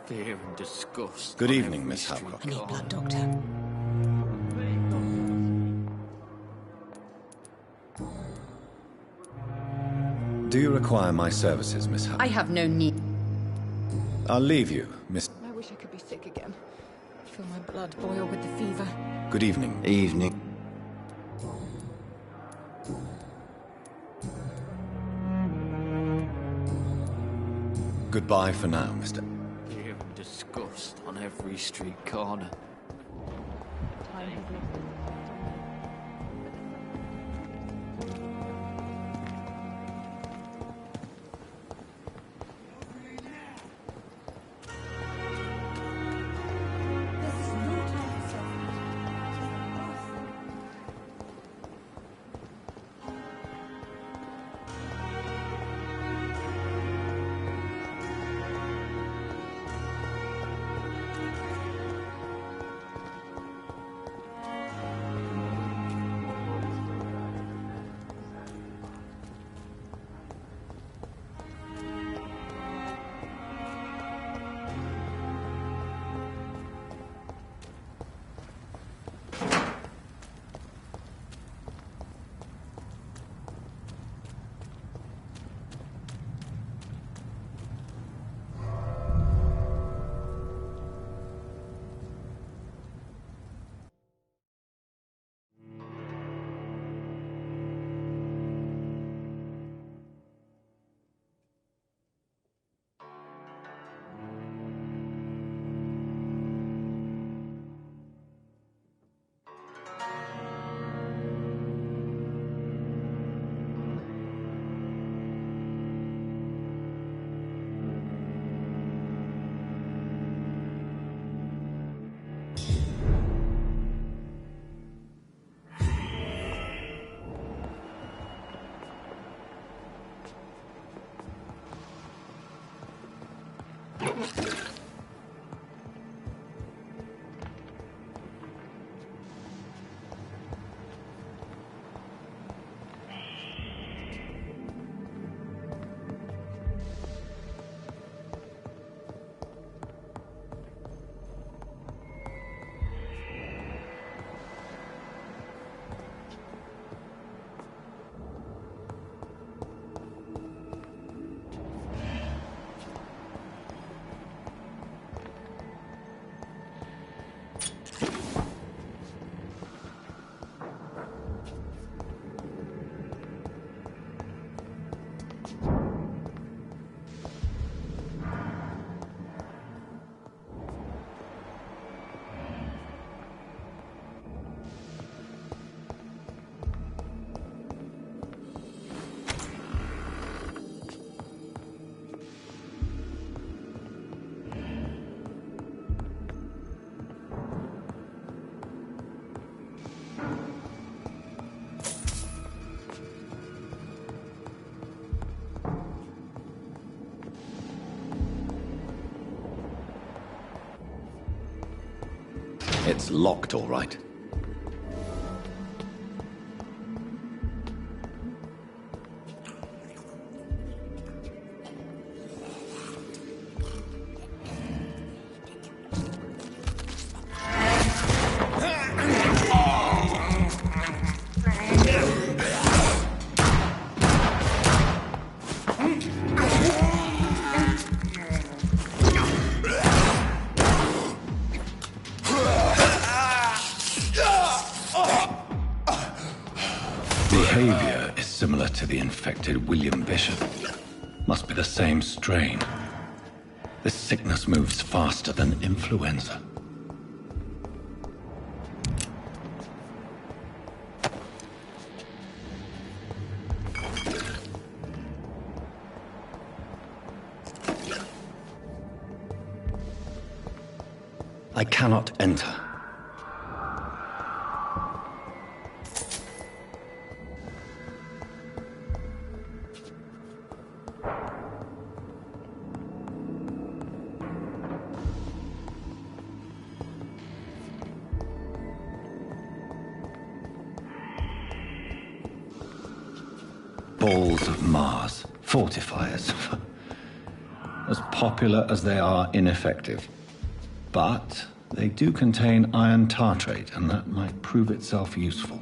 Fear and disgust. Good evening, Miss Howcroft. I need blood, Doctor. Do you require my services, Miss Howcroft? I have no need. I'll leave you, Miss... I wish I could be sick again. I feel my blood boil with the fever. Good evening. Evening. Goodbye for now, Mr. Fear and disgust on every street corner. It's locked, all right. Behavior is similar to the infected William Bishop. Must be the same strain. This sickness moves faster than influenza. I cannot enter. Balls of Mars, fortifiers. As popular as they are ineffective. But they do contain iron tartrate, and that might prove itself useful.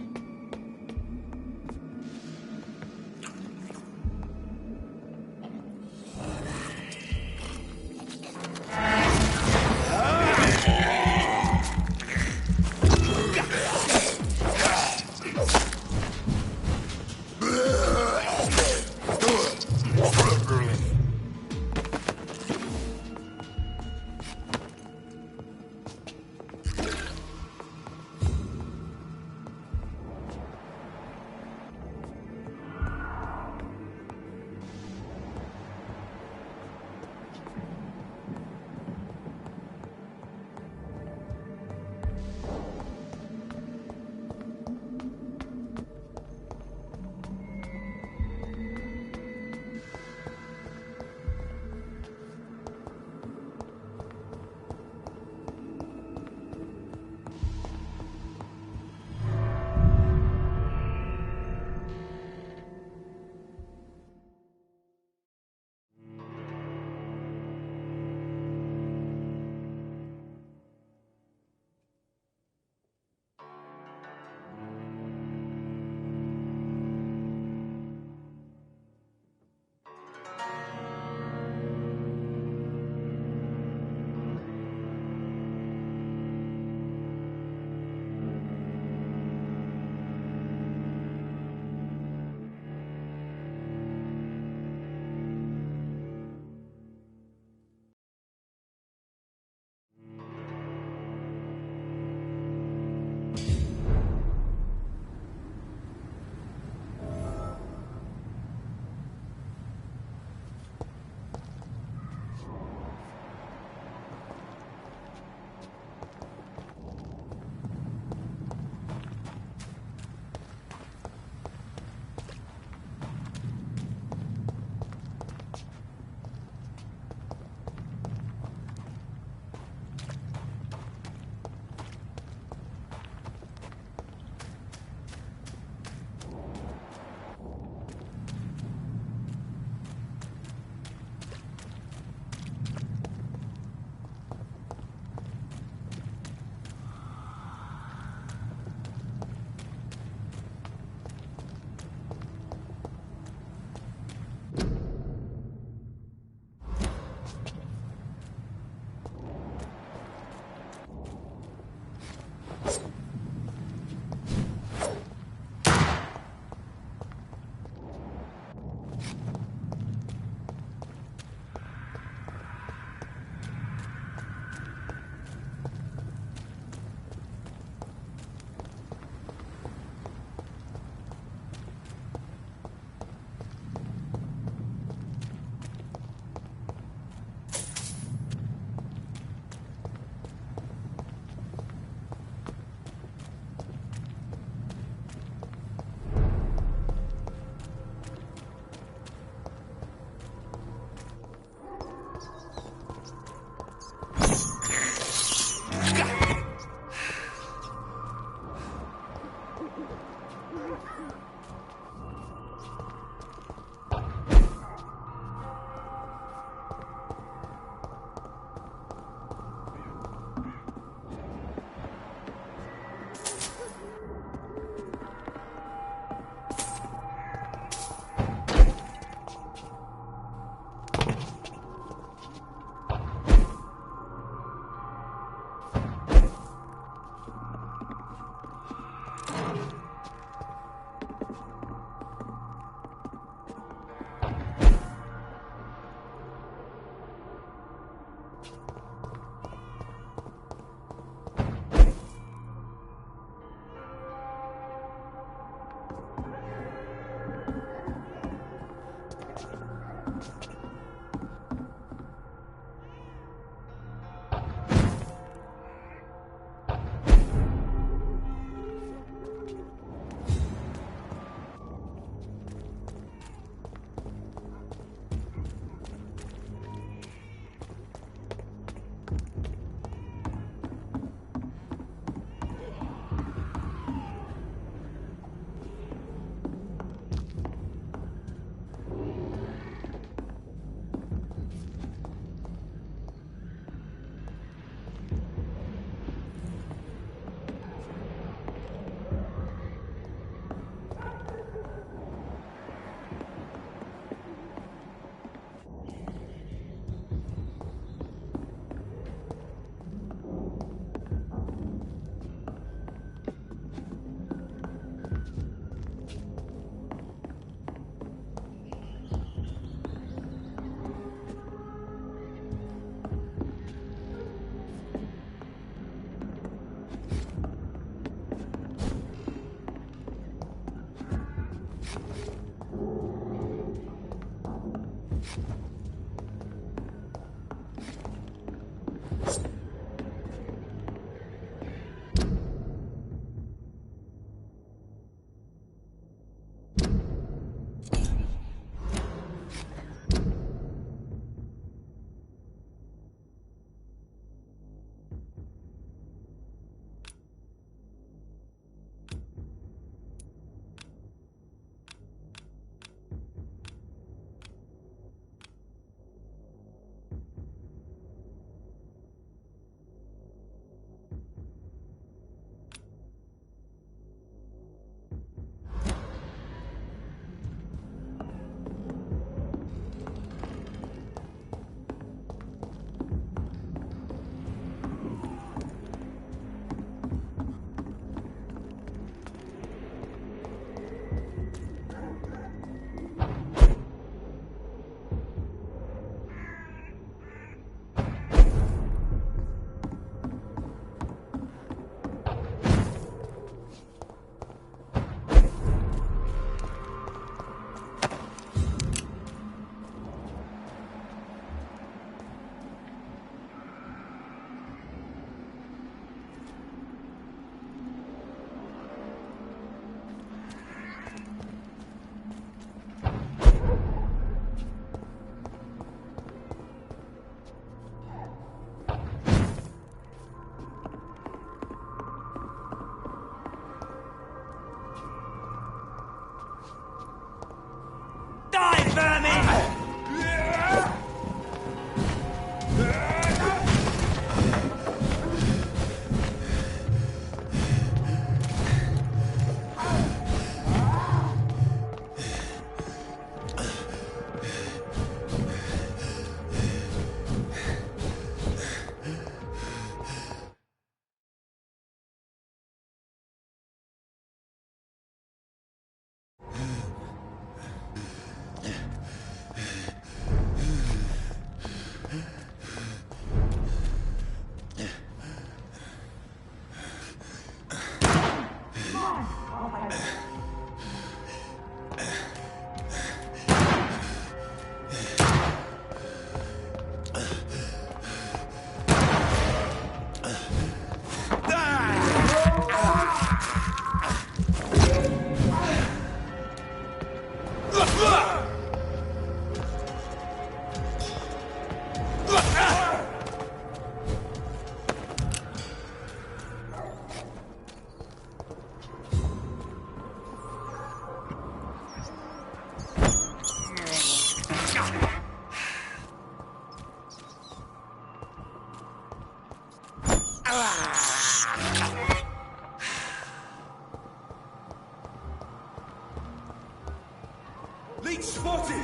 Leech spotted!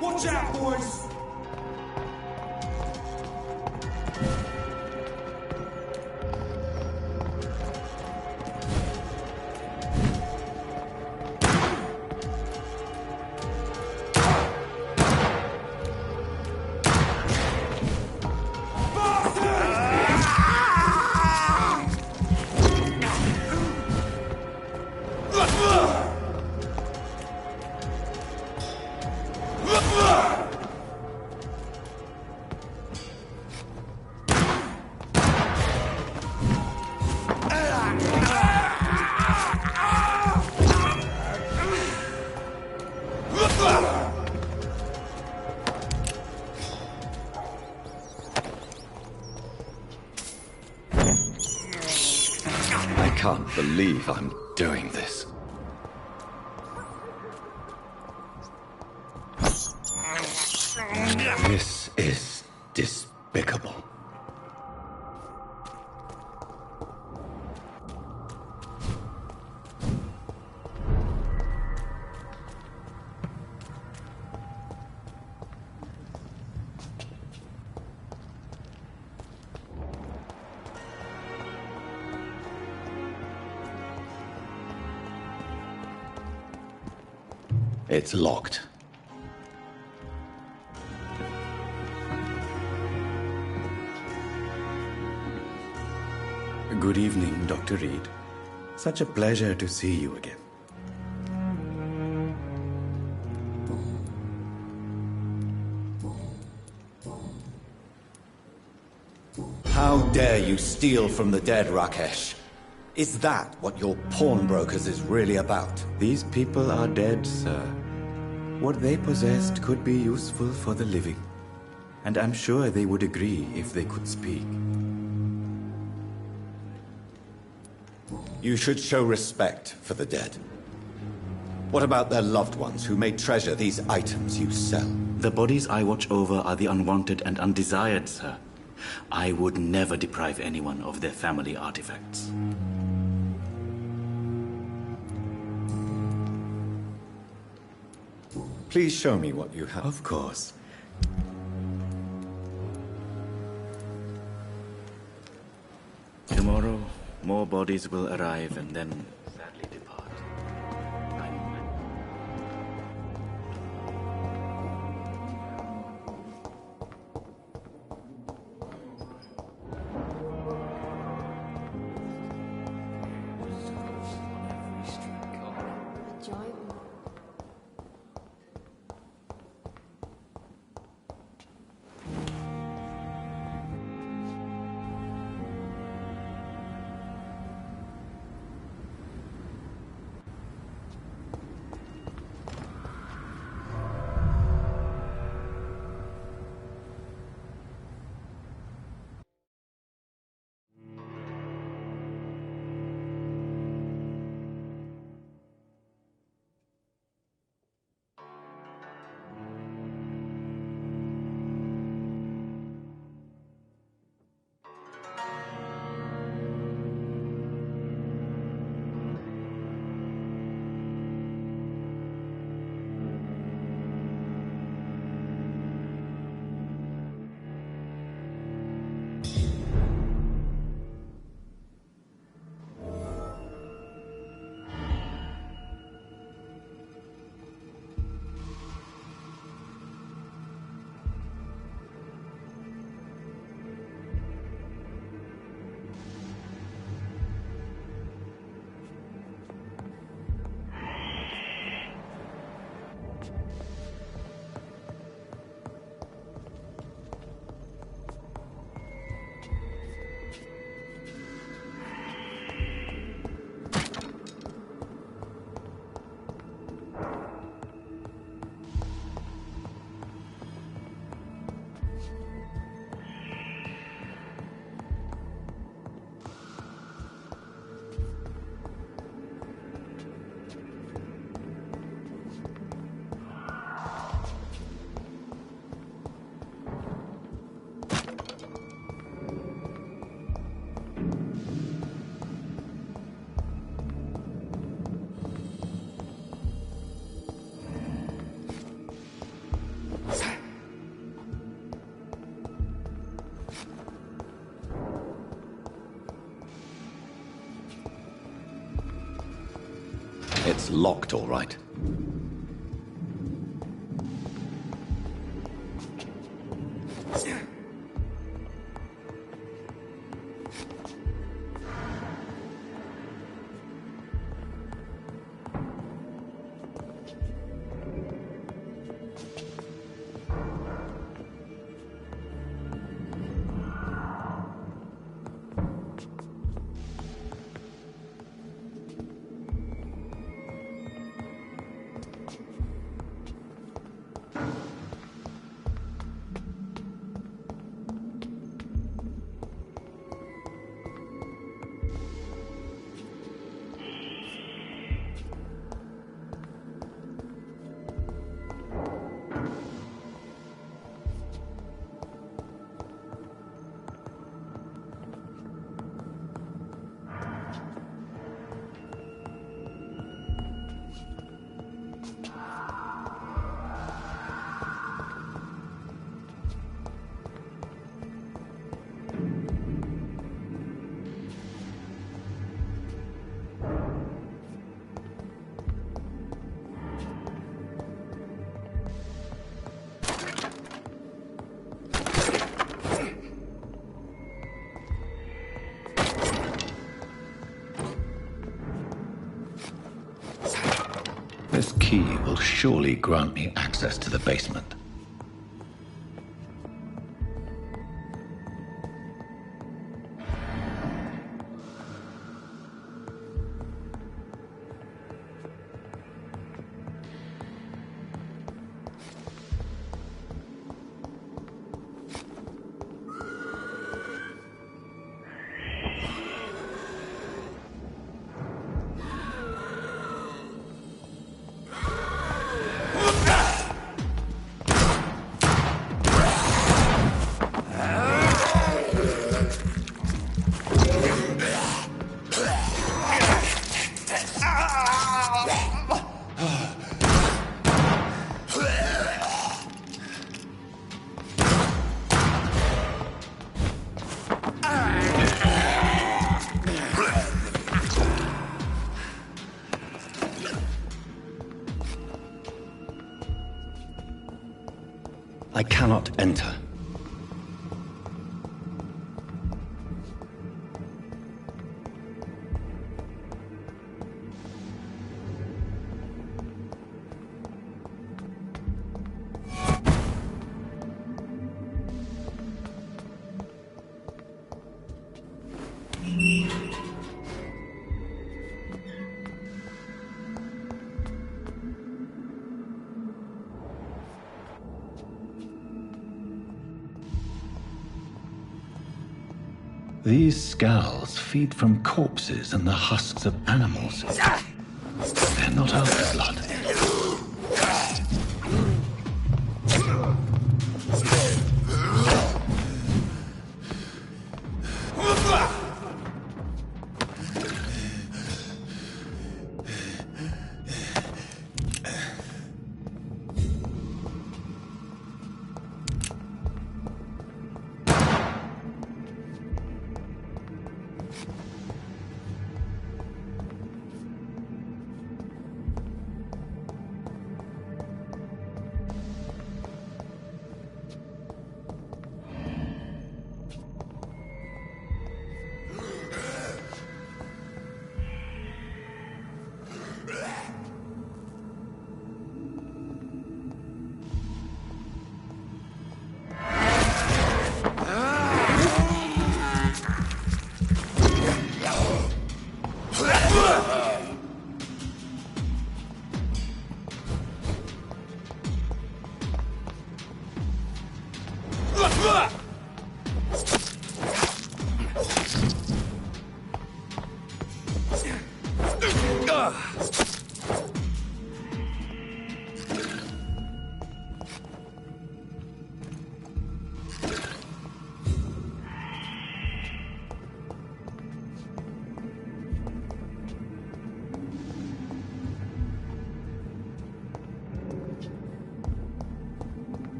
Watch out, boys! Fire! can't believe I'm doing this. This is despicable. It's locked. Good evening, Dr. Reed. Such a pleasure to see you again. How dare you steal from the dead, Rakesh? Is that what your pawnbrokers is really about? These people are dead, sir. What they possessed could be useful for the living. And I'm sure they would agree if they could speak. You should show respect for the dead. What about their loved ones who may treasure these items you sell? The bodies I watch over are the unwanted and undesired, sir. I would never deprive anyone of their family artifacts. Please show me what you have. Of course. Tomorrow, more bodies will arrive and then sadly depart. It's locked, all right. key will surely grant me access to the basement. I cannot enter. These scowls feed from corpses and the husks of animals. They're not our blood.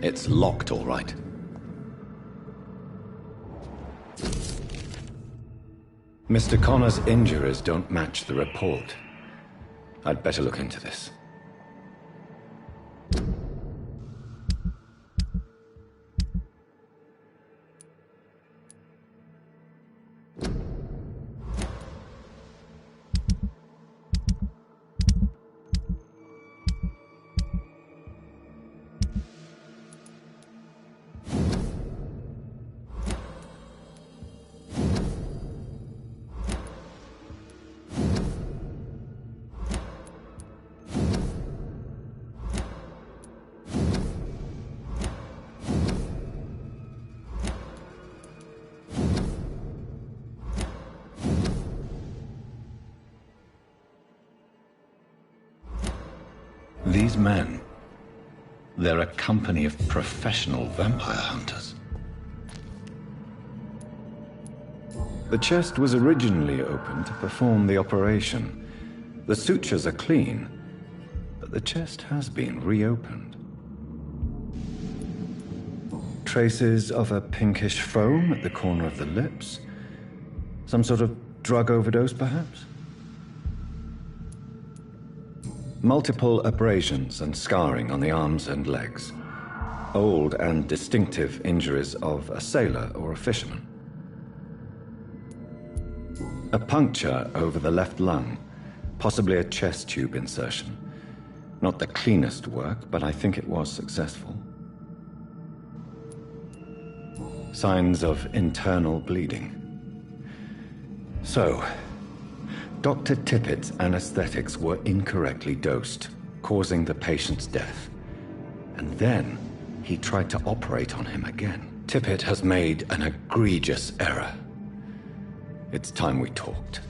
It's locked, all right. Mr. Connor's injuries don't match the report. I'd better look into this. These men, they're a company of professional vampire hunters. The chest was originally opened to perform the operation. The sutures are clean, but the chest has been reopened. Traces of a pinkish foam at the corner of the lips. Some sort of drug overdose, perhaps? Multiple abrasions and scarring on the arms and legs. Old and distinctive injuries of a sailor or a fisherman. A puncture over the left lung, possibly a chest tube insertion. Not the cleanest work, but I think it was successful. Signs of internal bleeding. So, Dr. Tippett's anesthetics were incorrectly dosed, causing the patient's death. And then he tried to operate on him again. Tippett has made an egregious error. It's time we talked.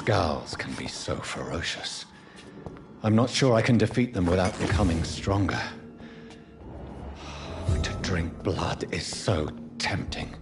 Skulls can be so ferocious. I'm not sure I can defeat them without becoming stronger. To drink blood is so tempting.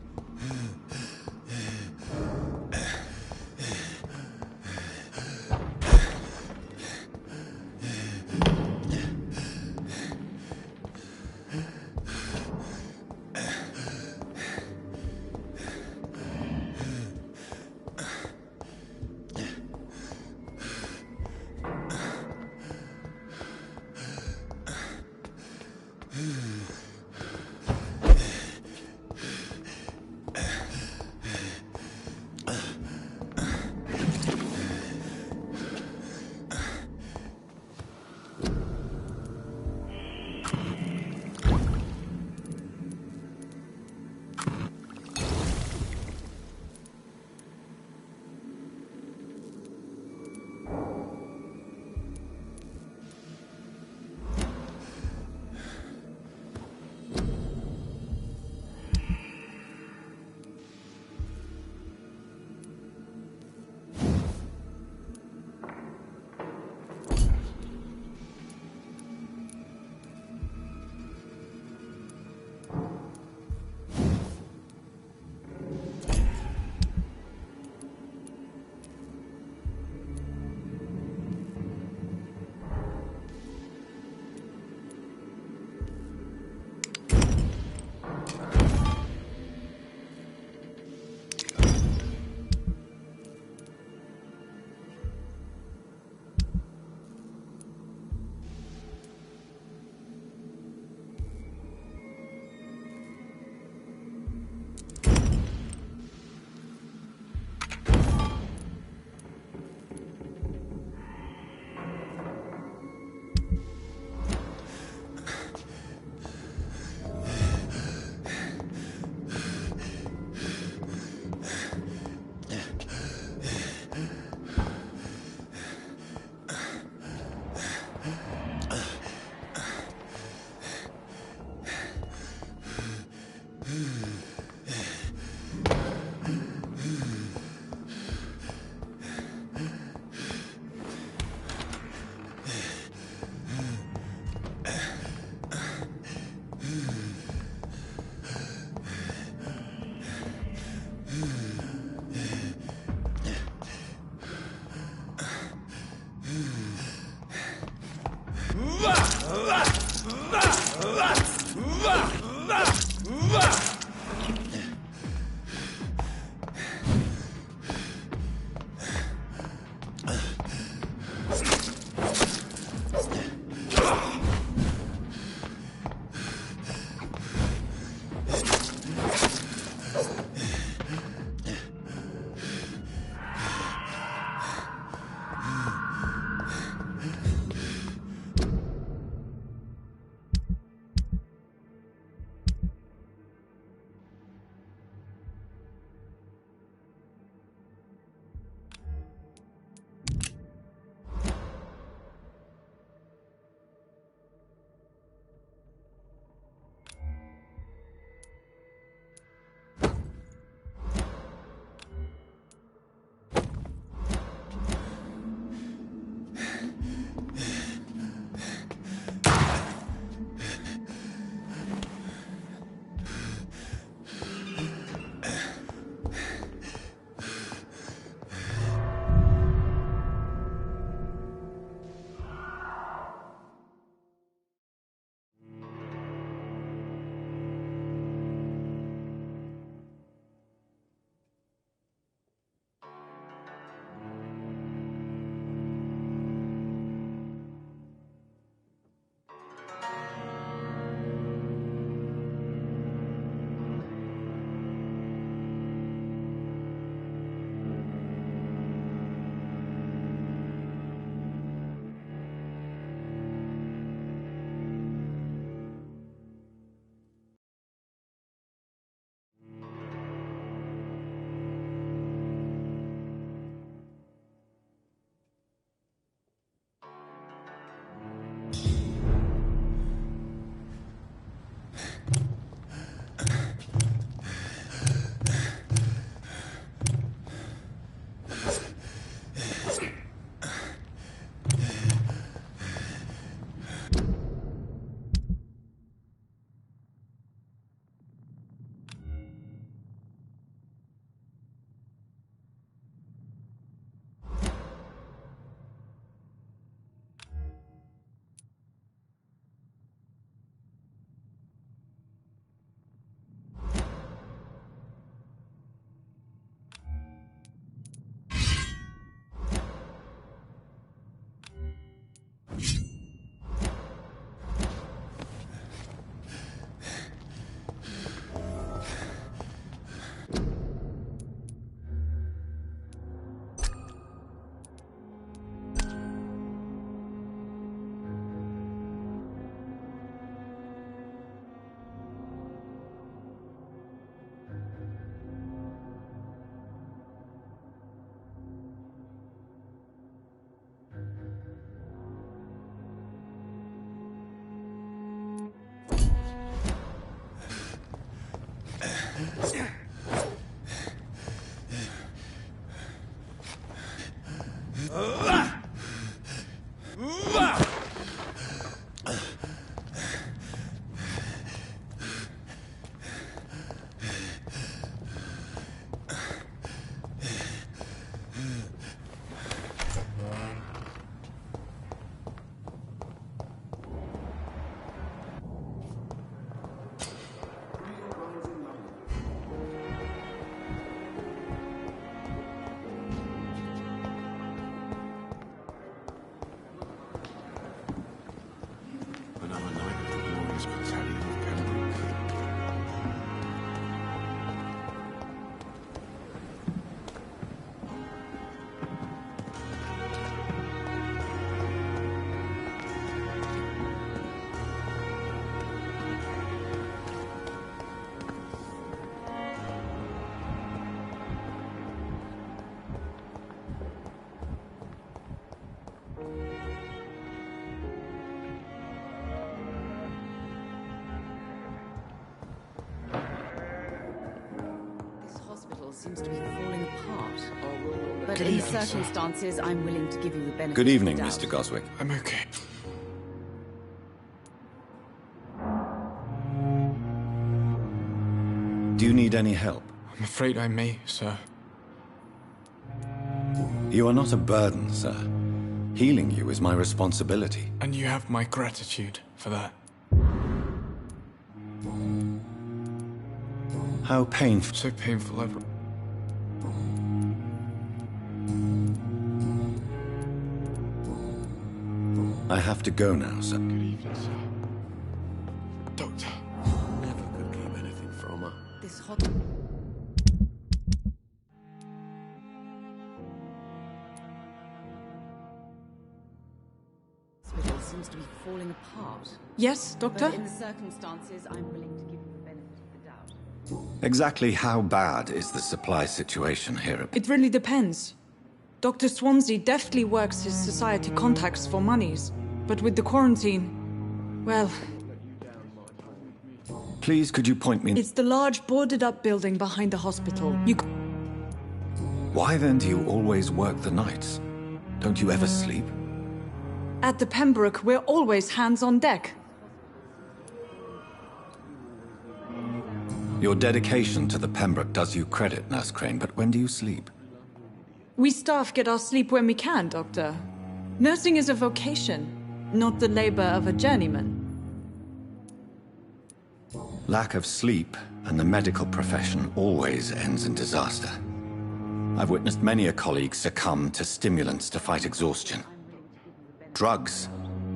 Seems to be falling apart. But in the circumstances, I'm willing to give you the benefit Good evening, of the doubt. Mr. Goswick. I'm okay. Do you need any help? I'm afraid I may, sir. You are not a burden, sir. Healing you is my responsibility. And you have my gratitude for that. How painful. So painful, I have to go now, sir. Good evening, sir. Doctor. Never could keep anything from her. This hot... hospital seems to be falling apart. Yes, Doctor? But in the circumstances, I'm willing to give you the benefit of the doubt. Exactly how bad is the supply situation here? It really depends. Dr. Swansea deftly works his society contacts for monies. But with the quarantine, well... Please, could you point me... It's the large boarded-up building behind the hospital. Why then do you always work the nights? Don't you ever sleep? At the Pembroke, we're always hands on deck. Your dedication to the Pembroke does you credit, Nurse Crane, but when do you sleep? We staff get our sleep when we can, Doctor. Nursing is a vocation, not the labor of a journeyman. Lack of sleep and the medical profession always ends in disaster. I've witnessed many a colleague succumb to stimulants to fight exhaustion. Drugs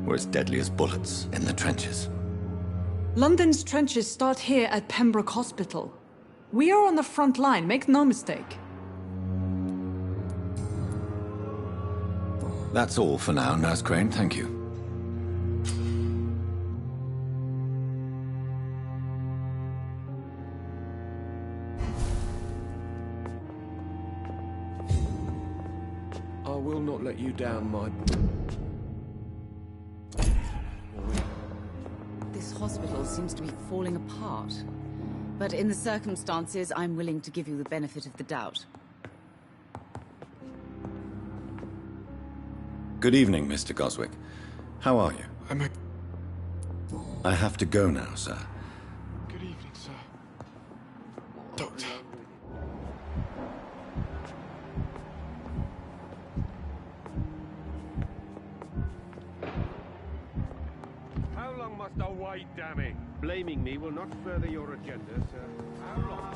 were as deadly as bullets in the trenches. London's trenches start here at Pembroke Hospital. We are on the front line, make no mistake. That's all for now, Nurse Crane, thank you. I will not let you down, my... This hospital seems to be falling apart. But in the circumstances, I'm willing to give you the benefit of the doubt. Good evening, Mr. Goswick. How are you? I have to go now, sir. Good evening, sir. Doctor. How long must I wait, damn it? Blaming me will not further your agenda, sir. How long?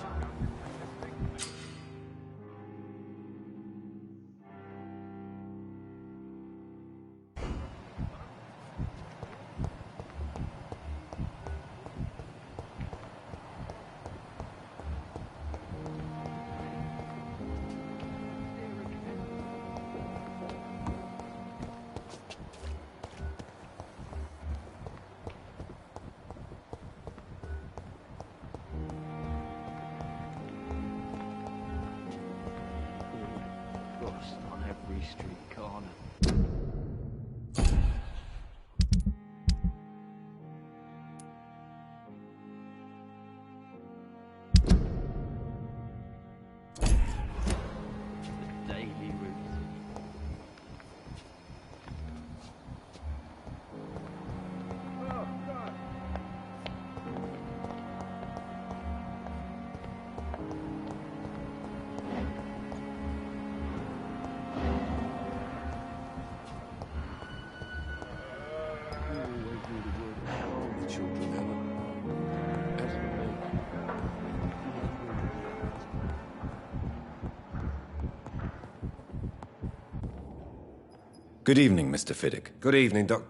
On every street corner. Good evening, Mr. Fiddick. Good evening, Doc.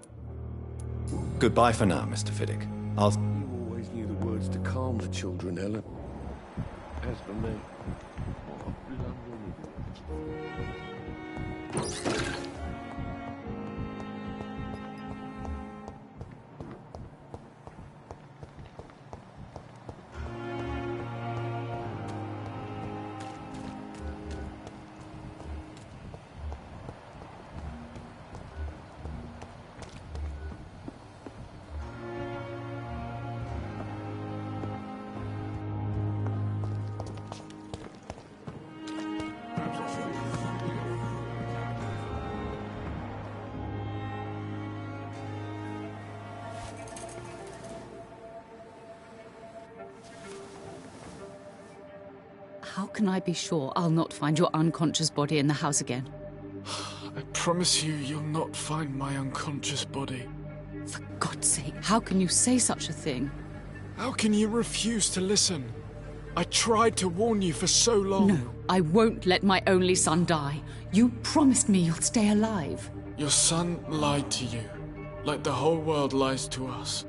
Goodbye for now, Mr. Fiddick. I'll... You always knew the words to calm the children, Ellen. As for me... How can I be sure I'll not find your unconscious body in the house again? I promise you, you'll not find my unconscious body. For God's sake, how can you say such a thing? How can you refuse to listen? I tried to warn you for so long. No, I won't let my only son die. You promised me you'll stay alive. Your son lied to you, like the whole world lies to us.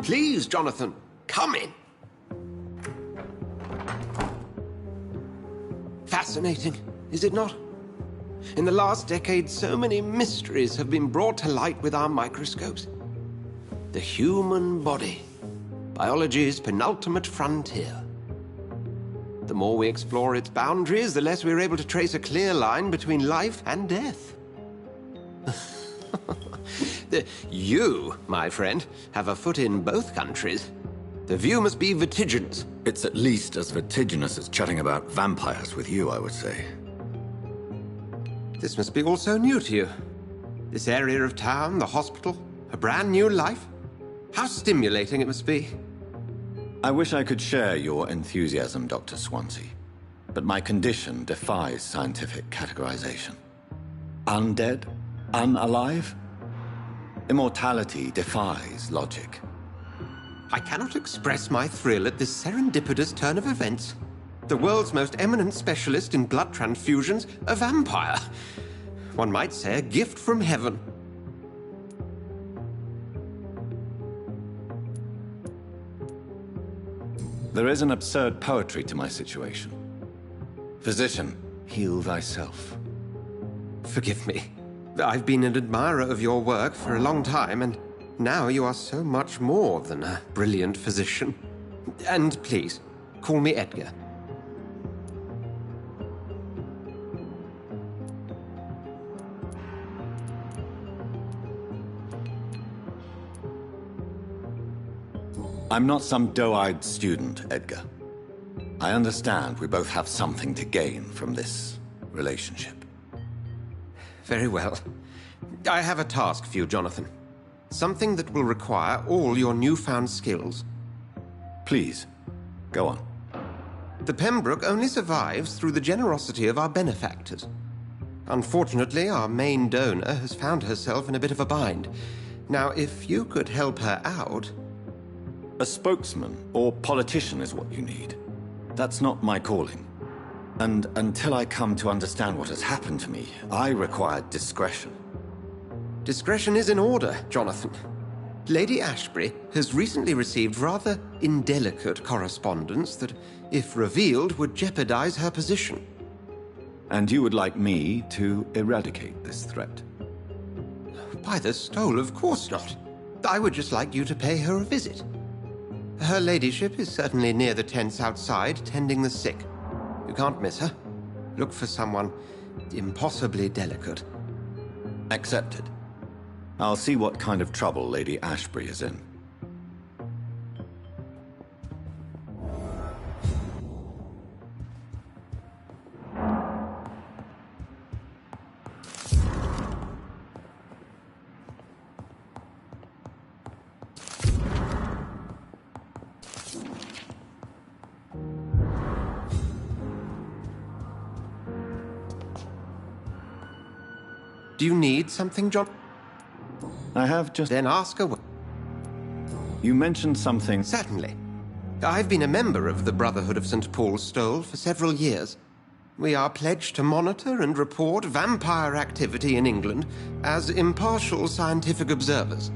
Please, Jonathan, come in. Fascinating, is it not? In the last decade, so many mysteries have been brought to light with our microscopes. The human body, biology's penultimate frontier. The more we explore its boundaries, the less we're able to trace a clear line between life and death. You, my friend, have a foot in both countries. The view must be vertiginous. It's at least as vertiginous as chatting about vampires with you, I would say. This must be all so new to you. This area of town, the hospital, a brand new life. How stimulating it must be. I wish I could share your enthusiasm, Dr. Swansea, but my condition defies scientific categorization. Undead? Unalive? Immortality defies logic. I cannot express my thrill at this serendipitous turn of events. The world's most eminent specialist in blood transfusions, a vampire. One might say a gift from heaven. There is an absurd poetry to my situation. Physician, heal thyself. Forgive me. I've been an admirer of your work for a long time, and now you are so much more than a brilliant physician. And please, call me Edgar. I'm not some doe-eyed student, Edgar. I understand we both have something to gain from this relationship. Very well. I have a task for you, Jonathan. Something that will require all your newfound skills. Please, go on. The Pembroke only survives through the generosity of our benefactors. Unfortunately, our main donor has found herself in a bit of a bind. Now, if you could help her out... A spokesman or politician is what you need. That's not my calling. And until I come to understand what has happened to me, I require discretion. Discretion is in order, Jonathan. Lady Ashbury has recently received rather indelicate correspondence that, if revealed, would jeopardize her position. And you would like me to eradicate this threat? By the stole, of course not. I would just like you to pay her a visit. Her ladyship is certainly near the tents outside, tending the sick. You can't miss her. Look for someone impossibly delicate. Accepted. I'll see what kind of trouble Lady Ashbury is in. Do you need something, John? I have just... Then ask away. You mentioned something... Certainly. I've been a member of the Brotherhood of St. Paul's Stole for several years. We are pledged to monitor and report vampire activity in England as impartial scientific observers.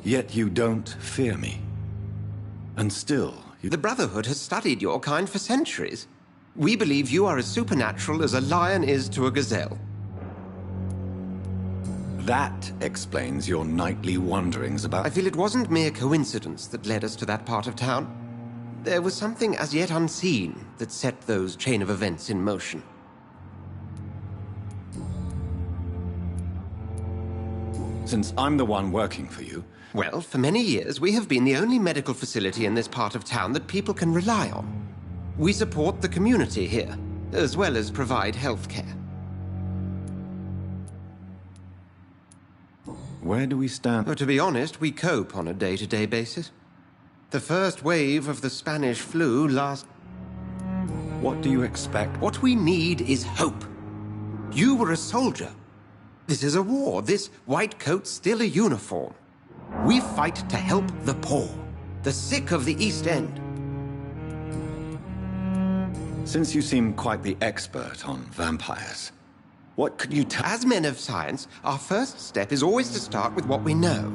Yet you don't fear me. And still... The Brotherhood has studied your kind for centuries. We believe you are as supernatural as a lion is to a gazelle. That explains your nightly wanderings about... I feel it wasn't mere coincidence that led us to that part of town. There was something as yet unseen that set those chain of events in motion. Since I'm the one working for you... Well, for many years, we have been the only medical facility in this part of town that people can rely on. We support the community here, as well as provide health care. Where do we stand? Well, to be honest, we cope on a day-to-day basis. The first wave of the Spanish flu last... What do you expect? What we need is hope. You were a soldier. This is a war. This white coat's still a uniform. We fight to help the poor, the sick of the East End. Since you seem quite the expert on vampires, what could you tell? As men of science, our first step is always to start with what we know.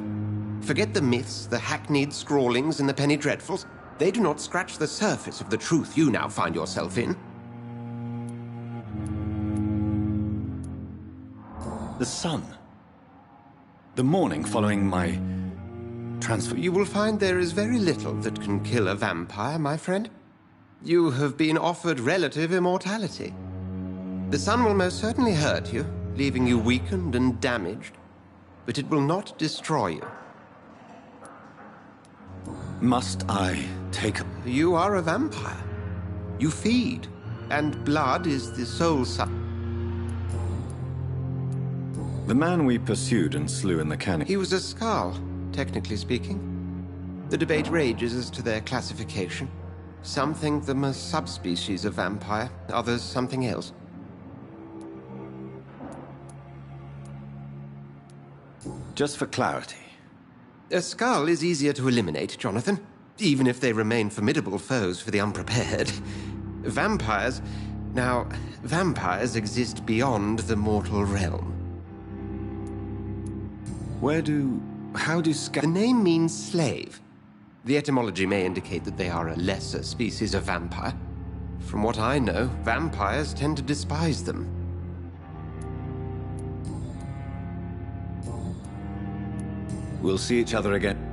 Forget the myths, the hackneyed scrawlings, and the penny dreadfuls. They do not scratch the surface of the truth you now find yourself in. The sun. The morning following my transfer. You will find there is very little that can kill a vampire, my friend. You have been offered relative immortality. The sun will most certainly hurt you, leaving you weakened and damaged, but it will not destroy you. Must I take... You are a vampire. You feed, and blood is the sole The man we pursued and slew in the canyon... He was a Skull, technically speaking. The debate rages as to their classification. Some think them a subspecies of vampire, others something else. Just for clarity. A Skull is easier to eliminate, Jonathan, even if they remain formidable foes for the unprepared. Vampires... Now, vampires exist beyond the mortal realm. How do The name means slave. The etymology may indicate that they are a lesser species of vampire. From what I know, vampires tend to despise them. We'll see each other again.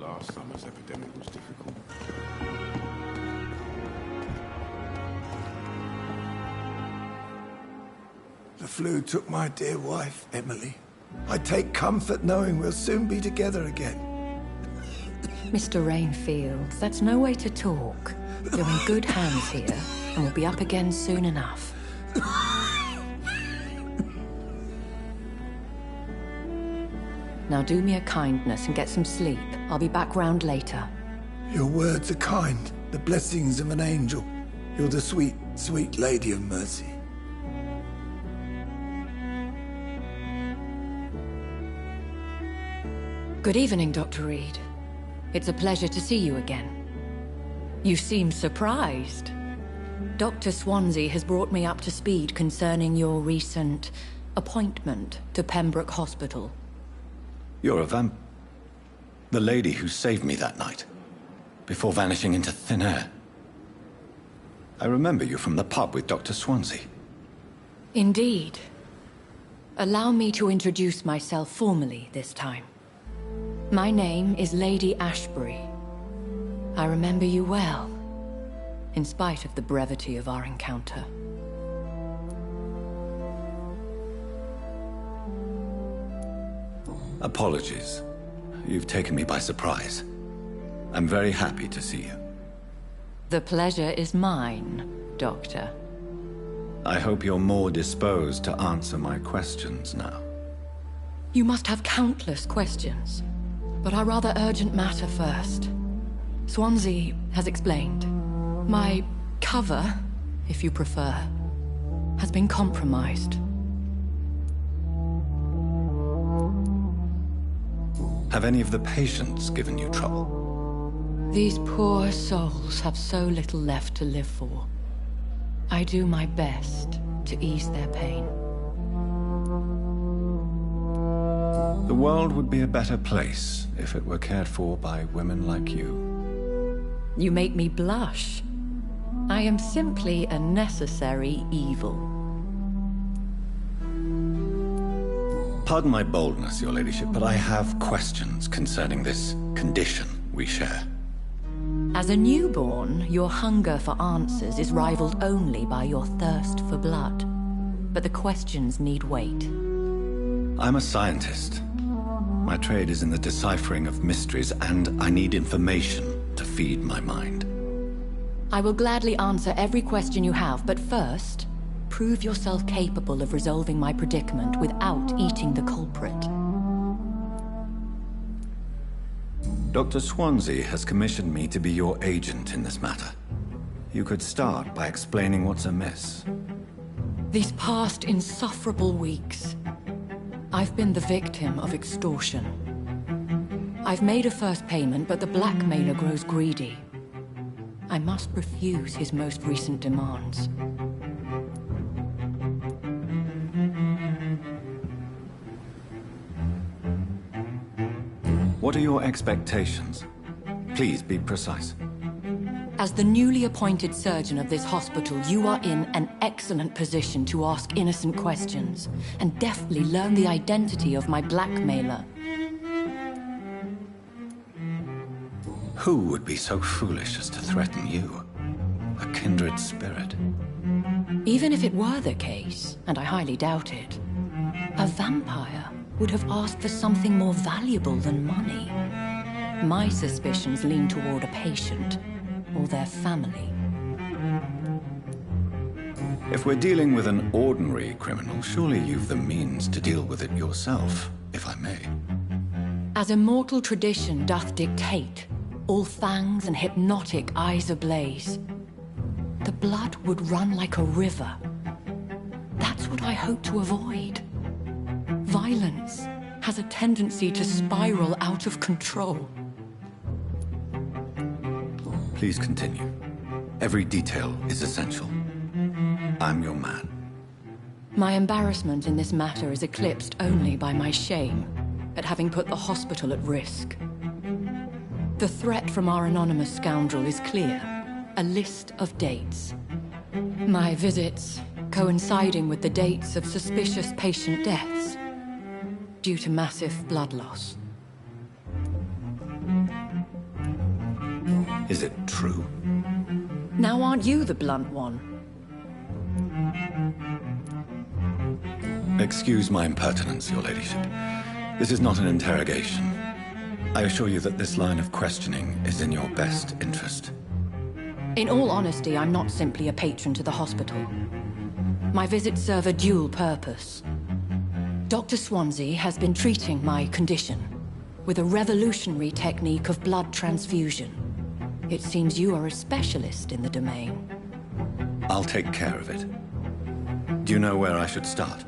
Last summer's epidemic was difficult. The flu took my dear wife, Emily. I take comfort knowing we'll soon be together again. Mr. Rainfield, that's no way to talk. You're in good hands here, and we'll be up again soon enough. Now do me a kindness and get some sleep. I'll be back round later. Your words are kind, the blessings of an angel. You're the sweet, sweet Lady of Mercy. Good evening, Dr. Reed. It's a pleasure to see you again. You seem surprised. Dr. Swansea has brought me up to speed concerning your recent appointment to Pembroke Hospital. You're a the lady who saved me that night, before vanishing into thin air. I remember you from the pub with Dr. Swansea. Indeed. Allow me to introduce myself formally this time. My name is Lady Ashbury. I remember you well, in spite of the brevity of our encounter. Apologies. You've taken me by surprise. I'm very happy to see you. The pleasure is mine, Doctor. I hope you're more disposed to answer my questions now. You must have countless questions, but our rather urgent matter first. Swansea has explained. My cover, if you prefer, has been compromised. Have any of the patients given you trouble? These poor souls have so little left to live for. I do my best to ease their pain. The world would be a better place if it were cared for by women like you. You make me blush. I am simply a necessary evil. Pardon my boldness, Your Ladyship, but I have questions concerning this condition we share. As a newborn, your hunger for answers is rivaled only by your thirst for blood. But the questions need wait. I'm a scientist. My trade is in the deciphering of mysteries, and I need information to feed my mind. I will gladly answer every question you have, but first, prove yourself capable of resolving my predicament without eating the culprit. Dr. Swansea has commissioned me to be your agent in this matter. You could start by explaining what's amiss. These past insufferable weeks, I've been the victim of extortion. I've made a first payment, but the blackmailer grows greedy. I must refuse his most recent demands. What are your expectations? Please be precise. As the newly appointed surgeon of this hospital, you are in an excellent position to ask innocent questions and deftly learn the identity of my blackmailer. Who would be so foolish as to threaten you? A kindred spirit. Even if it were the case, and I highly doubt it, a vampire would have asked for something more valuable than money. My suspicions lean toward a patient or their family. If we're dealing with an ordinary criminal, surely you've the means to deal with it yourself, if I may. As immortal tradition doth dictate, all fangs and hypnotic eyes ablaze, the blood would run like a river. That's what I hope to avoid. Violence has a tendency to spiral out of control. Please continue. Every detail is essential. I'm your man. My embarrassment in this matter is eclipsed only by my shame at having put the hospital at risk. The threat from our anonymous scoundrel is clear. A list of dates. My visits coinciding with the dates of suspicious patient deaths due to massive blood loss. Is it true? Now aren't you the blunt one? Excuse my impertinence, your ladyship. This is not an interrogation. I assure you that this line of questioning is in your best interest. In all honesty, I'm not simply a patron to the hospital. My visits serve a dual purpose. Dr. Swansea has been treating my condition with a revolutionary technique of blood transfusion. It seems you are a specialist in the domain. I'll take care of it. Do you know where I should start?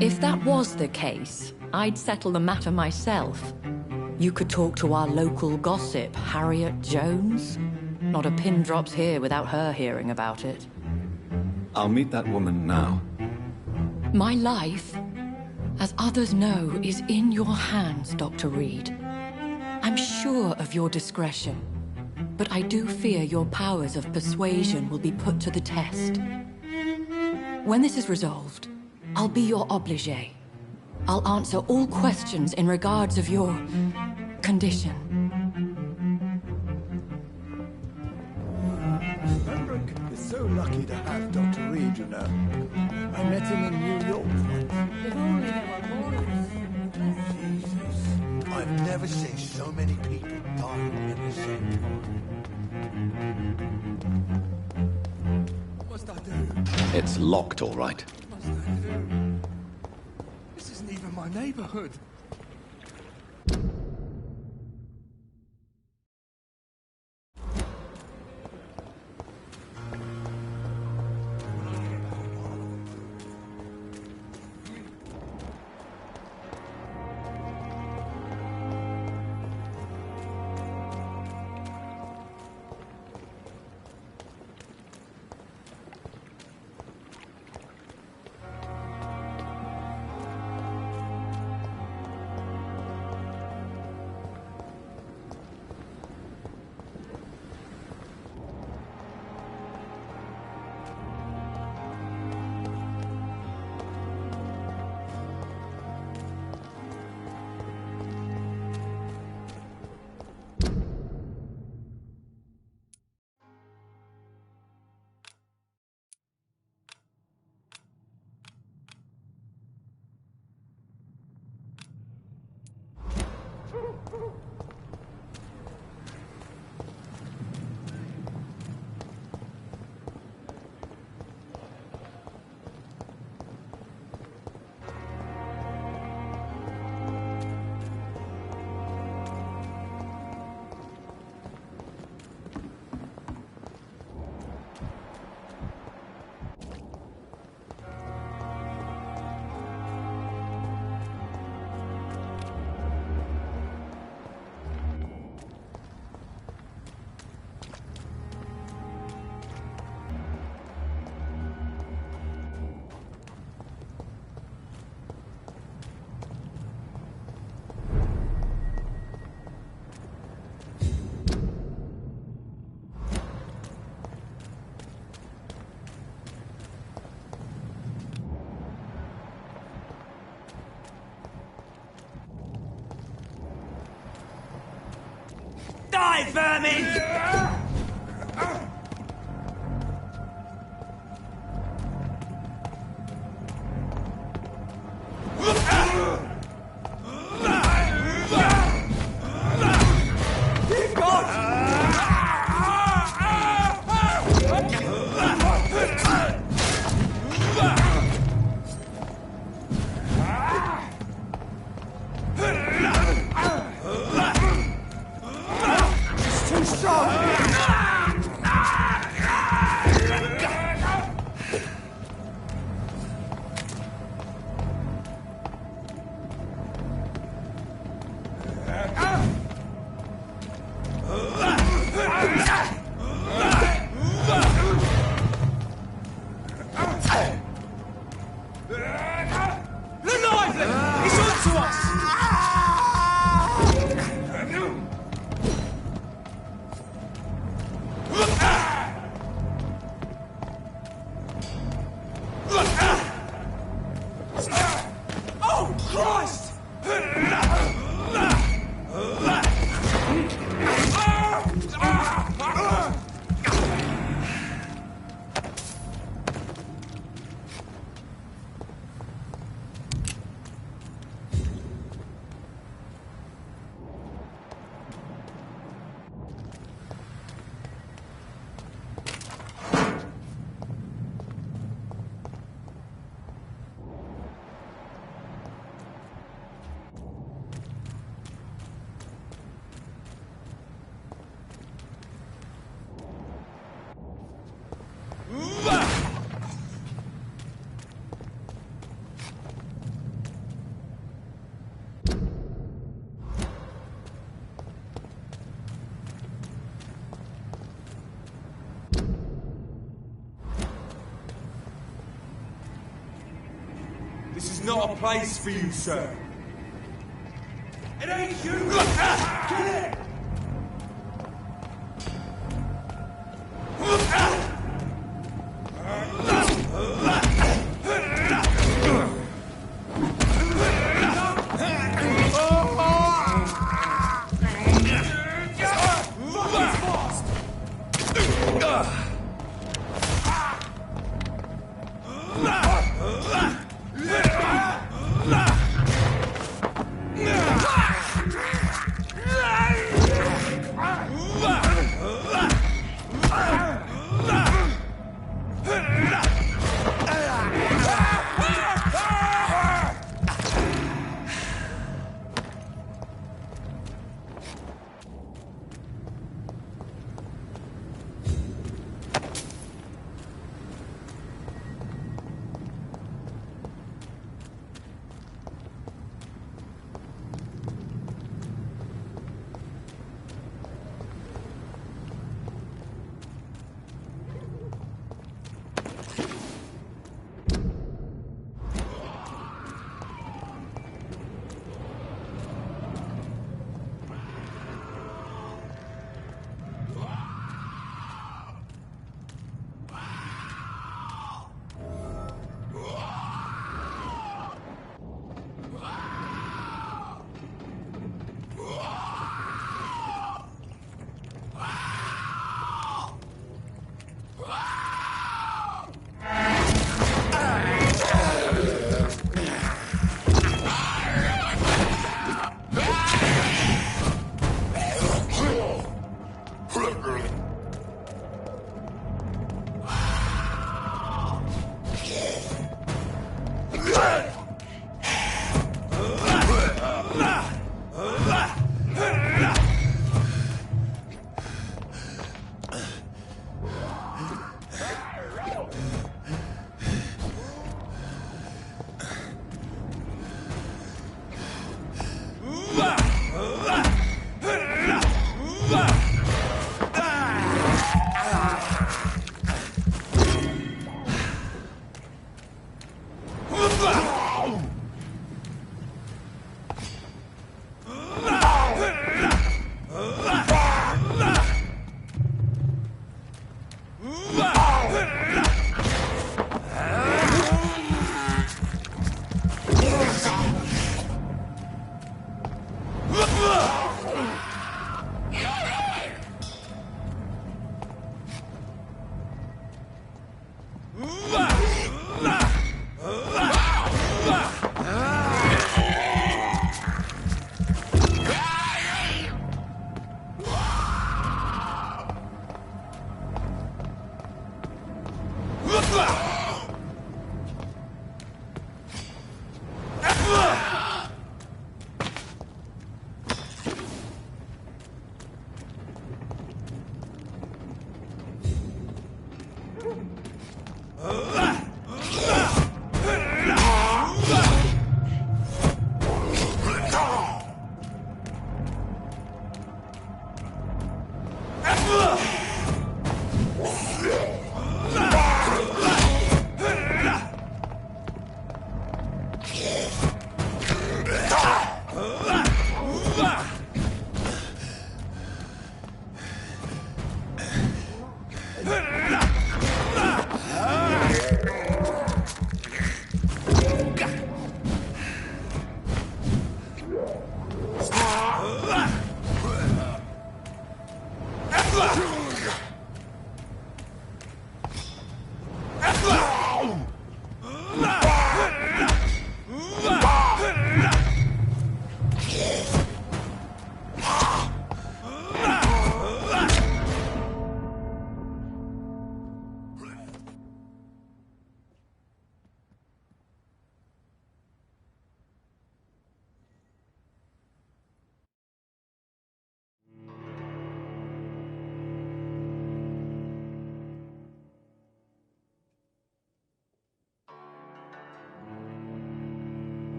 If that was the case, I'd settle the matter myself. You could talk to our local gossip, Harriet Jones. Not a pin drops here without her hearing about it. I'll meet that woman now. My life, as others know, is in your hands, Dr. Reed. I'm sure of your discretion, but I do fear your powers of persuasion will be put to the test. When this is resolved, I'll be your obligé. I'll answer all questions in regards of your condition. Pembroke is so lucky to have Dr. Reed, you know. I met him in New York once. If only there were more of us. Jesus, I've never seen so many people dying in the same time. What must I do? It's locked, all right. What must I do? This isn't even my neighborhood. Die, vermin! This is not a place for you, sir. It ain't you! Get it!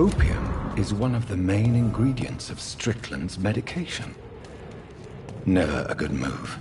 Opium is one of the main ingredients of Strickland's medication. Never a good move.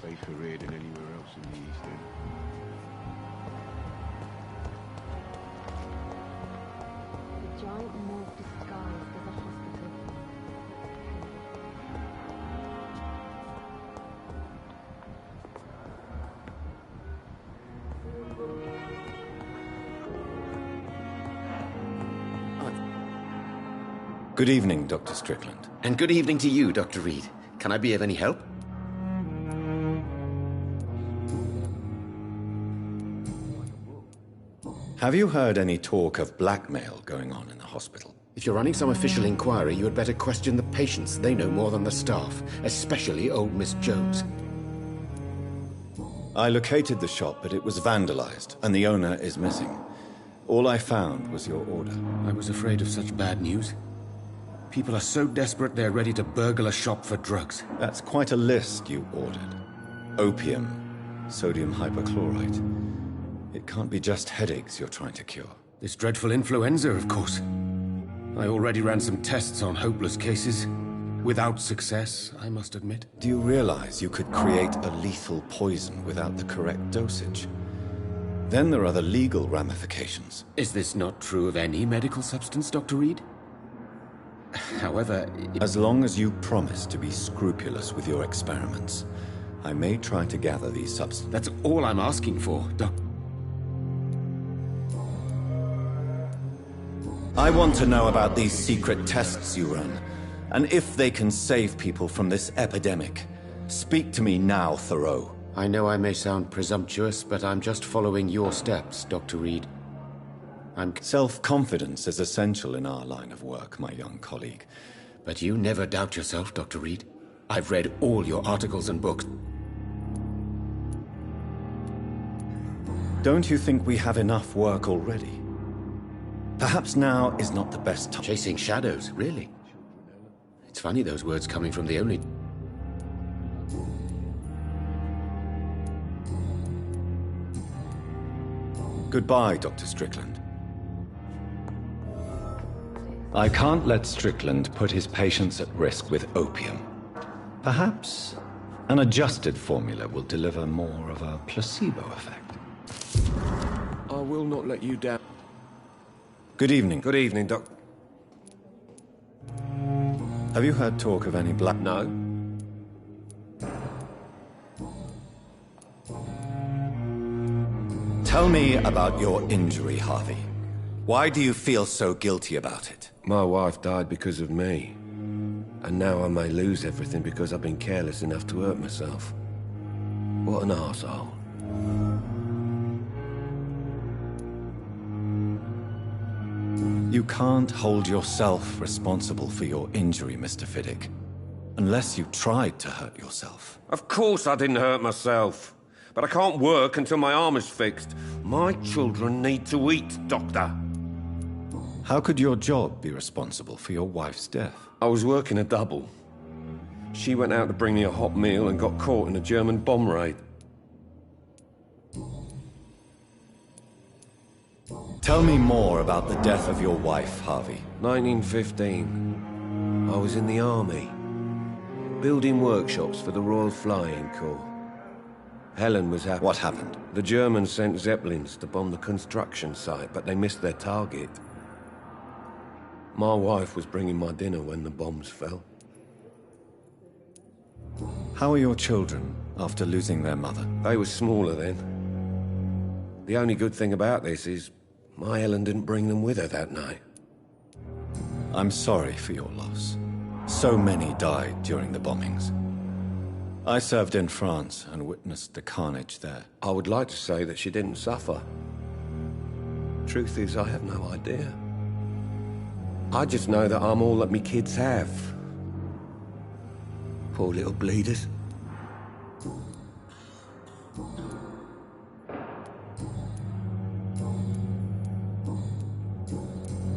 Safer here than anywhere else in the East End. The giant morgue disguised as a hospital. Good evening, Dr. Strickland. And good evening to you, Dr. Reed. Can I be of any help? Have you heard any talk of blackmail going on in the hospital? If you're running some official inquiry, you had better question the patients. They know more than the staff, especially old Miss Jones. I located the shop, but it was vandalized, and the owner is missing. All I found was your order. I was afraid of such bad news. People are so desperate they're ready to burgle a shop for drugs. That's quite a list you ordered. Opium, sodium hypochlorite. It can't be just headaches you're trying to cure. This dreadful influenza, of course. I already ran some tests on hopeless cases. Without success, I must admit. Do you realize you could create a lethal poison without the correct dosage? Then there are the legal ramifications. Is this not true of any medical substance, Dr. Reed? However... As long as you promise to be scrupulous with your experiments, I may try to gather these substances. That's all I'm asking for, Doc. I want to know about these secret tests you run, and if they can save people from this epidemic. Speak to me now, Thoreau. I know I may sound presumptuous, but I'm just following your steps, Dr. Reed. Self-confidence is essential in our line of work, my young colleague. But you never doubt yourself, Dr. Reed. I've read all your articles and books. Don't you think we have enough work already? Perhaps now is not the best time. Chasing shadows, really? It's funny those words coming from the only... Goodbye, Dr. Strickland. I can't let Strickland put his patients at risk with opium. Perhaps an adjusted formula will deliver more of a placebo effect. I will not let you down. Good evening. Good evening, Doc. Have you heard talk of any black... No. Tell me about your injury, Harvey. Why do you feel so guilty about it? My wife died because of me. And now I may lose everything because I've been careless enough to hurt myself. What an arsehole. You can't hold yourself responsible for your injury, Mr. Fiddick. Unless you tried to hurt yourself. Of course I didn't hurt myself. But I can't work until my arm is fixed. My children need to eat, Doctor. How could your job be responsible for your wife's death? I was working a double. She went out to bring me a hot meal and got caught in a German bomb raid. Tell me more about the death of your wife, Harvey. 1915. I was in the army. Building workshops for the Royal Flying Corps. Helen was happy. What happened? The Germans sent Zeppelins to bomb the construction site, but they missed their target. My wife was bringing my dinner when the bombs fell. How are your children after losing their mother? They were smaller then. The only good thing about this is my Helen didn't bring them with her that night. I'm sorry for your loss. So many died during the bombings. I served in France and witnessed the carnage there. I would like to say that she didn't suffer. Truth is, I have no idea. I just know that I'm all that me kids have. Poor little bleeders.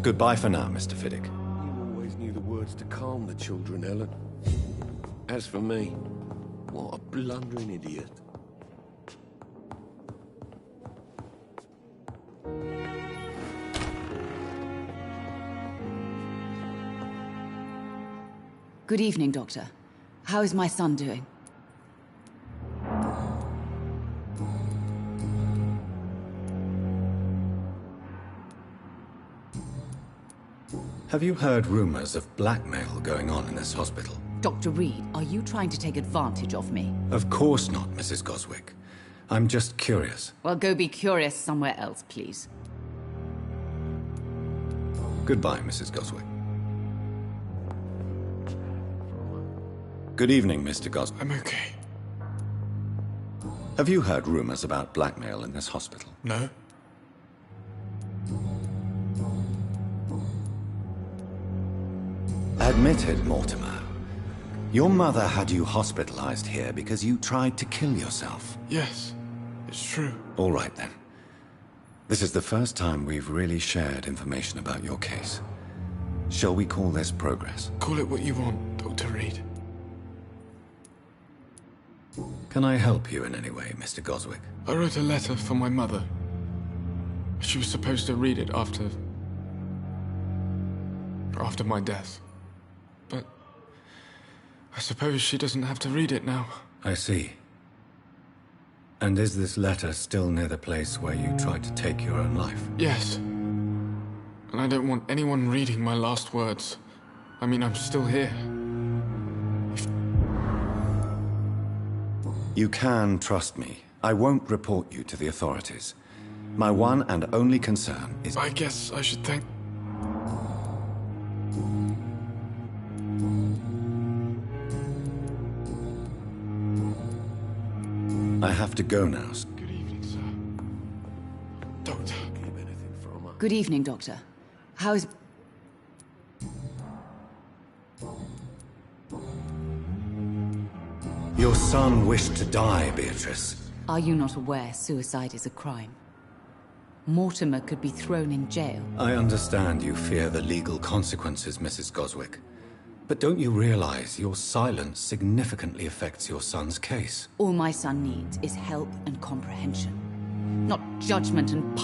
Goodbye for now, Mr. Fiddick. You always knew the words to calm the children, Helen. As for me, what a blundering idiot. Good evening, Doctor. How is my son doing? Have you heard rumors of blackmail going on in this hospital? Dr. Reed, are you trying to take advantage of me? Of course not, Mrs. Goswick. I'm just curious. Well, go be curious somewhere else, please. Goodbye, Mrs. Goswick. Good evening, Mr. Goswick. I'm okay. Have you heard rumors about blackmail in this hospital? No. Admit it, Mortimer. Your mother had you hospitalized here because you tried to kill yourself. Yes, it's true. All right, then. This is the first time we've really shared information about your case. Shall we call this progress? Call it what you want, Dr. Reed. Can I help you in any way, Mr. Goswick? I wrote a letter for my mother. She was supposed to read it after my death. But I suppose she doesn't have to read it now. I see. And is this letter still near the place where you tried to take your own life? Yes. And I don't want anyone reading my last words. I mean, I'm still here. You can trust me. I won't report you to the authorities. My one and only concern is... I guess I should thank... I have to go now. Good evening, sir. Doctor. Good evening, Doctor. How's... Your son wished to die, Beatrice. Are you not aware suicide is a crime? Mortimer could be thrown in jail. I understand you fear the legal consequences, Mrs. Goswick. But don't you realize your silence significantly affects your son's case? All my son needs is help and comprehension, not judgment and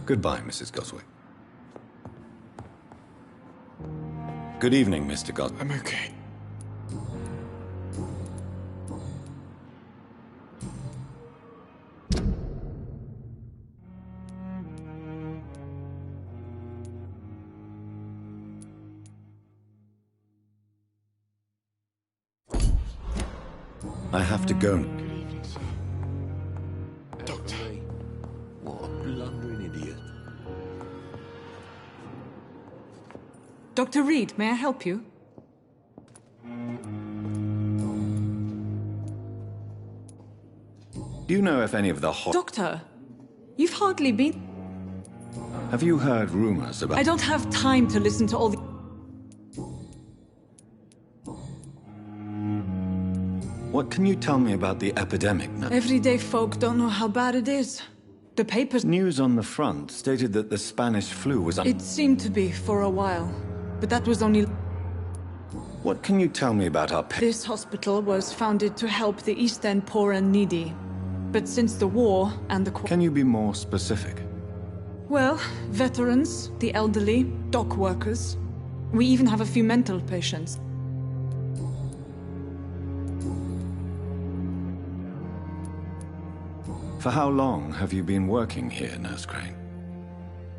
Goodbye, Mrs. Goswick. Good evening, Mr. Goswick. I'm okay. I have to go. Good evening, sir. Doctor. What a blundering idiot. Dr. Reed, may I help you? Do you know if any of the Doctor, you've hardly been... Have you heard rumors about... I don't have time to listen to all the... What can you tell me about the epidemic now? Everyday folk don't know how bad it is. The papers... News on the front stated that the Spanish flu was... It seemed to be for a while, but that was only... What can you tell me about our... This hospital was founded to help the East End poor and needy. But since the war and the... Can you be more specific? Well, veterans, the elderly, dock workers. We even have a few mental patients. For how long have you been working here, Nurse Crane?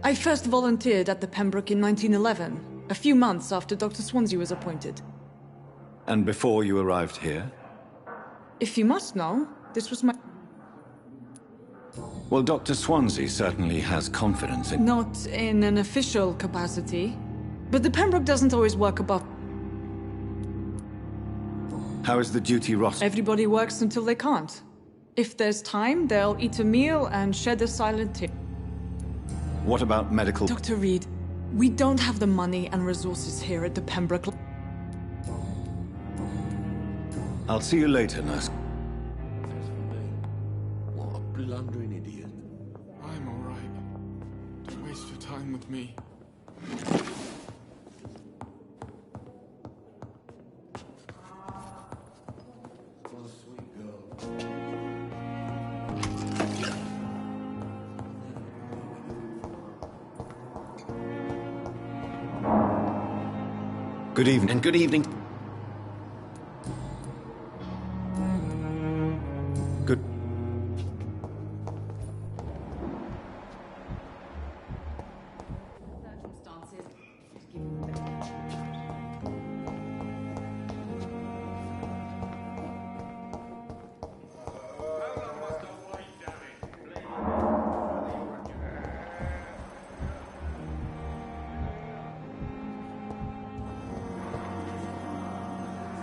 I first volunteered at the Pembroke in 1911, a few months after Dr. Swansea was appointed. And before you arrived here? If you must know, this was my... Well, Dr. Swansea certainly has confidence in... Not in an official capacity, but the Pembroke doesn't always work above... How is the duty roster? Everybody works until they can't. If there's time, they'll eat a meal and shed a silent tear. What about medical... Dr. Reed, we don't have the money and resources here at the Pembroke... I'll see you later, Nurse. What a blundering idiot. I'm all right. Don't waste your time with me. Good evening. Good evening. Good...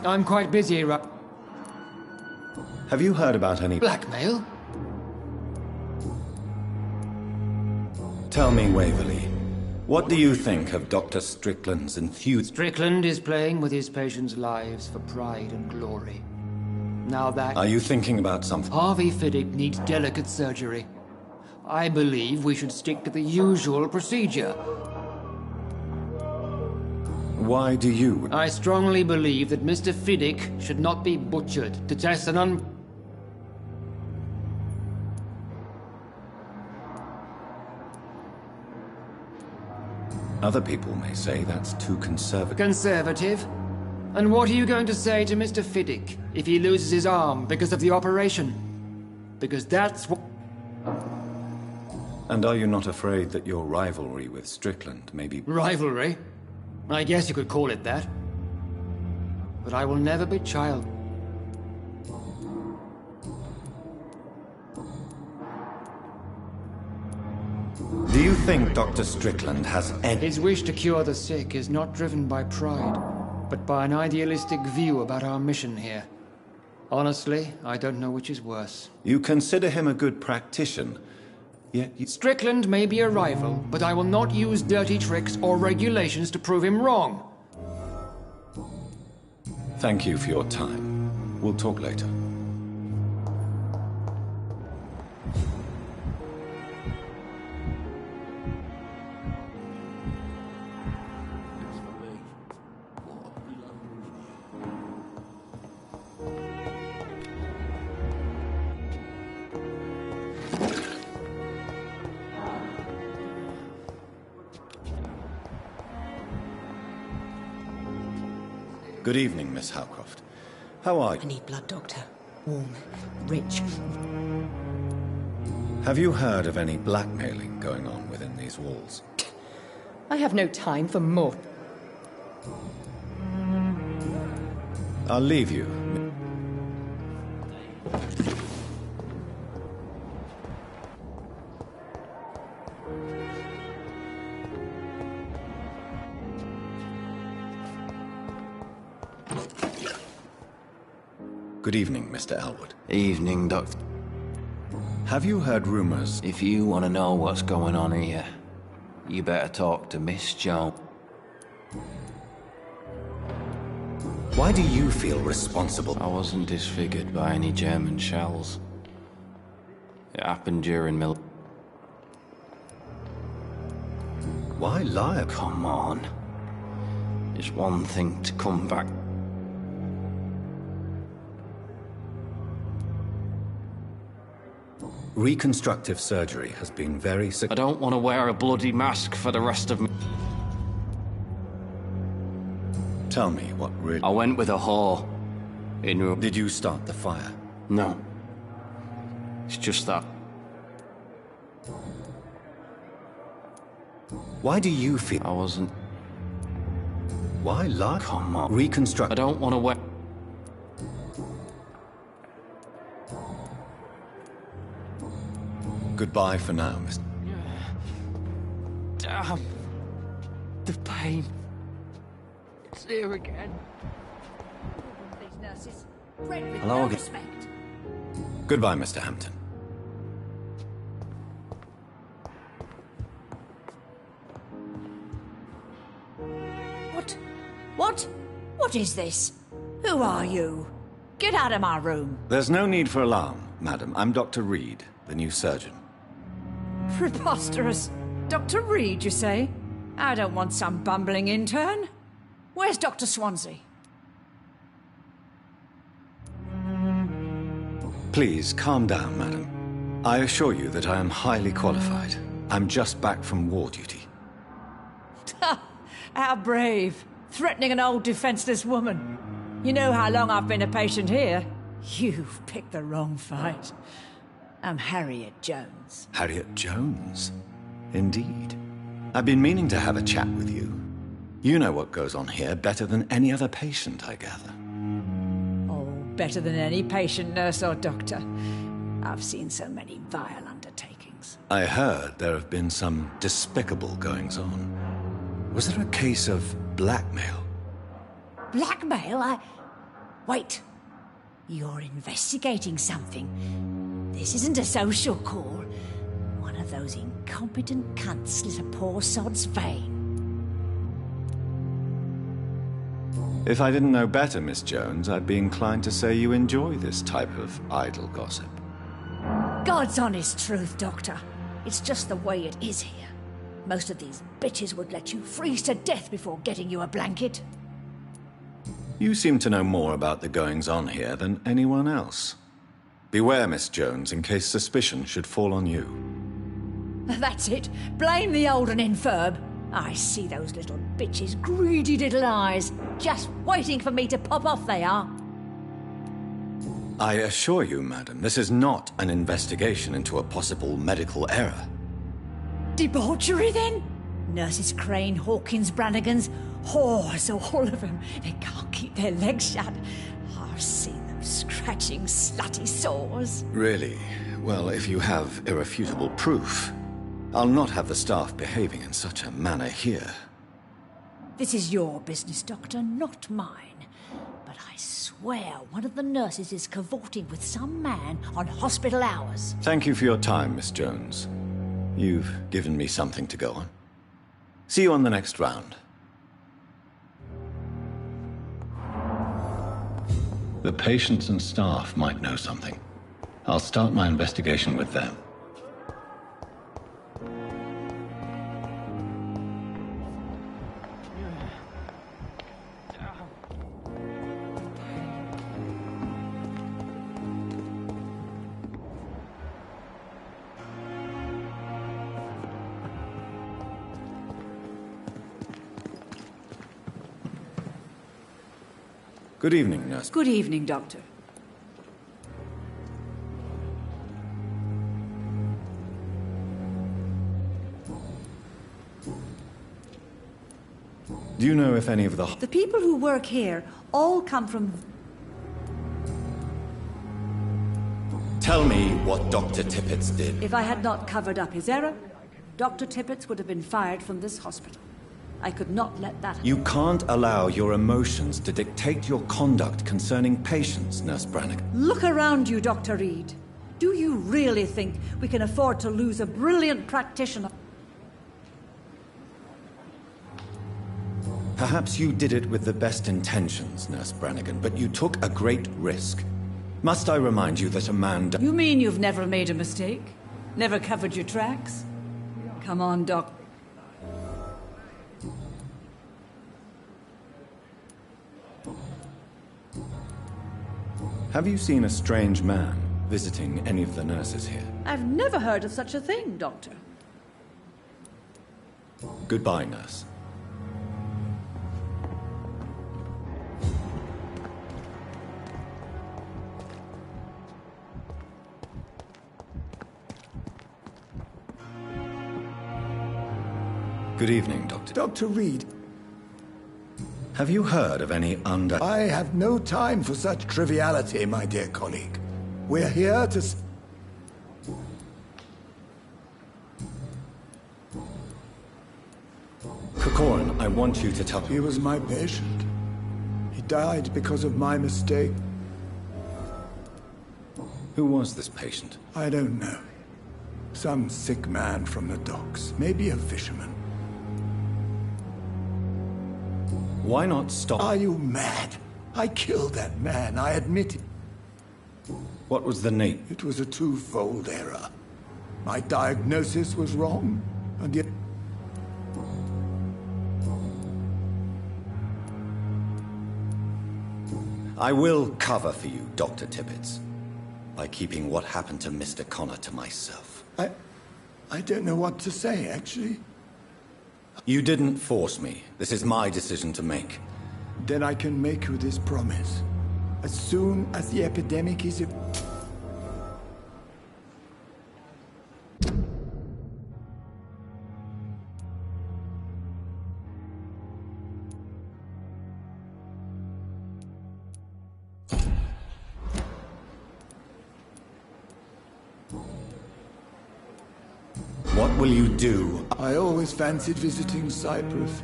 I'm quite busy, Have you heard about any... Blackmail? Tell me, Waverley, what do you think of Dr. Strickland's enthusiasm? Strickland is playing with his patients' lives for pride and glory. Now that... Are you thinking about something? Harvey Fiddick needs delicate surgery. I believe we should stick to the usual procedure. Why do you... I strongly believe that Mr. Fiddick should not be butchered to test an Other people may say that's too conservative. Conservative? And what are you going to say to Mr. Fiddick if he loses his arm because of the operation? Because that's what... And are you not afraid that your rivalry with Strickland may be... Rivalry? I guess you could call it that. But I will never be child. Do you think Dr. Strickland has any... His wish to cure the sick is not driven by pride, but by an idealistic view about our mission here. Honestly, I don't know which is worse. You consider him a good practitioner, yet you... Strickland may be a rival, but I will not use dirty tricks or regulations to prove him wrong. Thank you for your time. We'll talk later. Good evening, Miss Howcroft. How are you? I need blood, Doctor. Warm, rich. Have you heard of any blackmailing going on within these walls? I have no time for more. I'll leave you. Good evening, Mr. Elwood. Evening, Doctor. Have you heard rumors? If you want to know what's going on here, you better talk to Miss Jones. Why do you feel responsible? I wasn't disfigured by any German shells. It happened during mil... Why lie? Come on. It's one thing to come back... Reconstructive surgery has been very... I don't want to wear a bloody mask for the rest of me. Tell me what really... I went with a whore. Did you start the fire? No. It's just that... Why do you feel... I wasn't... Why lie? Come on. Reconstruct... I don't want to wear... Goodbye for now, Mr. Damn. The pain. It's here again. These nurses, bred with Hello no again. respect. Goodbye, Mr. Hampton. What is this? Who are you? Get out of my room. There's no need for alarm, madam. I'm Dr. Reed, the new surgeon. Preposterous. Dr. Reed, you say? I don't want some bumbling intern. Where's Dr. Swansea? Please, calm down, madam. I assure you that I am highly qualified. I'm just back from war duty. How brave. Threatening an old defenseless woman. You know how long I've been a patient here? You've picked the wrong fight. I'm Harriet Jones. Harriet Jones? Indeed. I've been meaning to have a chat with you. You know what goes on here better than any other patient, I gather. Oh, better than any patient, nurse or doctor. I've seen so many vile undertakings. I heard there have been some despicable goings-on. Was there a case of blackmail? Blackmail? Wait. You're investigating something. This isn't a social call. One of those incompetent cunts slit a poor sod's vein. If I didn't know better, Miss Jones, I'd be inclined to say you enjoy this type of idle gossip. God's honest truth, Doctor. It's just the way it is here. Most of these bitches would let you freeze to death before getting you a blanket. You seem to know more about the goings-on here than anyone else. Beware, Miss Jones, in case suspicion should fall on you. That's it. Blame the old and infirm. I see those little bitches' greedy little eyes, just waiting for me to pop off they are. I assure you, madam, this is not an investigation into a possible medical error. Debauchery, then? Nurses Crane, Hawkins, Brannigans, whores, all of them. They can't keep their legs shut. I've seen them scratching slutty sores. Really? Well, if you have irrefutable proof, I'll not have the staff behaving in such a manner here. This is your business, Doctor, not mine. But I swear one of the nurses is cavorting with some man on hospital hours. Thank you for your time, Miss Jones. You've given me something to go on. See you on the next round. The patients and staff might know something. I'll start my investigation with them. Good evening, nurse. Good evening, Doctor. Do you know if any of the... The people who work here all come from... Tell me what Dr. Tippett did. If I had not covered up his error, Dr. Tippett would have been fired from this hospital. I could not let that happen. You can't allow your emotions to dictate your conduct concerning patients, Nurse Brannigan. Look around you, Dr. Reed. Do you really think we can afford to lose a brilliant practitioner? Perhaps you did it with the best intentions, Nurse Brannigan, but you took a great risk. Must I remind you that a man... You mean you've never made a mistake? Never covered your tracks? Come on, Doc. Have you seen a strange man visiting any of the nurses here? I've never heard of such a thing, Doctor. Goodbye, nurse. Good evening, Doctor. Dr. Reed. Have you heard of any I have no time for such triviality, my dear colleague. We're here to... Corcoran, I want you to tell... He was my patient. He died because of my mistake. Who was this patient? I don't know. Some sick man from the docks. Maybe a fisherman. Why not stop? Are you mad? I killed that man, I admit it. What was the name? It was a twofold error. My diagnosis was wrong, and yet... I will cover for you, Dr. Tippett, by keeping what happened to Mr. Connor to myself. I don't know what to say, actually. You didn't force me. This is my decision to make. Then I can make you this promise. As soon as the epidemic is... What will you do? I always fancied visiting Cyprus.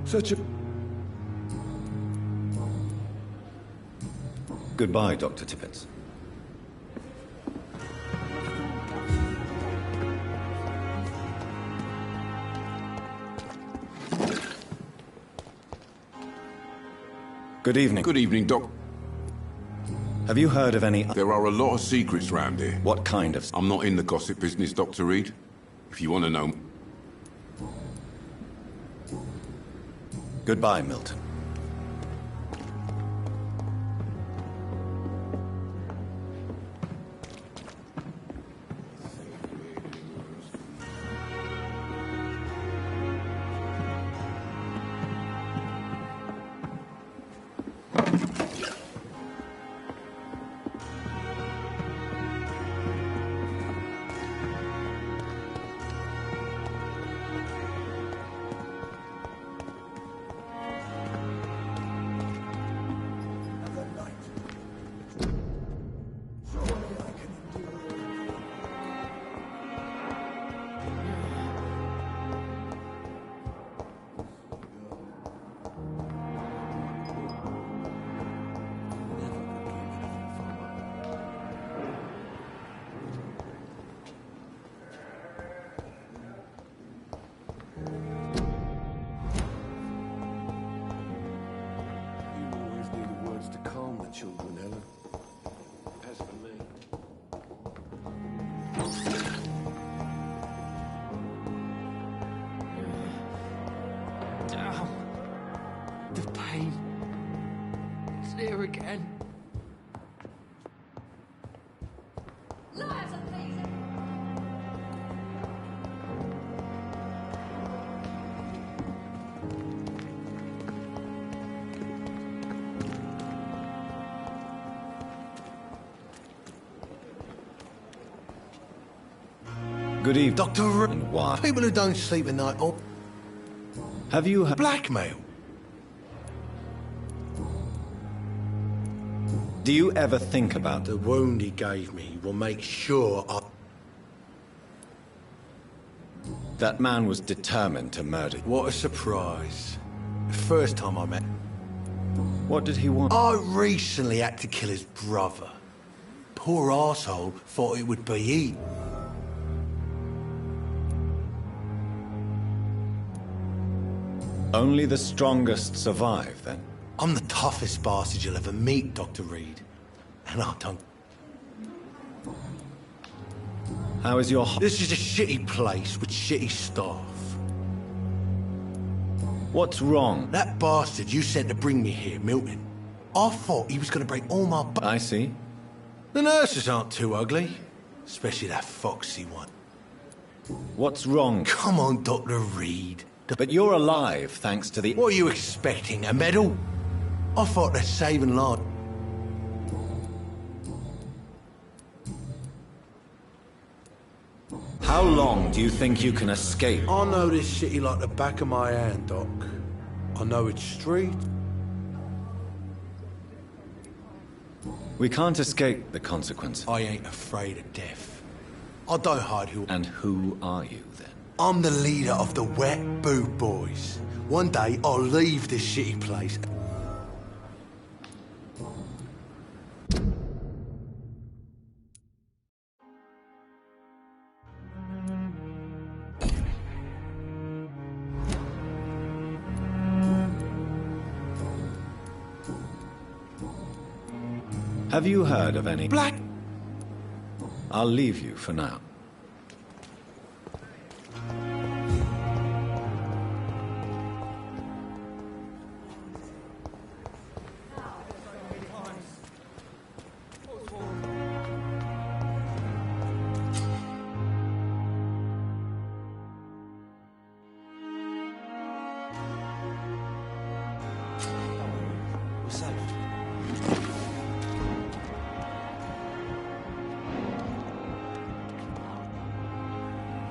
Such a... Goodbye, Dr. Tippett. Good evening. Good evening, Doc. Have you heard of any... There are a lot of secrets round here. What kind of... I'm not in the gossip business, Dr. Reed. If you want to know... Goodbye, Milton. children, Ellen. As for me... Damn. The pain. It's there again. Good evening. Dr. And why? People who don't sleep at night or Have you heard... blackmail. Do you ever think about... The wound he gave me will make sure I... That man was determined to murder you. What a surprise. The first time I met him. What did he want? I recently had to kill his brother. Poor arsehole thought it would be he. Only the strongest survive, then? I'm the toughest bastard you'll ever meet, Dr. Reed. And I don't... How is your... This is a shitty place with shitty staff. What's wrong? That bastard you sent to bring me here, Milton. I thought he was going to break all my... I see. The nurses aren't too ugly. Especially that foxy one. What's wrong? Come on, Dr. Reed. But you're alive, thanks to the... What are you expecting, a medal? I thought they're saving lives. How long do you think you can escape? I know this city like the back of my hand, Doc. I know its street. We can't escape the consequence. I ain't afraid of death. I don't hide who... And who are you, then? I'm the leader of the Wet Boot Boys. One day, I'll leave this shitty place. Have you heard of any... Black... I'll leave you for now.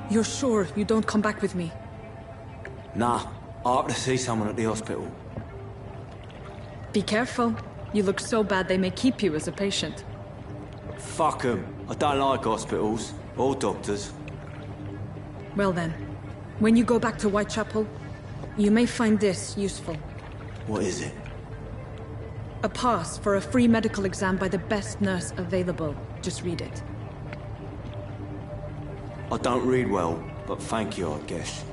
You're sure you don't come back with me? Nah, I have to see someone at the hospital. Be careful. You look so bad they may keep you as a patient. Fuck 'em. I don't like hospitals or doctors. Well then, when you go back to Whitechapel, you may find this useful. What is it? A pass for a free medical exam by the best nurse available. Just read it. I don't read well, but thank you, I guess.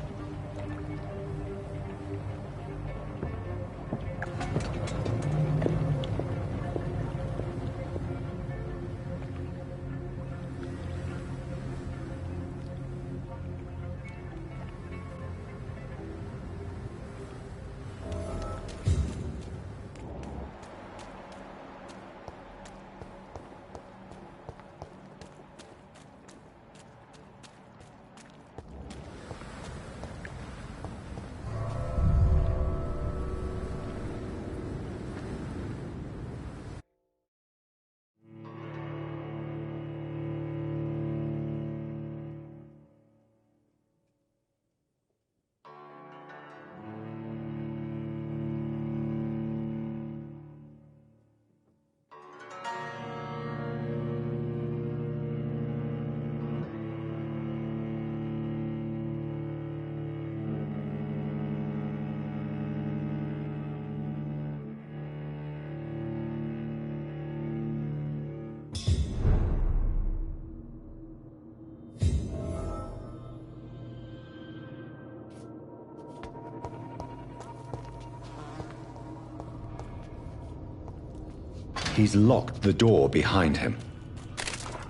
He's locked the door behind him.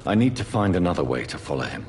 I need to find another way to follow him.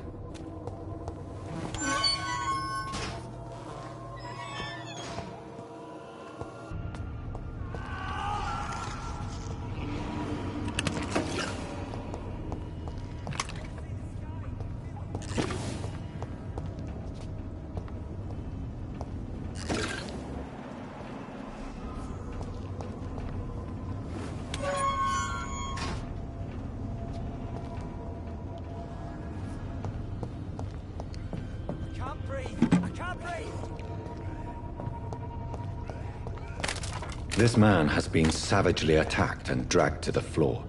This man has been savagely attacked and dragged to the floor.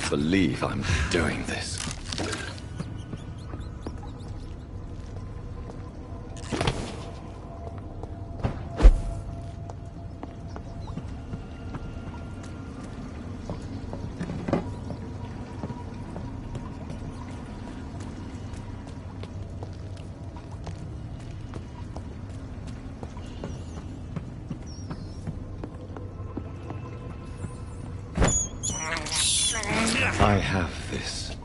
believe I'm doing this. I have this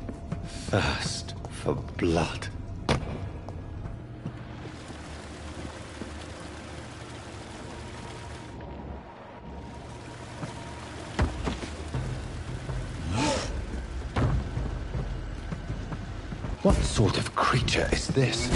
thirst for blood. What sort of creature is this?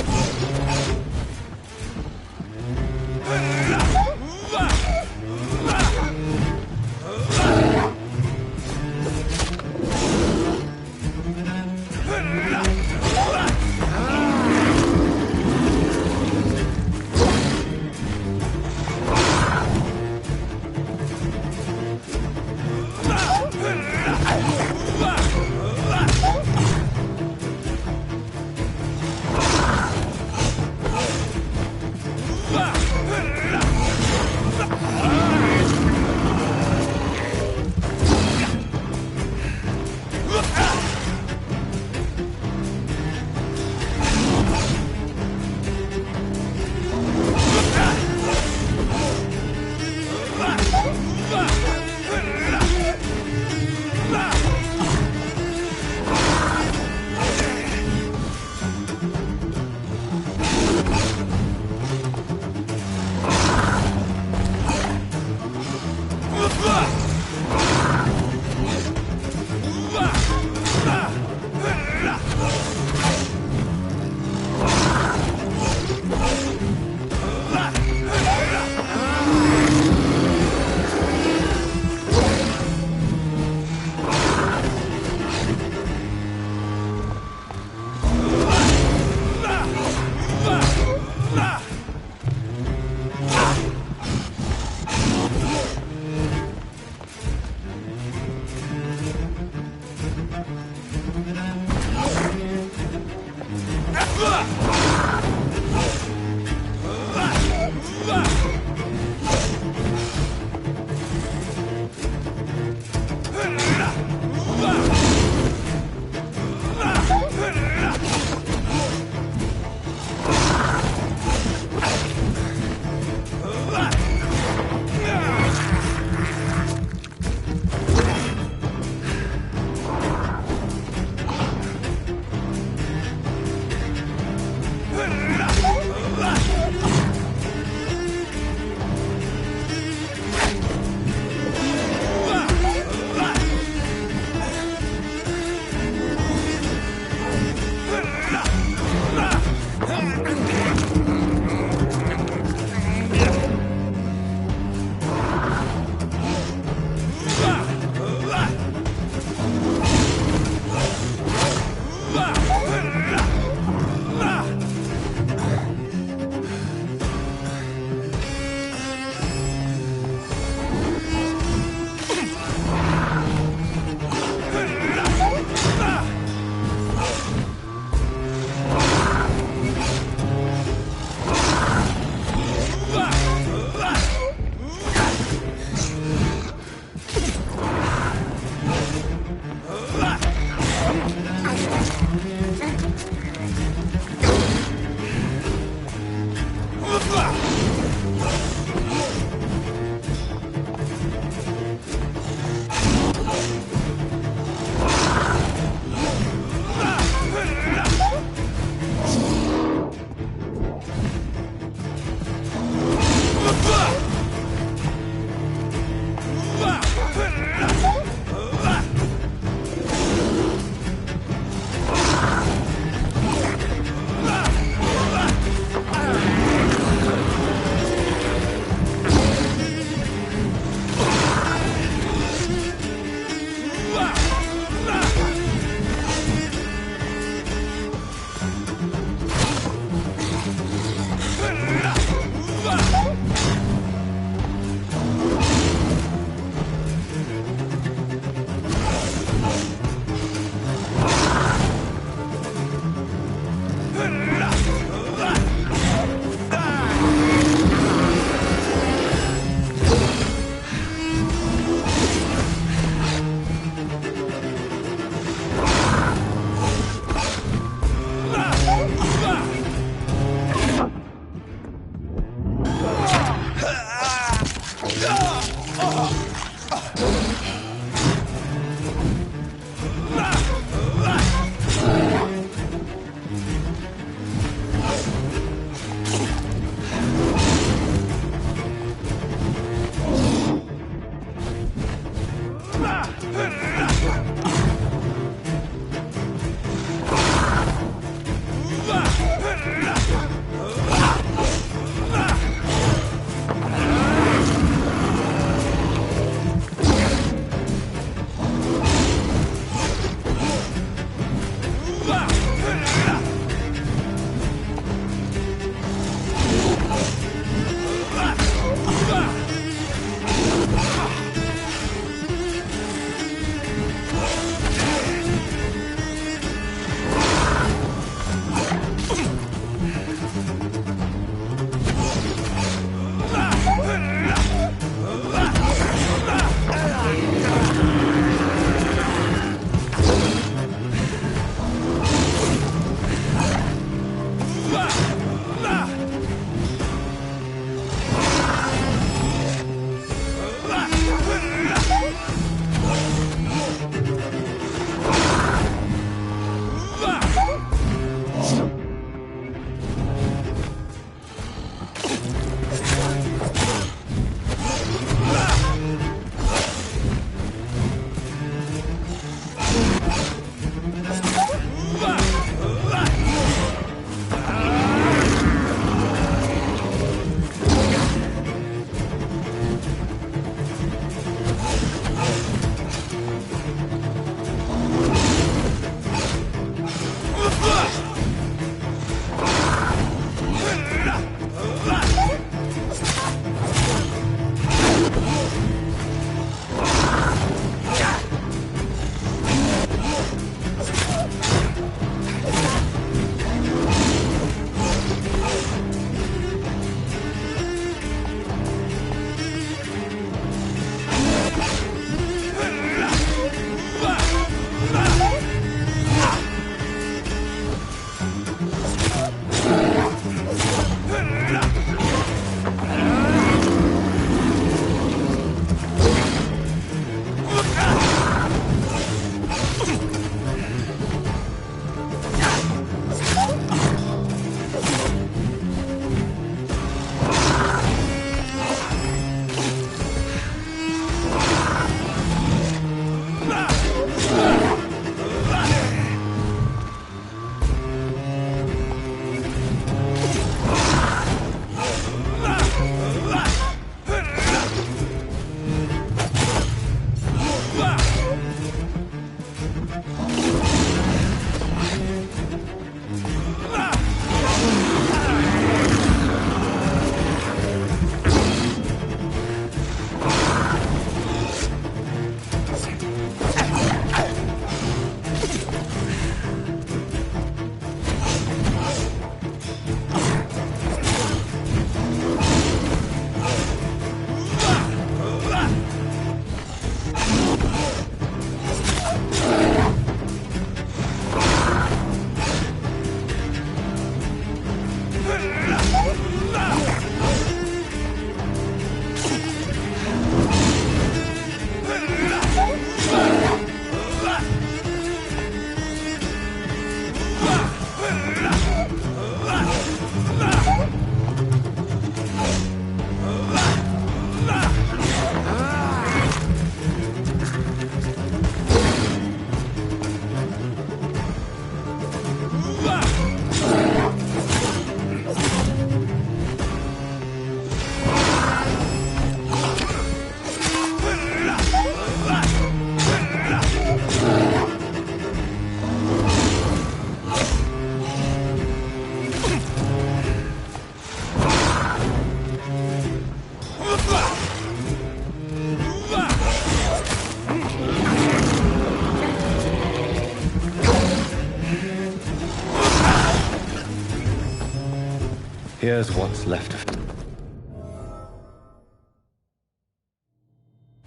Here's what's left of it.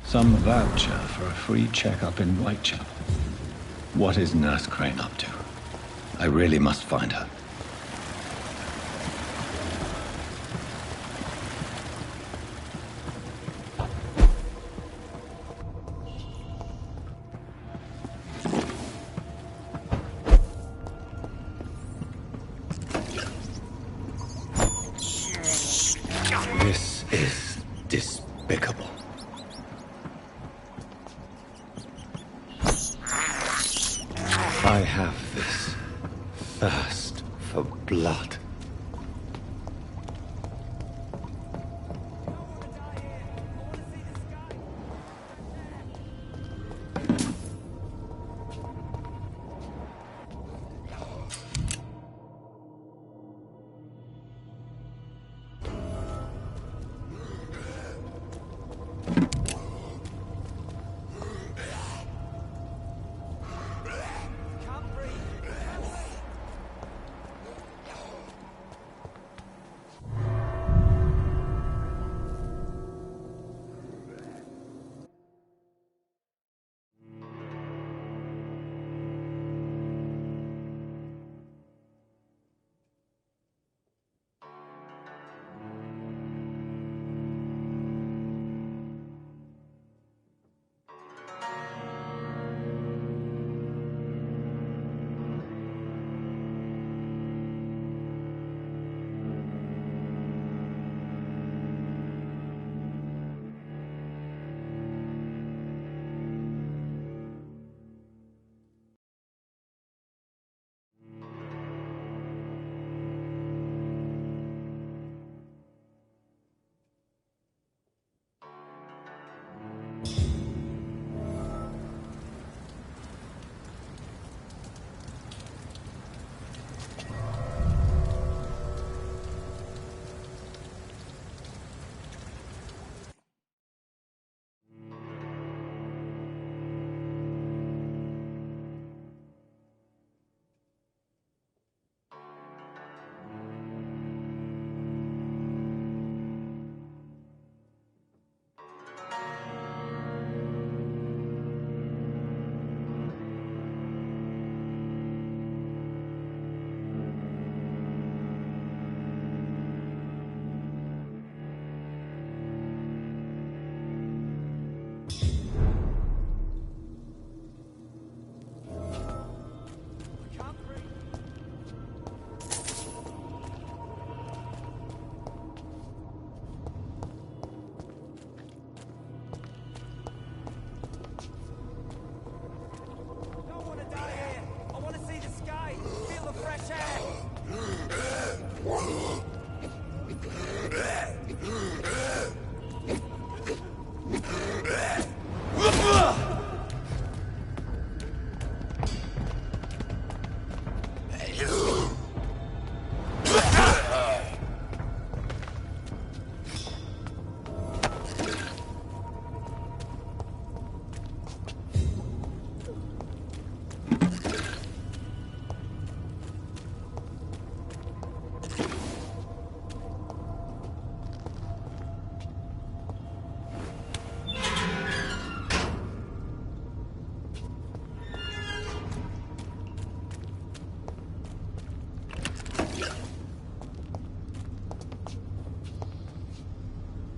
Some voucher for a free checkup in Whitechapel. What is Nurse Crane up to? I really must find her. This is despicable. I have this thirst for blood.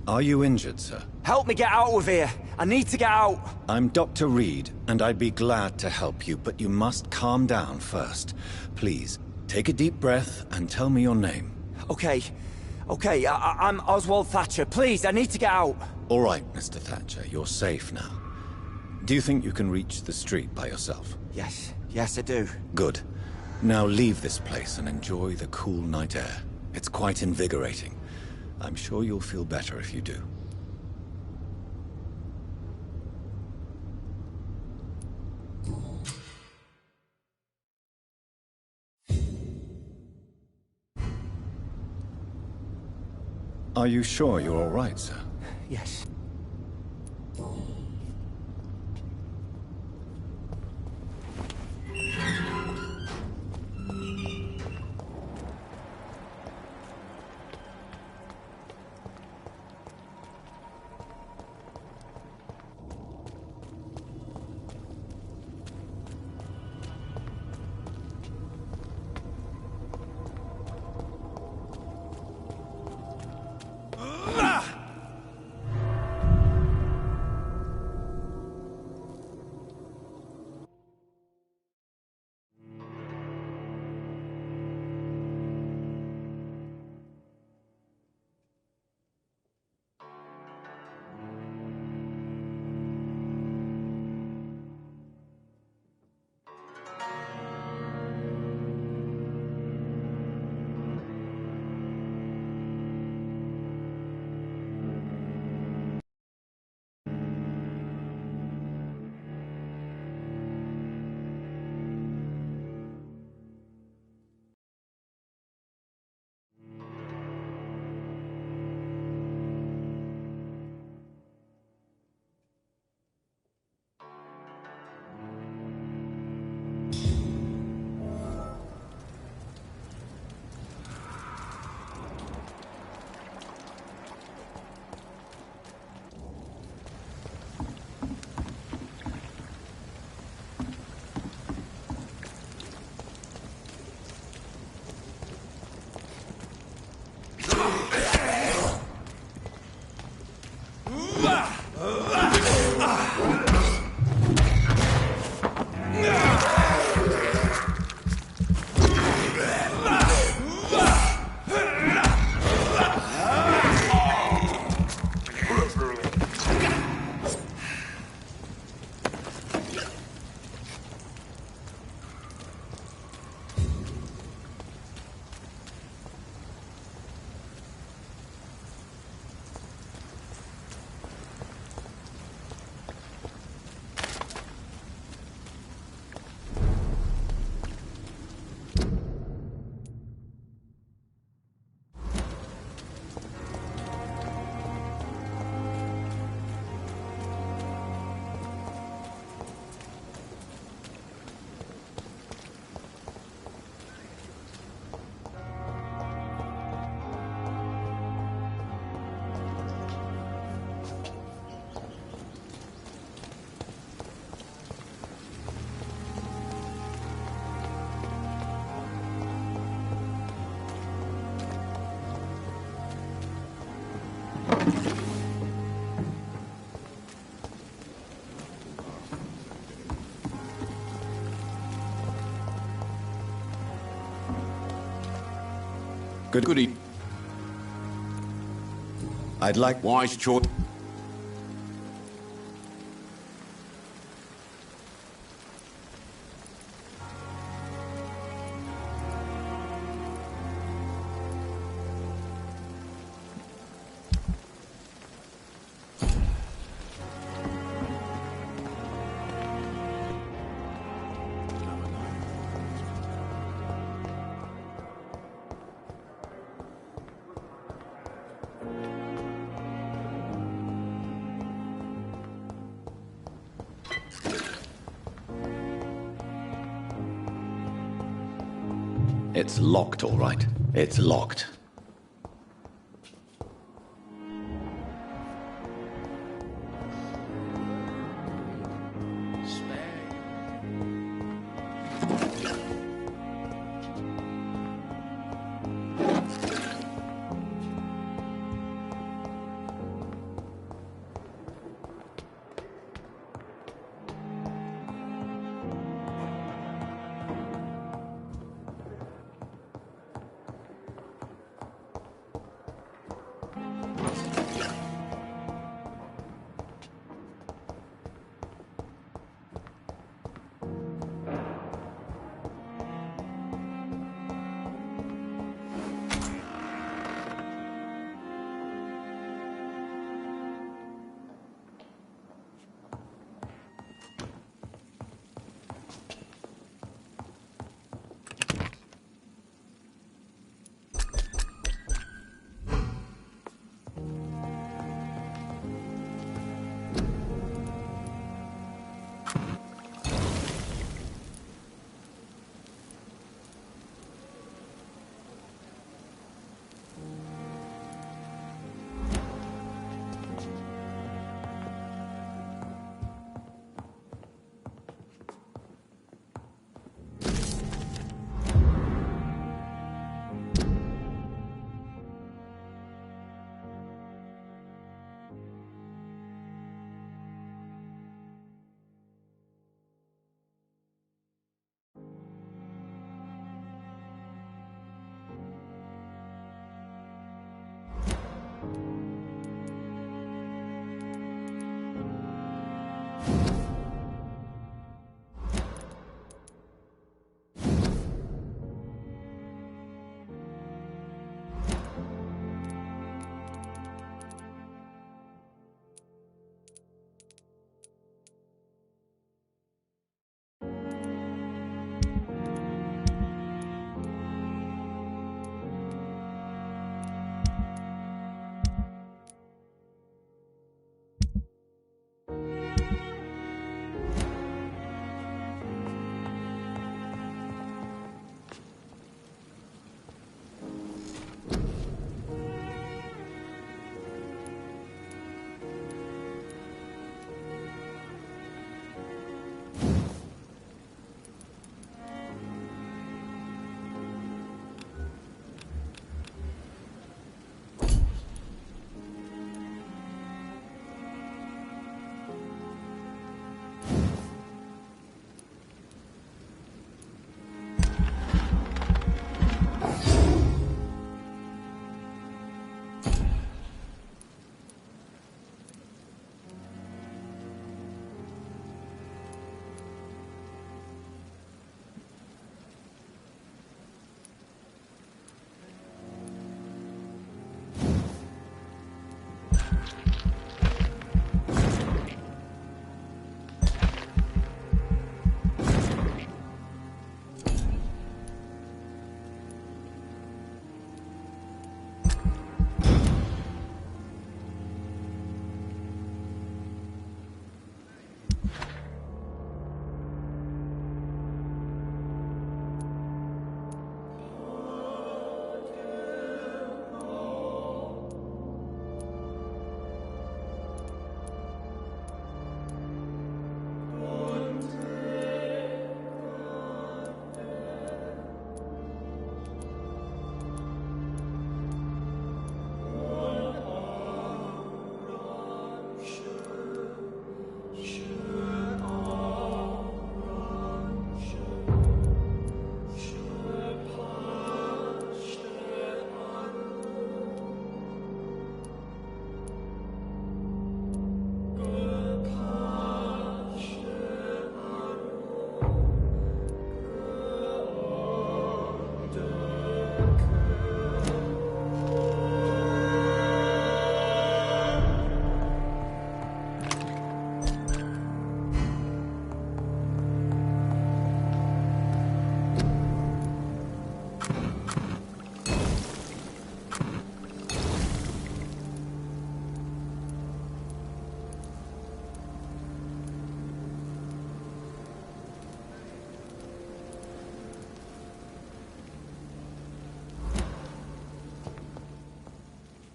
Are you injured, sir? Help me get out of here. I need to get out. I'm Dr. Reed, and I'd be glad to help you, but you must calm down first. Please, take a deep breath and tell me your name. Okay. I'm Oswald Thatcher. Please, I need to get out. All right, Mr. Thatcher, you're safe now. Do you think you can reach the street by yourself? Yes, I do. Good. Now leave this place and enjoy the cool night air. It's quite invigorating. I'm sure you'll feel better if you do. Are you sure you're all right, sir? Yes. Goody. I'd like... Wise choice. It's locked, all right. It's locked.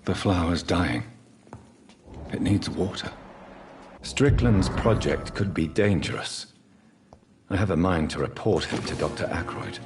The flower's dying. It needs water. Strickland's project could be dangerous. I have a mind to report it to Dr. Ackroyd.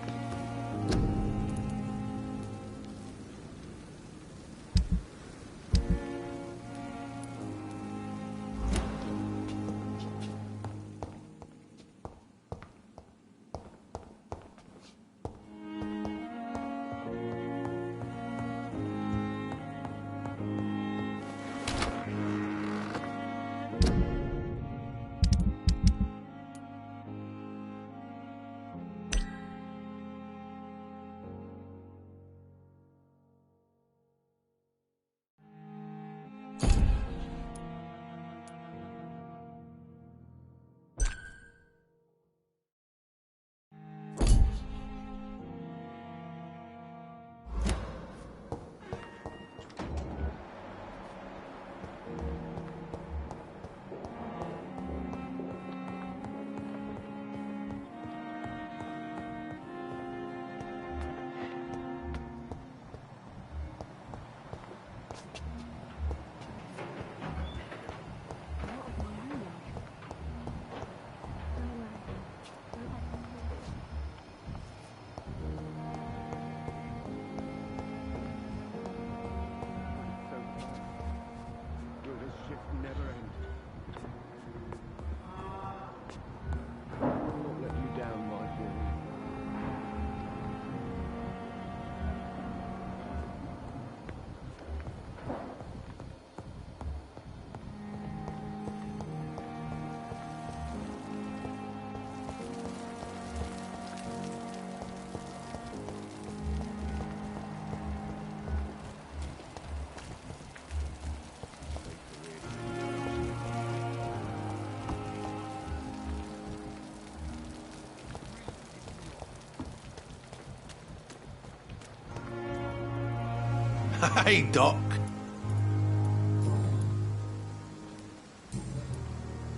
Hey, Doc.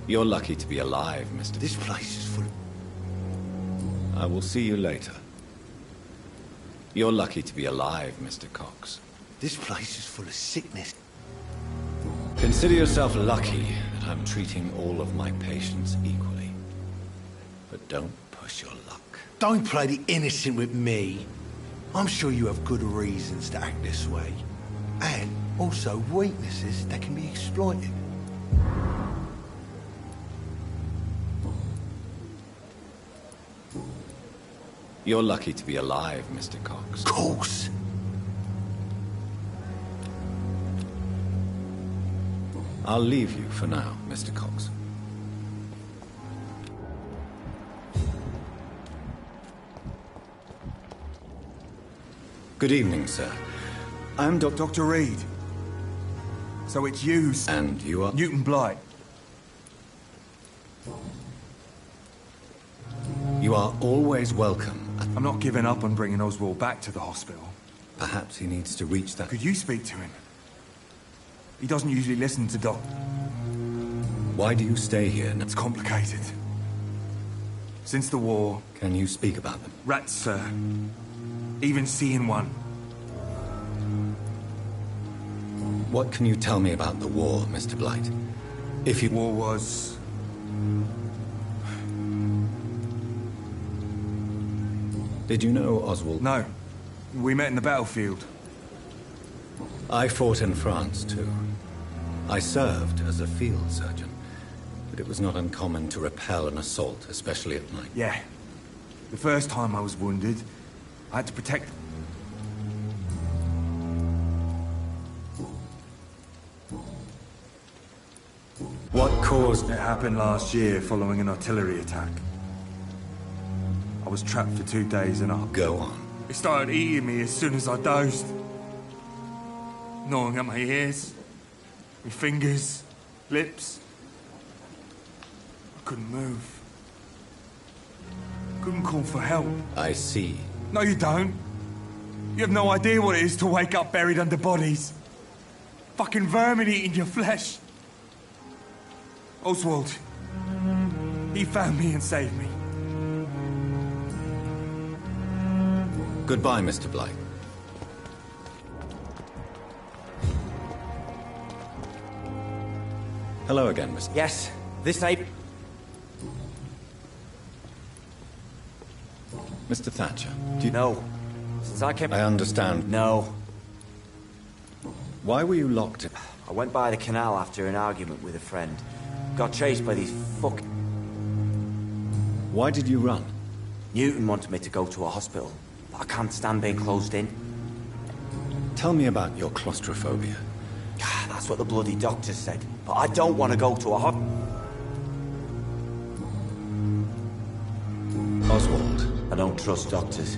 You're lucky to be alive, Mr. This place is full. I will see you later. You're lucky to be alive, Mr. Cox. This place is full of sickness. Consider yourself lucky that I'm treating all of my patients equally. But don't push your luck. Don't play the innocent with me. I'm sure you have good reasons to act this way. And also weaknesses that can be exploited. You're lucky to be alive, Mr. Cox. Of course. I'll leave you for now, Mr. Cox. Good evening, sir. I'm Dr. Reed. So it's you... And you are... Newton Blight. You are always welcome. I'm not giving up on bringing Oswald back to the hospital. Perhaps he needs to reach that... Could you speak to him? He doesn't usually listen to Doc... Why do you stay here? It's complicated. Since the war... Can you speak about them? Rats, sir. Even seeing one. What can you tell me about the war, Mr. Blight? If you... War was... Did you know Oswald? No. We met in the battlefield. I fought in France, too. I served as a field surgeon, but it was not uncommon to repel an assault, especially at night. Yeah. The first time I was wounded, I had to protect... What caused... It happened last year following an artillery attack. I was trapped for 2 days and a... Go on. It started eating me as soon as I dozed. Gnawing at my ears, my fingers, lips. I couldn't move. Couldn't call for help. I see. No, you don't. You have no idea what it is to wake up buried under bodies. Fucking vermin eating your flesh. Oswald. He found me and saved me. Goodbye, Mr. Blight. Hello again, Mr. Yes, this ain't... Mr. Thatcher, do you... No. Since I came... I understand. No. Why were you locked in? I went by the canal after an argument with a friend. Got chased by these Why did you run? Newton wanted me to go to a hospital, but I can't stand being closed in. Tell me about your claustrophobia. That's what the bloody doctor said, but I don't want to go to a hospital. Oswald. I don't trust doctors.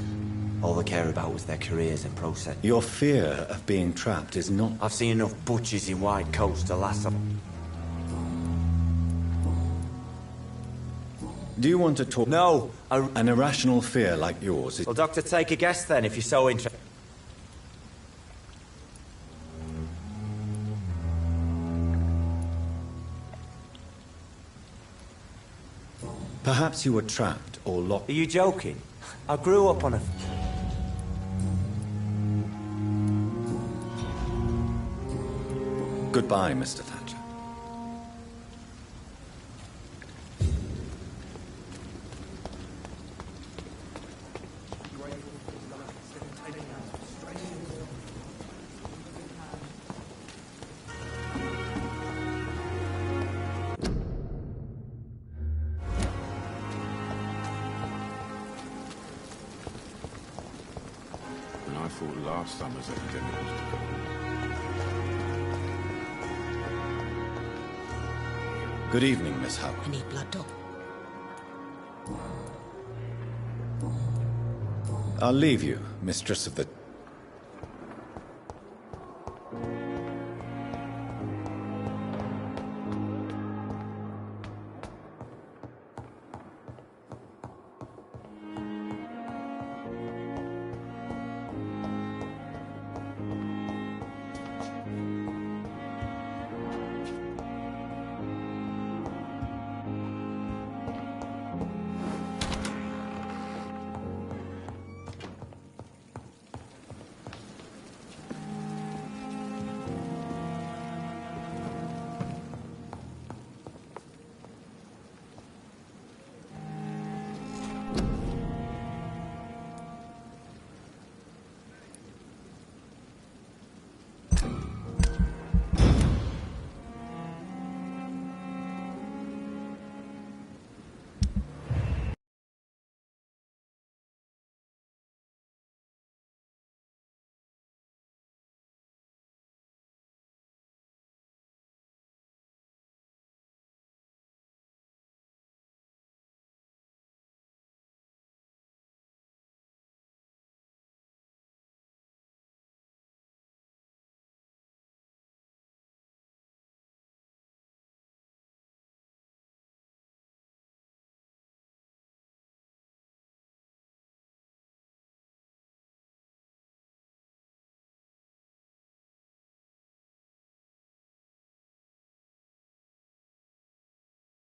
All they care about was their careers and process. Your fear of being trapped is not... I've seen enough butchers in white coats to last them. Do you want to talk... No! An irrational fear like yours is... Well, Doctor, take a guess then, if you're so interested. Perhaps you were trapped or locked... Are you joking? I grew up on a... Goodbye, Mr. Thatcher. I thought last summer's epidemic was to come. Good evening, Miss Howard. I need blood, Doc. I'll leave you, mistress of the